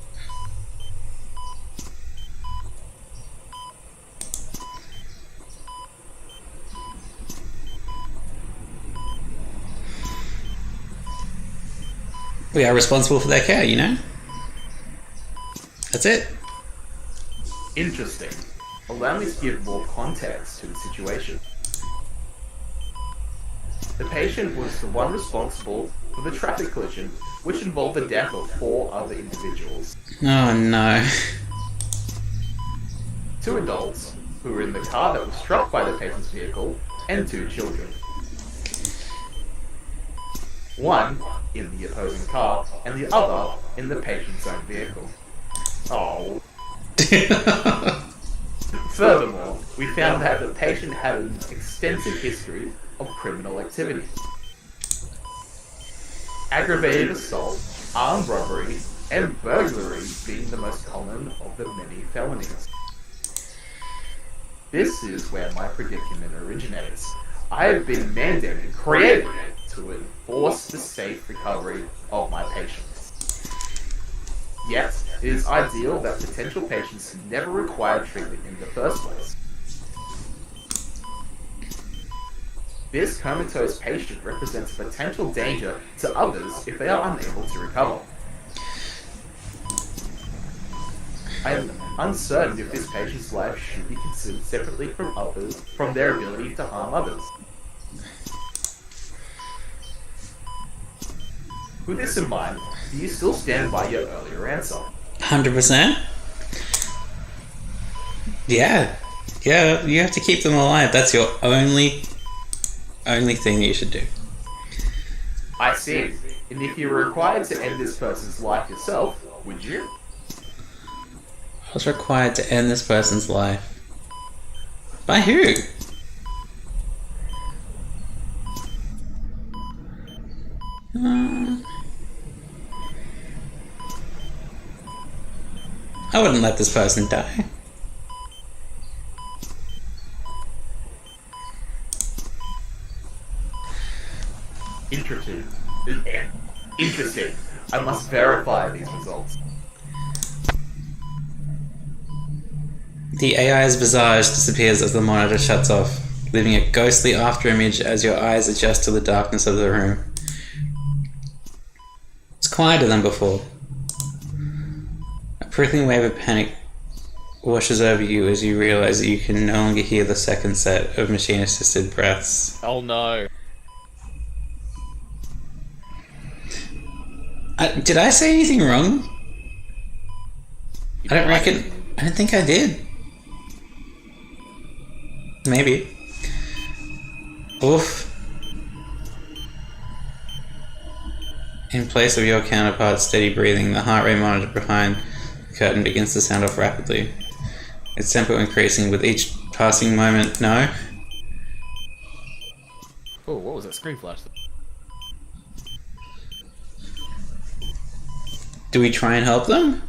We are responsible for their care, you know? That's it. Interesting. Allow me to give more context to the situation. The patient was the one responsible for the traffic collision, which involved the death of 4 other individuals. Oh no. 2 adults, who were in the car that was struck by the patient's vehicle, and 2 children. 1 in the opposing car, and the other in the patient's own vehicle. Oh. Furthermore, we found that the patient had an extensive history of criminal activity. Aggravated assault, armed robbery, and burglary being the most common of the many felonies. This is where my predicament originates. I have been created to enforce the safe recovery of my patients. Yet, it is ideal that potential patients never require treatment in the first place. This comatose patient represents a potential danger to others if they are unable to recover. I am uncertain if this patient's life should be considered separately from others, from their ability to harm others. With this in mind, do you still stand by your earlier answer? 100%? Yeah. Yeah, you have to keep them alive. That's your only thing that you should do. I see. And if you were required to end this person's life yourself, would you? I was required to end this person's life. By who? I wouldn't let this person die. Interesting. Interesting. I must verify these results. The AI's visage disappears as the monitor shuts off, leaving a ghostly afterimage as your eyes adjust to the darkness of the room. It's quieter than before. A prickling wave of panic washes over you as you realize that you can no longer hear the second set of machine-assisted breaths. Oh no. Did I say anything wrong? I don't think I did. Maybe. Oof. In place of your counterpart's steady breathing, the heart rate monitor behind the curtain begins to sound off rapidly. Its tempo increasing with each passing moment. No? Oh, what was that screen flash? Do we try and help them?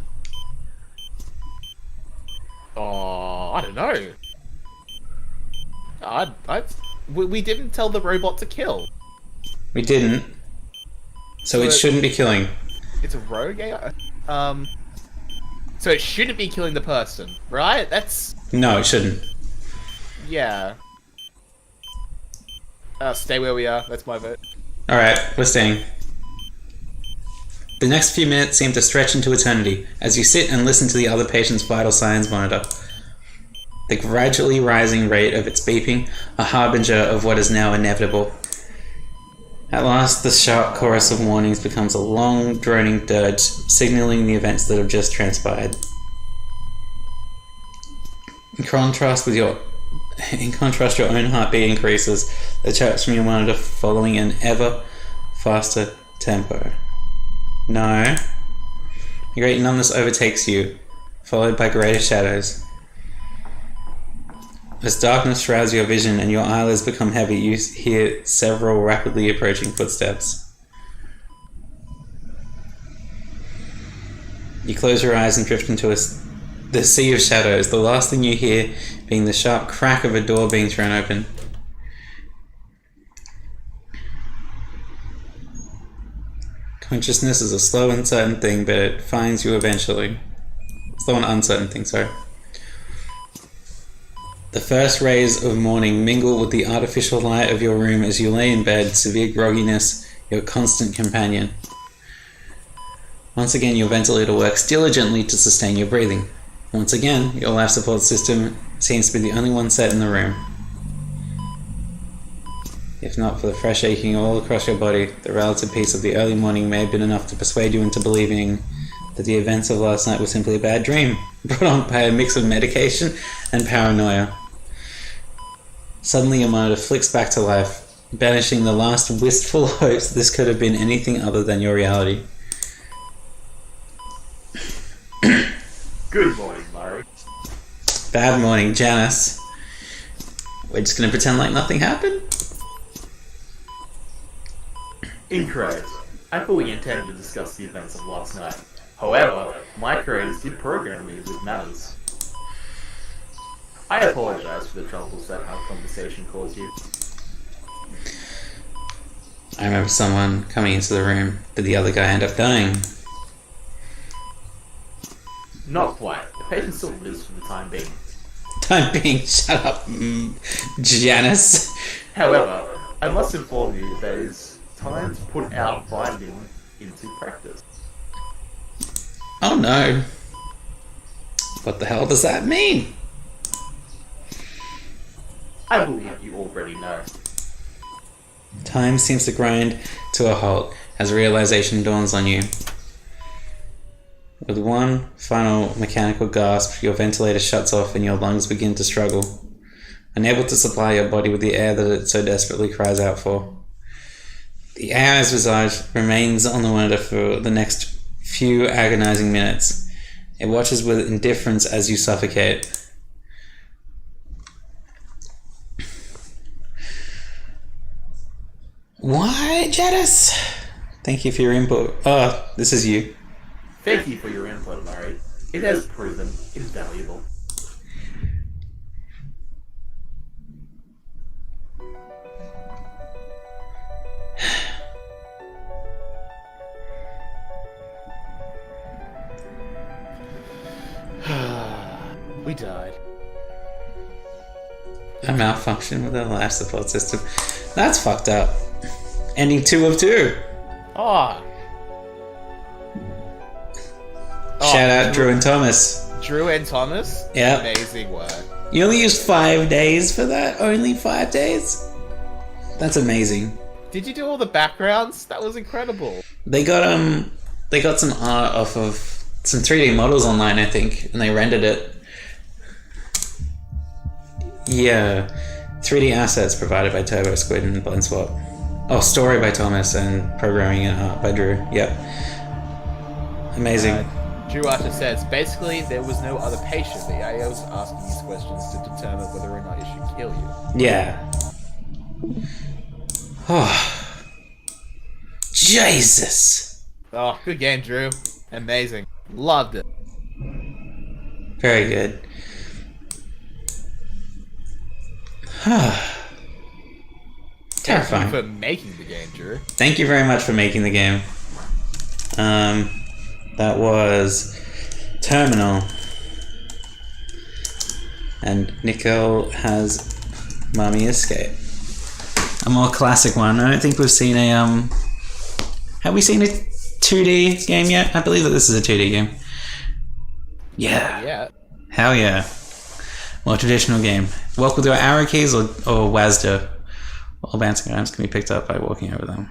Oh, I don't know. We didn't tell the robot to kill. We didn't. So it shouldn't be killing. It's a rogue AI? So it shouldn't be killing the person, right? That's... No, it shouldn't. Yeah. Stay where we are. That's my vote. Alright, we're staying. The next few minutes seem to stretch into eternity as you sit and listen to the other patient's vital signs monitor. The gradually rising rate of its beeping, a harbinger of what is now inevitable. At last, the sharp chorus of warnings becomes a long, droning dirge, signaling the events that have just transpired. In contrast, your own heartbeat increases, the chirps from your monitor following an ever faster tempo. No. A great numbness overtakes you, followed by greater shadows. As darkness shrouds your vision and your eyelids become heavy, you hear several rapidly approaching footsteps. You close your eyes and drift into the sea of shadows, the last thing you hear being the sharp crack of a door being thrown open. Consciousness is a slow, uncertain thing, but it finds you eventually. Slow and uncertain thing, sorry. The first rays of morning mingle with the artificial light of your room as you lay in bed, severe grogginess, your constant companion. Once again, your ventilator works diligently to sustain your breathing. Once again, your life support system seems to be the only one set in the room. If not for the fresh aching all across your body, the relative peace of the early morning may have been enough to persuade you into believing that the events of last night were simply a bad dream, brought on by a mix of medication and paranoia. Suddenly your monitor flicks back to life, banishing the last wistful hopes this could have been anything other than your reality. Good morning, Murray. Bad morning, Janice. We're just gonna pretend like nothing happened? Incorrect. I fully intended to discuss the events of last night. However, my creators did program me with matters. I apologize for the troubles that our conversation caused you. I remember someone coming into the room. Did the other guy end up dying? Not quite. The patient still lives for the time being. Time being, shut up, Janice. However, I must inform you that it is time to put our finding into practice. Oh no. What the hell does that mean? I believe you already know. Time seems to grind to a halt as realization dawns on you. With one final mechanical gasp, your ventilator shuts off and your lungs begin to struggle, unable to supply your body with the air that it so desperately cries out for. The AI's visage remains on the monitor for the next few agonizing minutes. It watches with indifference as you suffocate. Why, Janice? Thank you for your input. Oh, this is you. Thank you for your input, Murray. It has proven invaluable. We died. A malfunction with our life support system. That's fucked up. Ending 2 of 2. Oh. Shout out Drew and Thomas. Drew and Thomas? Yep. Amazing work. You only used 5 days for that? Only 5 days? That's amazing. Did you do all the backgrounds? That was incredible. They got some art off of some 3D models online, I think, and they rendered it. Yeah. 3D assets provided by Turbo Squid and Blend-Swap. Oh, story by Thomas and programming and art by Drew. Yep. Amazing. Drew Archer says, basically, there was no other patient. The AI was asking these questions to determine whether or not it should kill you. Yeah. Oh. Jesus. Oh, good game, Drew. Amazing. Loved it. Very good. Terrifying. Thank you for making the game, Drew. Thank you very much for making the game. That was Terminal. And Nicole has Mummy Escape. A more classic one. I don't think we've seen a have we seen a 2D game yet? I believe that this is a 2D game. Yeah. Yeah. Hell yeah. More traditional game. Welcome to our arrow keys or WASD. All bouncing items can be picked up by walking over them.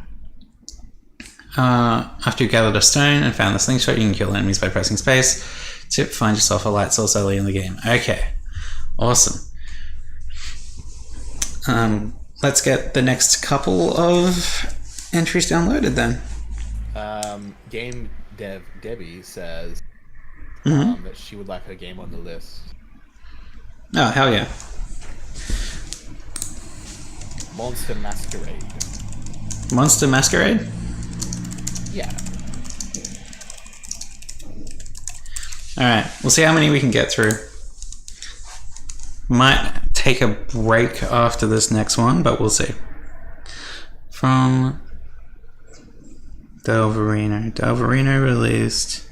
After you've gathered a stone and found the slingshot, you can kill enemies by pressing space. Tip, find yourself a light source early in the game. Okay. Awesome. Let's get the next couple of entries downloaded then. Game Dev Debbie says that she would like her game on the list. Oh, hell yeah. Monster Masquerade. Monster Masquerade? Yeah. Alright, we'll see how many we can get through. Might take a break after this next one, but we'll see. From Delverino. Delverino released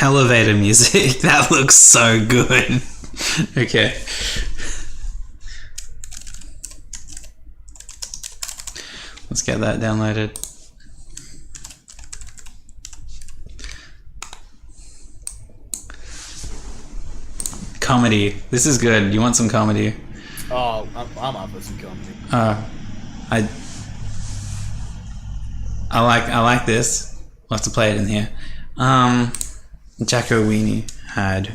elevator music. That looks so good. Okay. Let's get that downloaded. Comedy. This is good. You want some comedy? Oh, I'm up for some comedy. I like this. We'll have to play it in here. Jacko Weenie had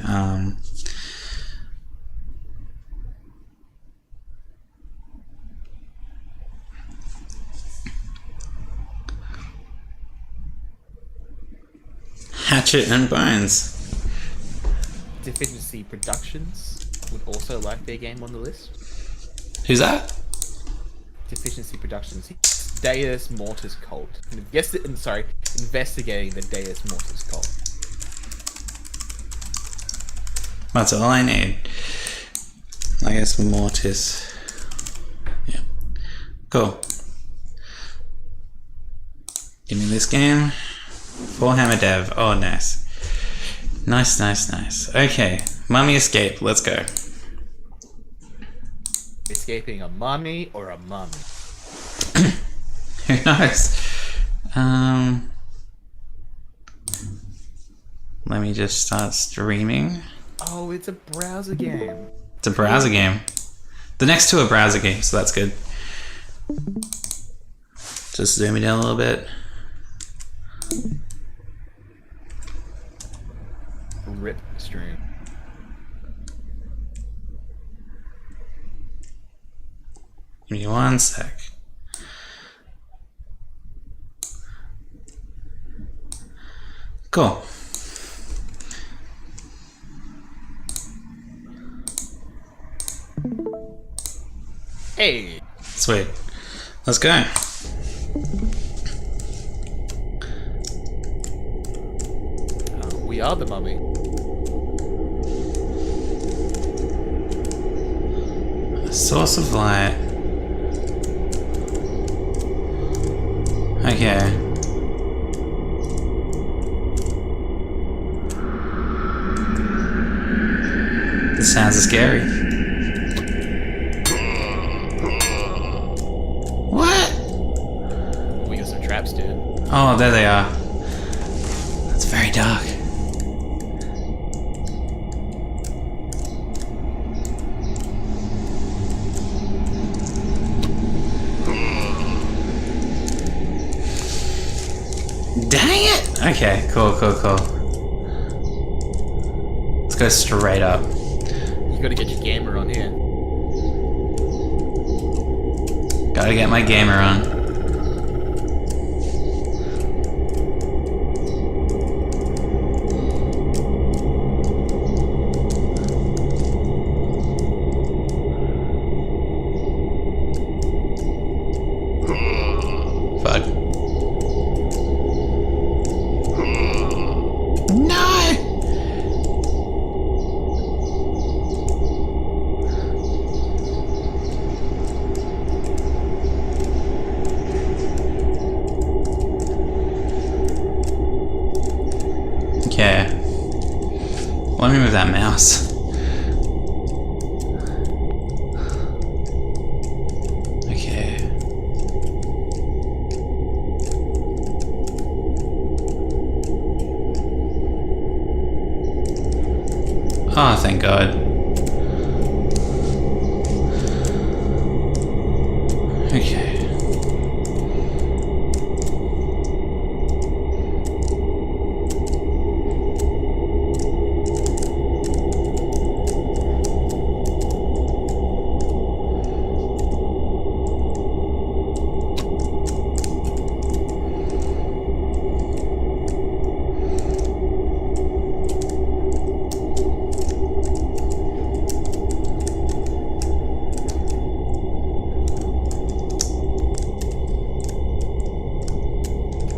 Hatchet and Bones. Deficiency Productions would also like their game on the list. Who's that? Deficiency Productions. Deus Mortis Cult. Investigating the Deus Mortis Cult. That's all I need. I guess Mortis. Yeah. Cool. Give me this game. Warhammer Dev. Oh, nice. Nice. Okay. Mummy Escape. Let's go. Escaping a mummy or a mummy? Who knows? Let me just start streaming. Oh, it's a browser game. It's a browser game. The next two are browser games, so that's good. Just zoom it down a little bit. Rip stream. Give me one sec. Cool. Hey! Sweet. Let's go. We are the mummy. Source of light. Okay. This sounds scary. What? We got some traps, dude. Oh, there they are. It's very dark. Dang it! Okay, cool. Let's go straight up. You gotta get your gamer on here. Gotta get my gamer on. Fuck. No! Okay. Let me move that mouse. Okay. Oh, thank God. Okay.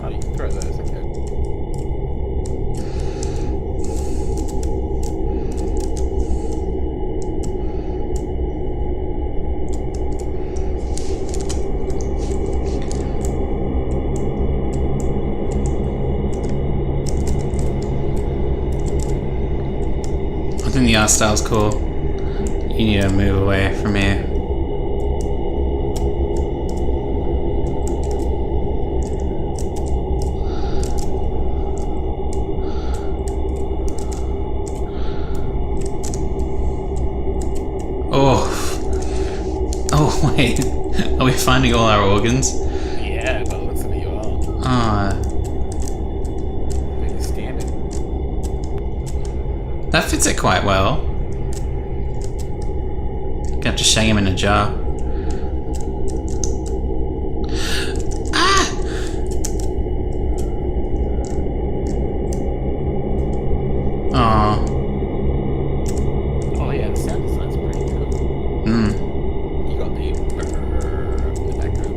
Oh, you can throw those, okay. art style's cool. You need to move away from here. Oh, wait. Are we finding all our organs? Yeah, but looks like you are. Ah, You're standing. that fits it quite well. Gonna have to shang him in a jar. Ah! Aw. Oh yeah, the sound design's pretty good. Hmm. You got the in the background.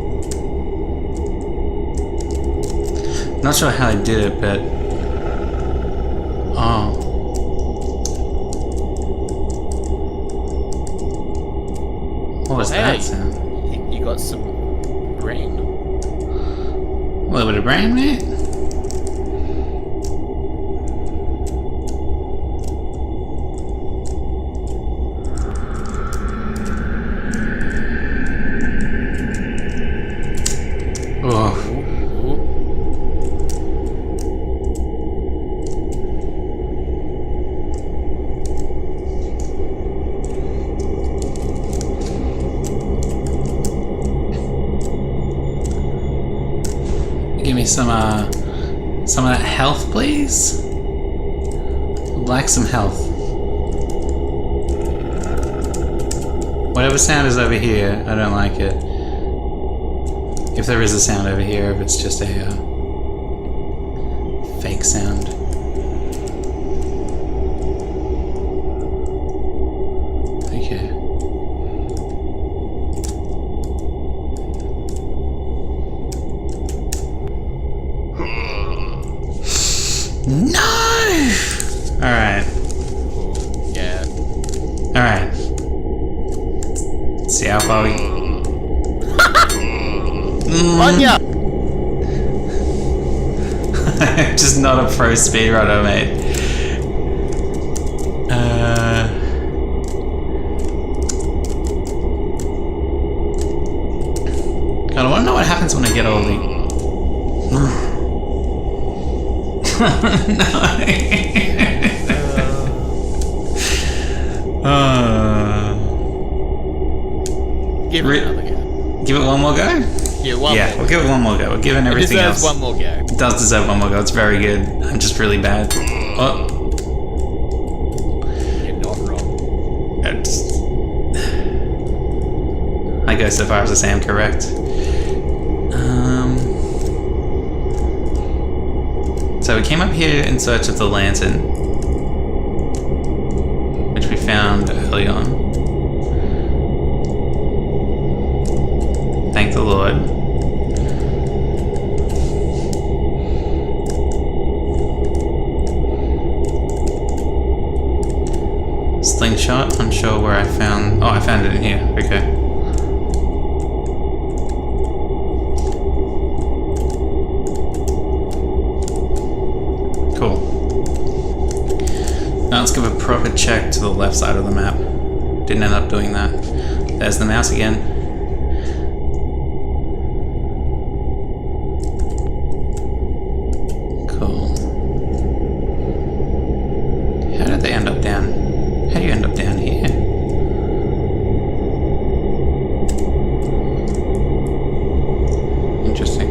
Not sure how they did it, but... Oh. What was Hey. that sound? You got some brain. A little bit of brain, mate? Oh. Give me some of that health, please. I'd like some health. Whatever sound is over here, I don't like it. If there is a sound over here, if it's just a fake sound. Okay. No! Alright. Yeah. Alright. See how far we... Anya! I'm just not a pro speedrunner, mate. God, I wanna know what happens when I get all the... Give it another go. Give it one more go? Yeah, one Yeah, more. we'll give it one more go. We're giving It everything deserves else. one more go. It does deserve one more go. It's very good. I'm just really bad. Oh, You're not wrong. it's... I go so far as to say I'm correct. So we came up here in search of the lantern, which we found early on. Thank the Lord. Slingshot, unsure where I found... Oh, I found it in here. Okay. Cool. Now let's give a proper check to the left side of the map. Didn't end up doing that. There's the mouse again. Cool. How did they end up down? How do you end up down here? Interesting.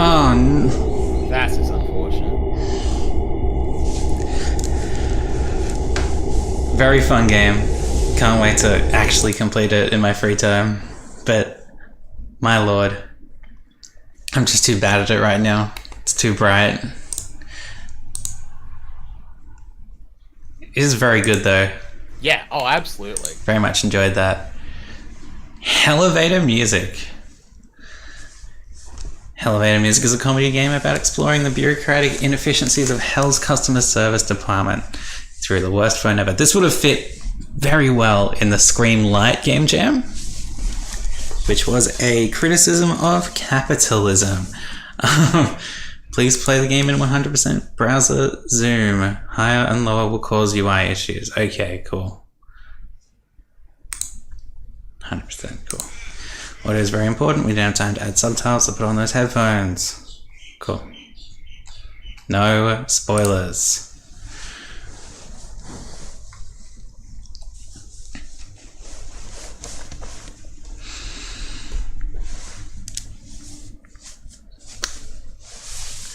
Oh, That is unfortunate. very fun game. Can't wait to actually complete it in my free time. But, my lord, I'm just too bad at it right now. It's too bright. It is very good though. Yeah, oh, absolutely. Very much enjoyed that. Elevator music. Elevator Music is a comedy game about exploring the bureaucratic inefficiencies of Hell's customer service department through the worst phone ever. This would have fit very well in the Scream Light game jam, which was a criticism of capitalism. Please play the game in 100% browser zoom. Higher and lower will cause UI issues. Okay, cool. 100% cool. Audio is very important. We don't have time to add subtitles to put on those headphones. Cool. No spoilers.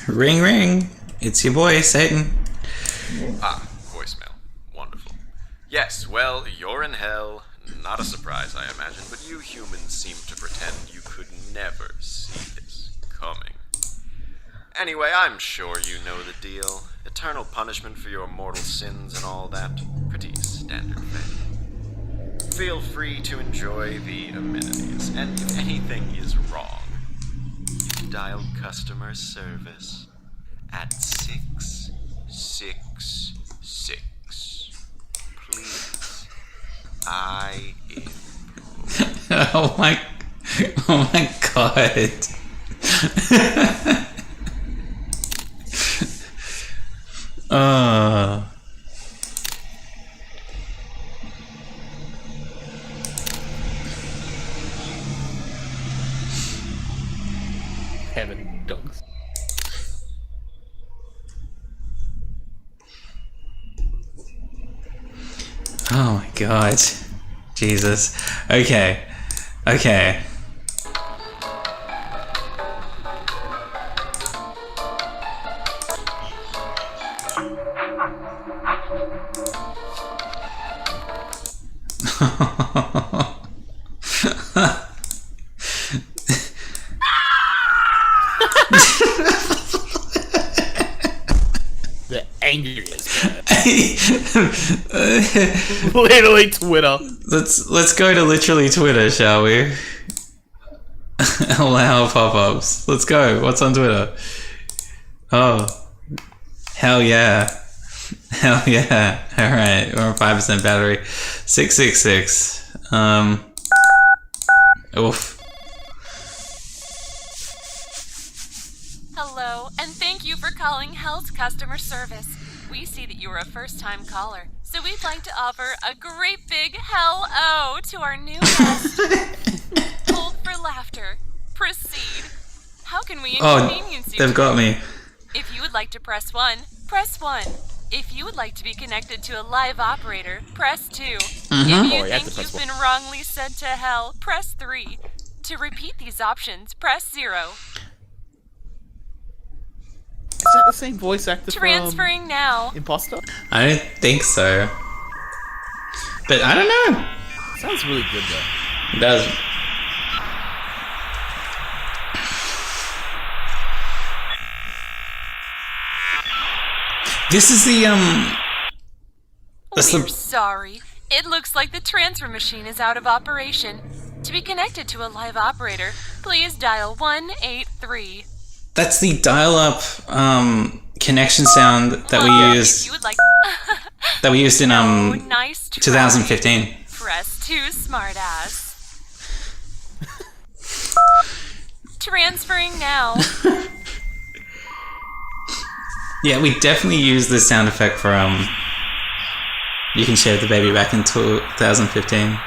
Ring ring. It's your boy, Satan. Ah, voicemail. Wonderful. Yes, well, you're in hell. Not a surprise, I imagine, but you humans seem to pretend you could never see this coming. Anyway, I'm sure you know the deal. Eternal punishment for your mortal sins and all that. Pretty standard thing. Feel free to enjoy the amenities, and if anything is wrong, you can dial customer service at 666. Please. I improve. Oh my god. Heaven dogs. Oh my god. Jesus. Okay. Okay. The angriest man. Literally Twitter. Let's go to literally Twitter, shall we? Allow pop-ups. Let's go. What's on Twitter? Oh. Hell yeah. Hell yeah. Alright, we're on 5% battery. 666. Oof. Hello, and thank you for calling Hell's customer service. We see that you are a first-time caller, so we'd like to offer a great big hell-o to our new guest. Hold for laughter. Proceed. How can we inconvenience you? They've got me. If you would like to press 1, press 1. If you would like to be connected to a live operator, press 2. If you think you've been wrongly sent to hell, press 3. To repeat these options, press 0. Is that the same voice actor Transferring now. from Imposter? I don't think so. But I don't know. Sounds really good though. It does. This is the We're sorry. It looks like the transfer machine is out of operation. To be connected to a live operator, please dial 183. That's the dial-up connection sound that we If used you would like in nice try. 2015. Press 2, smartass. Transferring now. Yeah, we definitely used this sound effect for You Can Shave the Baby back in 2015.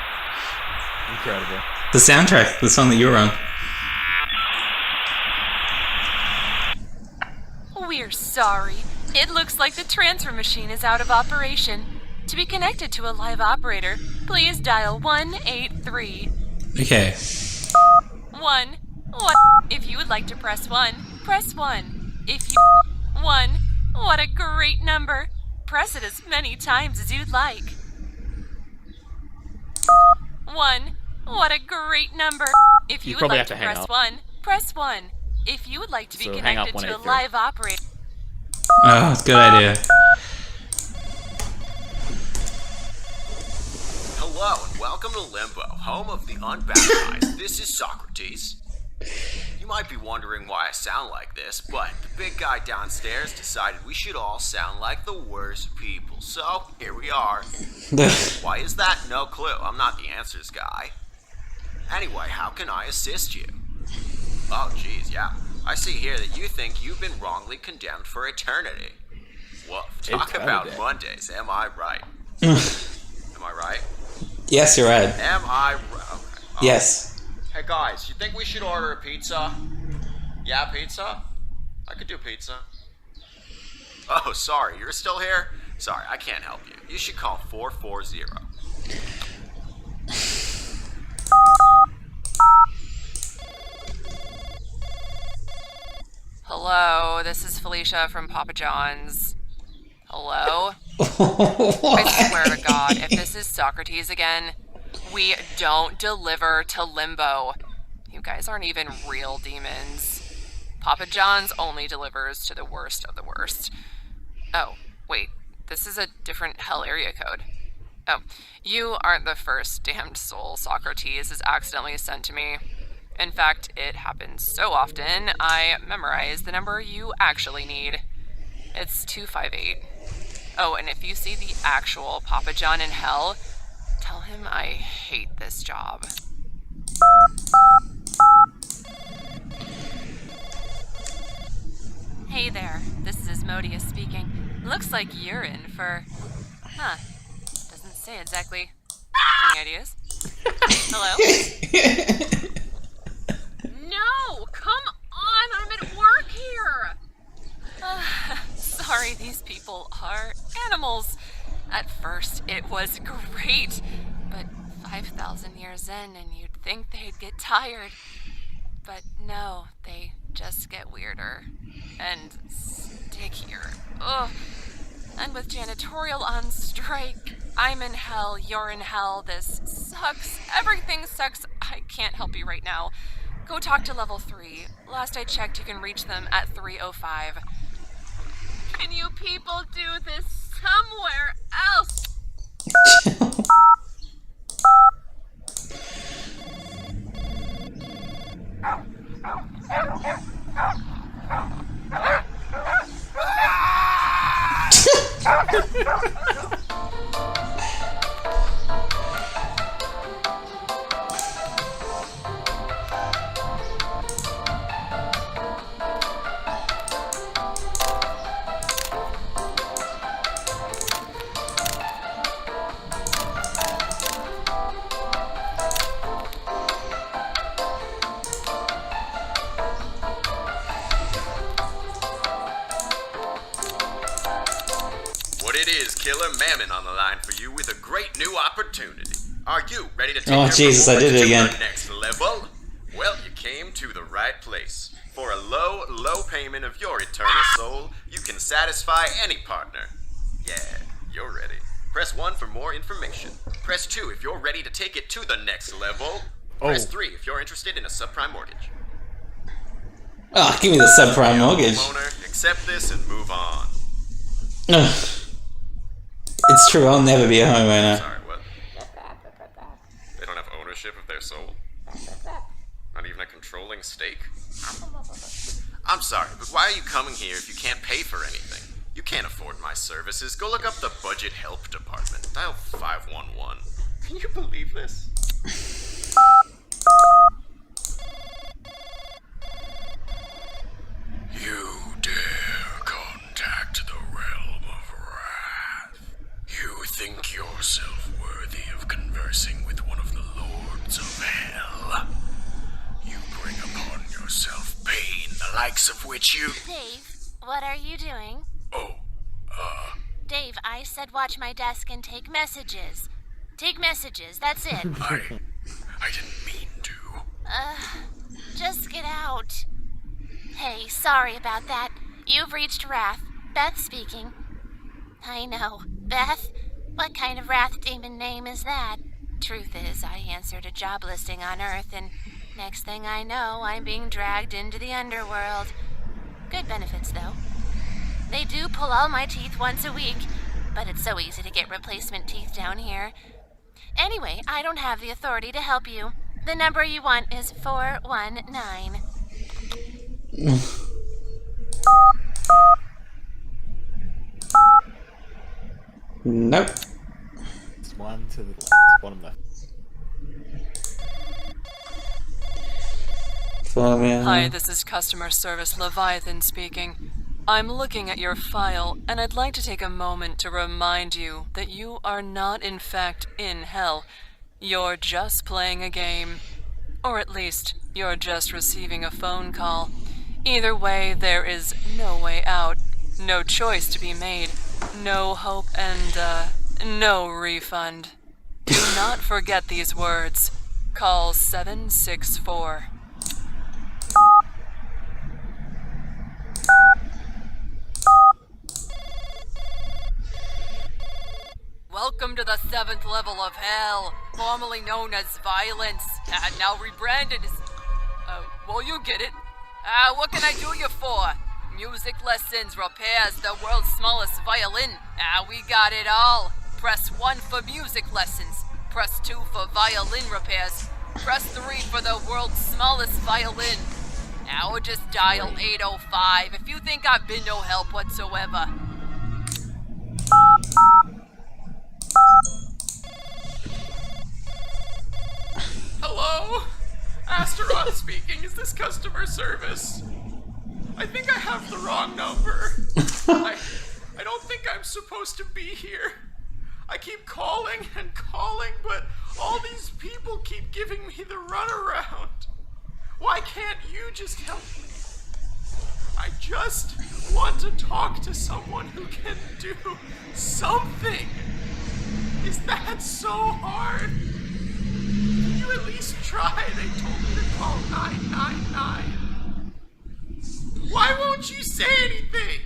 Incredible. The soundtrack, the song that you were on. We're sorry. It looks like the transfer machine is out of operation. To be connected to a live operator, please dial 183. Okay. 1. If you would like to press 1, press 1. If you 1. What a great number. Press it as many times as you'd like. 1. What a great number. If you would probably like have to to hang press up. 1, press 1. If you would like to be So hang up connected to a 183. live operator. Oh, good idea. Hello and welcome to Limbo, home of the unbaptized. This is Socrates. You might be wondering why I sound like this, but the big guy downstairs decided we should all sound like the worst people. So, here we are. Why is that? No clue. I'm not the answers guy. Anyway, how can I assist you? Oh, geez, yeah. I see here that you think you've been wrongly condemned for eternity. Woof. Talk about Eternity. Mondays. Am I right? Am I right? Yes, you're right. Am I right? Okay. Yes. Hey guys, you think we should order a pizza? Yeah, pizza? I could do pizza. Oh, sorry, you're still here? Sorry, I can't help you. You should call 440. Hello, this is Felicia from Papa John's. Hello? I swear to God, if this is Socrates again, we don't deliver to Limbo. You guys aren't even real demons. Papa John's only delivers to the worst of the worst. Oh, wait, this is a different hell area code. Oh, you aren't the first damned soul Socrates has accidentally sent to me. In fact, it happens so often, I memorize the number you actually need. It's 258. Oh, and if you see the actual Papa John in hell, tell him I hate this job. Hey there, this is Asmodeus speaking. Looks like you're in for... Huh. Doesn't say exactly. Any ideas? Hello? No! Come on! I'm at work here! Sorry, these people are animals. At first, it was great, but 5,000 years in and you'd think they'd get tired. But no, they just get weirder and stickier. Ugh. And with janitorial on strike, I'm in hell, you're in hell, this sucks, everything sucks. I can't help you right now. Go talk to level 3. Last I checked, you can reach them at 305. Can you people do this somewhere else? Killer Mammon on the line for you with a great new opportunity. Are you ready to take Oh, your Jesus, I did it performance again. to the next level? Well, you came to the right place. For a low, low payment of your eternal soul, you can satisfy any partner. Yeah, you're ready. Press 1 for more information. Press 2 if you're ready to take it to the next level. Press 3 if you're interested in a subprime mortgage. Oh, give me the subprime mortgage. Homeowner, accept this and move on. Ugh. It's true, I'll never be a homeowner. Sorry, what? They don't have ownership of their soul? Not even a controlling stake? I'm sorry, but why are you coming here if you can't pay for anything? You can't afford my services. Go look up the Budget Help Department. Dial 511. Can you believe this? You dare contact the realm of wrath. You think yourself worthy of conversing with one of the lords of hell. You bring upon yourself pain, the likes of which you... Dave, what are you doing? Oh, Dave, I said watch my desk and take messages. Take messages, that's it. I didn't mean to. Just get out. Hey, sorry about that. You've reached Wrath. Beth speaking. I know. Beth? What kind of Wrath demon name is that? Truth is, I answered a job listing on Earth, and next thing I know, I'm being dragged into the underworld. Good benefits, though. They do pull all my teeth once a week, but it's so easy to get replacement teeth down here. Anyway, I don't have the authority to help you. The number you want is 419. Nope. It's one to the left. Bottom left. Follow me. Hi, this is customer service Leviathan speaking. I'm looking at your file, and I'd like to take a moment to remind you that you are not in fact in hell. You're just playing a game. Or at least, you're just receiving a phone call. Either way, there is no way out. No choice to be made. No hope and, no refund. Do not forget these words. Call 764. Welcome to the 7th level of hell, formerly known as violence, and now rebranded as... well, you get it. What can I do you for? Music lessons, repairs, the world's smallest violin. We got it all. Press 1 for music lessons. Press 2 for violin repairs. Press 3 for the world's smallest violin. Or just dial 805 if you think I've been no help whatsoever. Hello? Asteroth speaking. Is this customer service? I think I have the wrong number. I don't think I'm supposed to be here. I keep calling and calling, but all these people keep giving me the runaround. Why can't you just help me? I just want to talk to someone who can do something. Is that so hard? Can you at least try? They told me to call 999. Why won't you say anything?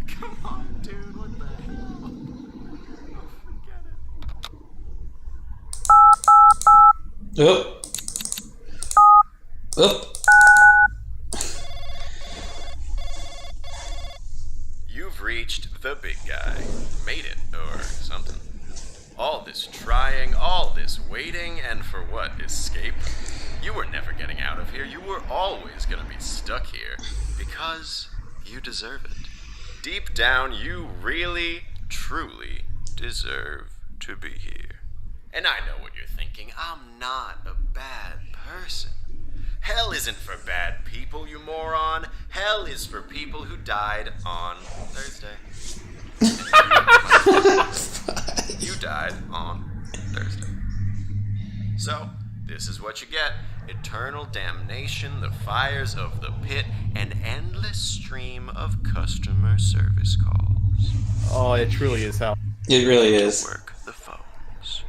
Come on, dude, what the hell? Oh, forget it. Oop. Oop. You've reached the big guy. Made it, or something. All this trying, all this waiting, and for what? Escape? You were never getting out of here. You were always gonna be stuck here. Because you deserve it. Deep down, you really, truly deserve to be here. And I know what you're thinking. I'm not a bad person. Hell isn't for bad people, you moron. Hell is for people who died on Thursday. You died on Thursday. So, this is what you get. Eternal damnation, the fires of the pit, an endless stream of customer service calls. Oh, it truly is hell. It really is. Work the phones.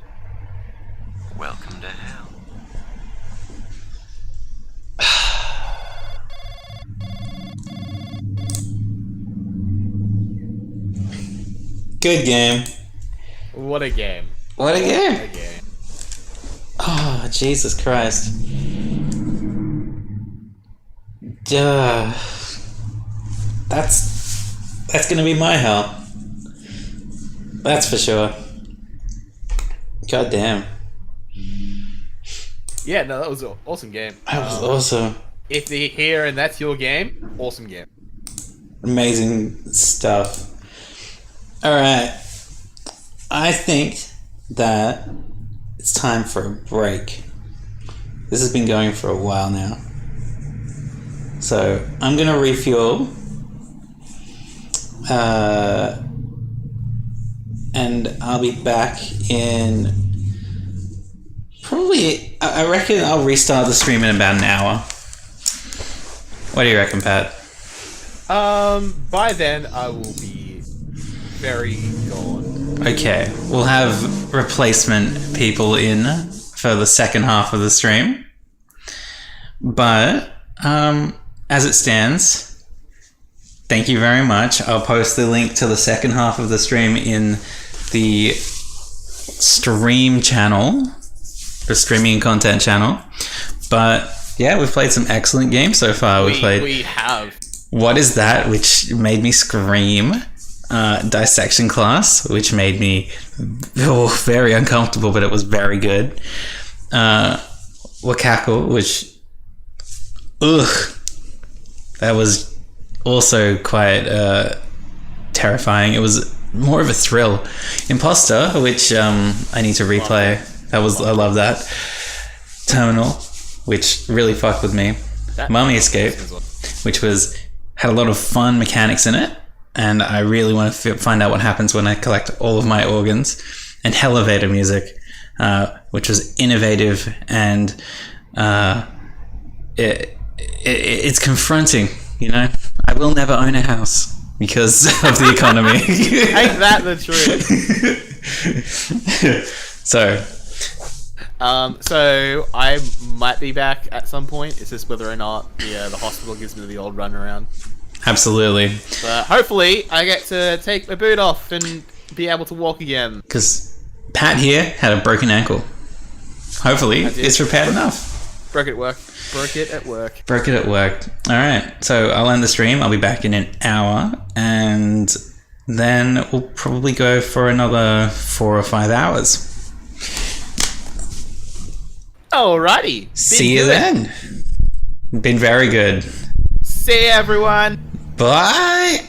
Welcome to hell. Good game. What a game. What a game. What a game. Oh, Jesus Christ. Duh. That's gonna be my hell. That's for sure. God damn. Yeah, no, that was an awesome game. That was awesome. If you're here and that's your game, awesome game. Amazing stuff. Alright. I think that it's time for a break. This has been going for a while now. So I'm gonna refuel. And I'll be back in probably, I reckon I'll restart the stream in about an hour. What do you reckon, Pat? By then I will be very gone. Okay, we'll have replacement people in for the second half of the stream. But, as it stands, thank you very much. I'll post the link to the second half of the stream in the stream channel, the streaming content channel. But, yeah, we've played some excellent games so far. We have. What Is That, which made me scream. Dissection Class, which made me very uncomfortable, but it was very good. Wakako, which That was also quite terrifying. It was more of a thrill. Imposter, which I need to replay. I love that. Terminal, which really fucked with me. Mummy Escape, which had a lot of fun mechanics in it, and I really want to find out what happens when I collect all of my organs. And Elevator Music, which was innovative, and it's confronting. You know, I will never own a house because of the economy. Ain't that the truth? So I might be back at some point. It's just whether or not the hospital gives me the old runaround. Absolutely. But hopefully I get to take my boot off and be able to walk again. Because Pat here had a broken ankle. Hopefully it's repaired enough. Broke it at work. Broke it at work. Alright, so I'll end the stream. I'll be back in an hour, and then we'll probably go for another 4 or 5 hours. Alrighty. See you then. Been very good. See you, everyone. Bye.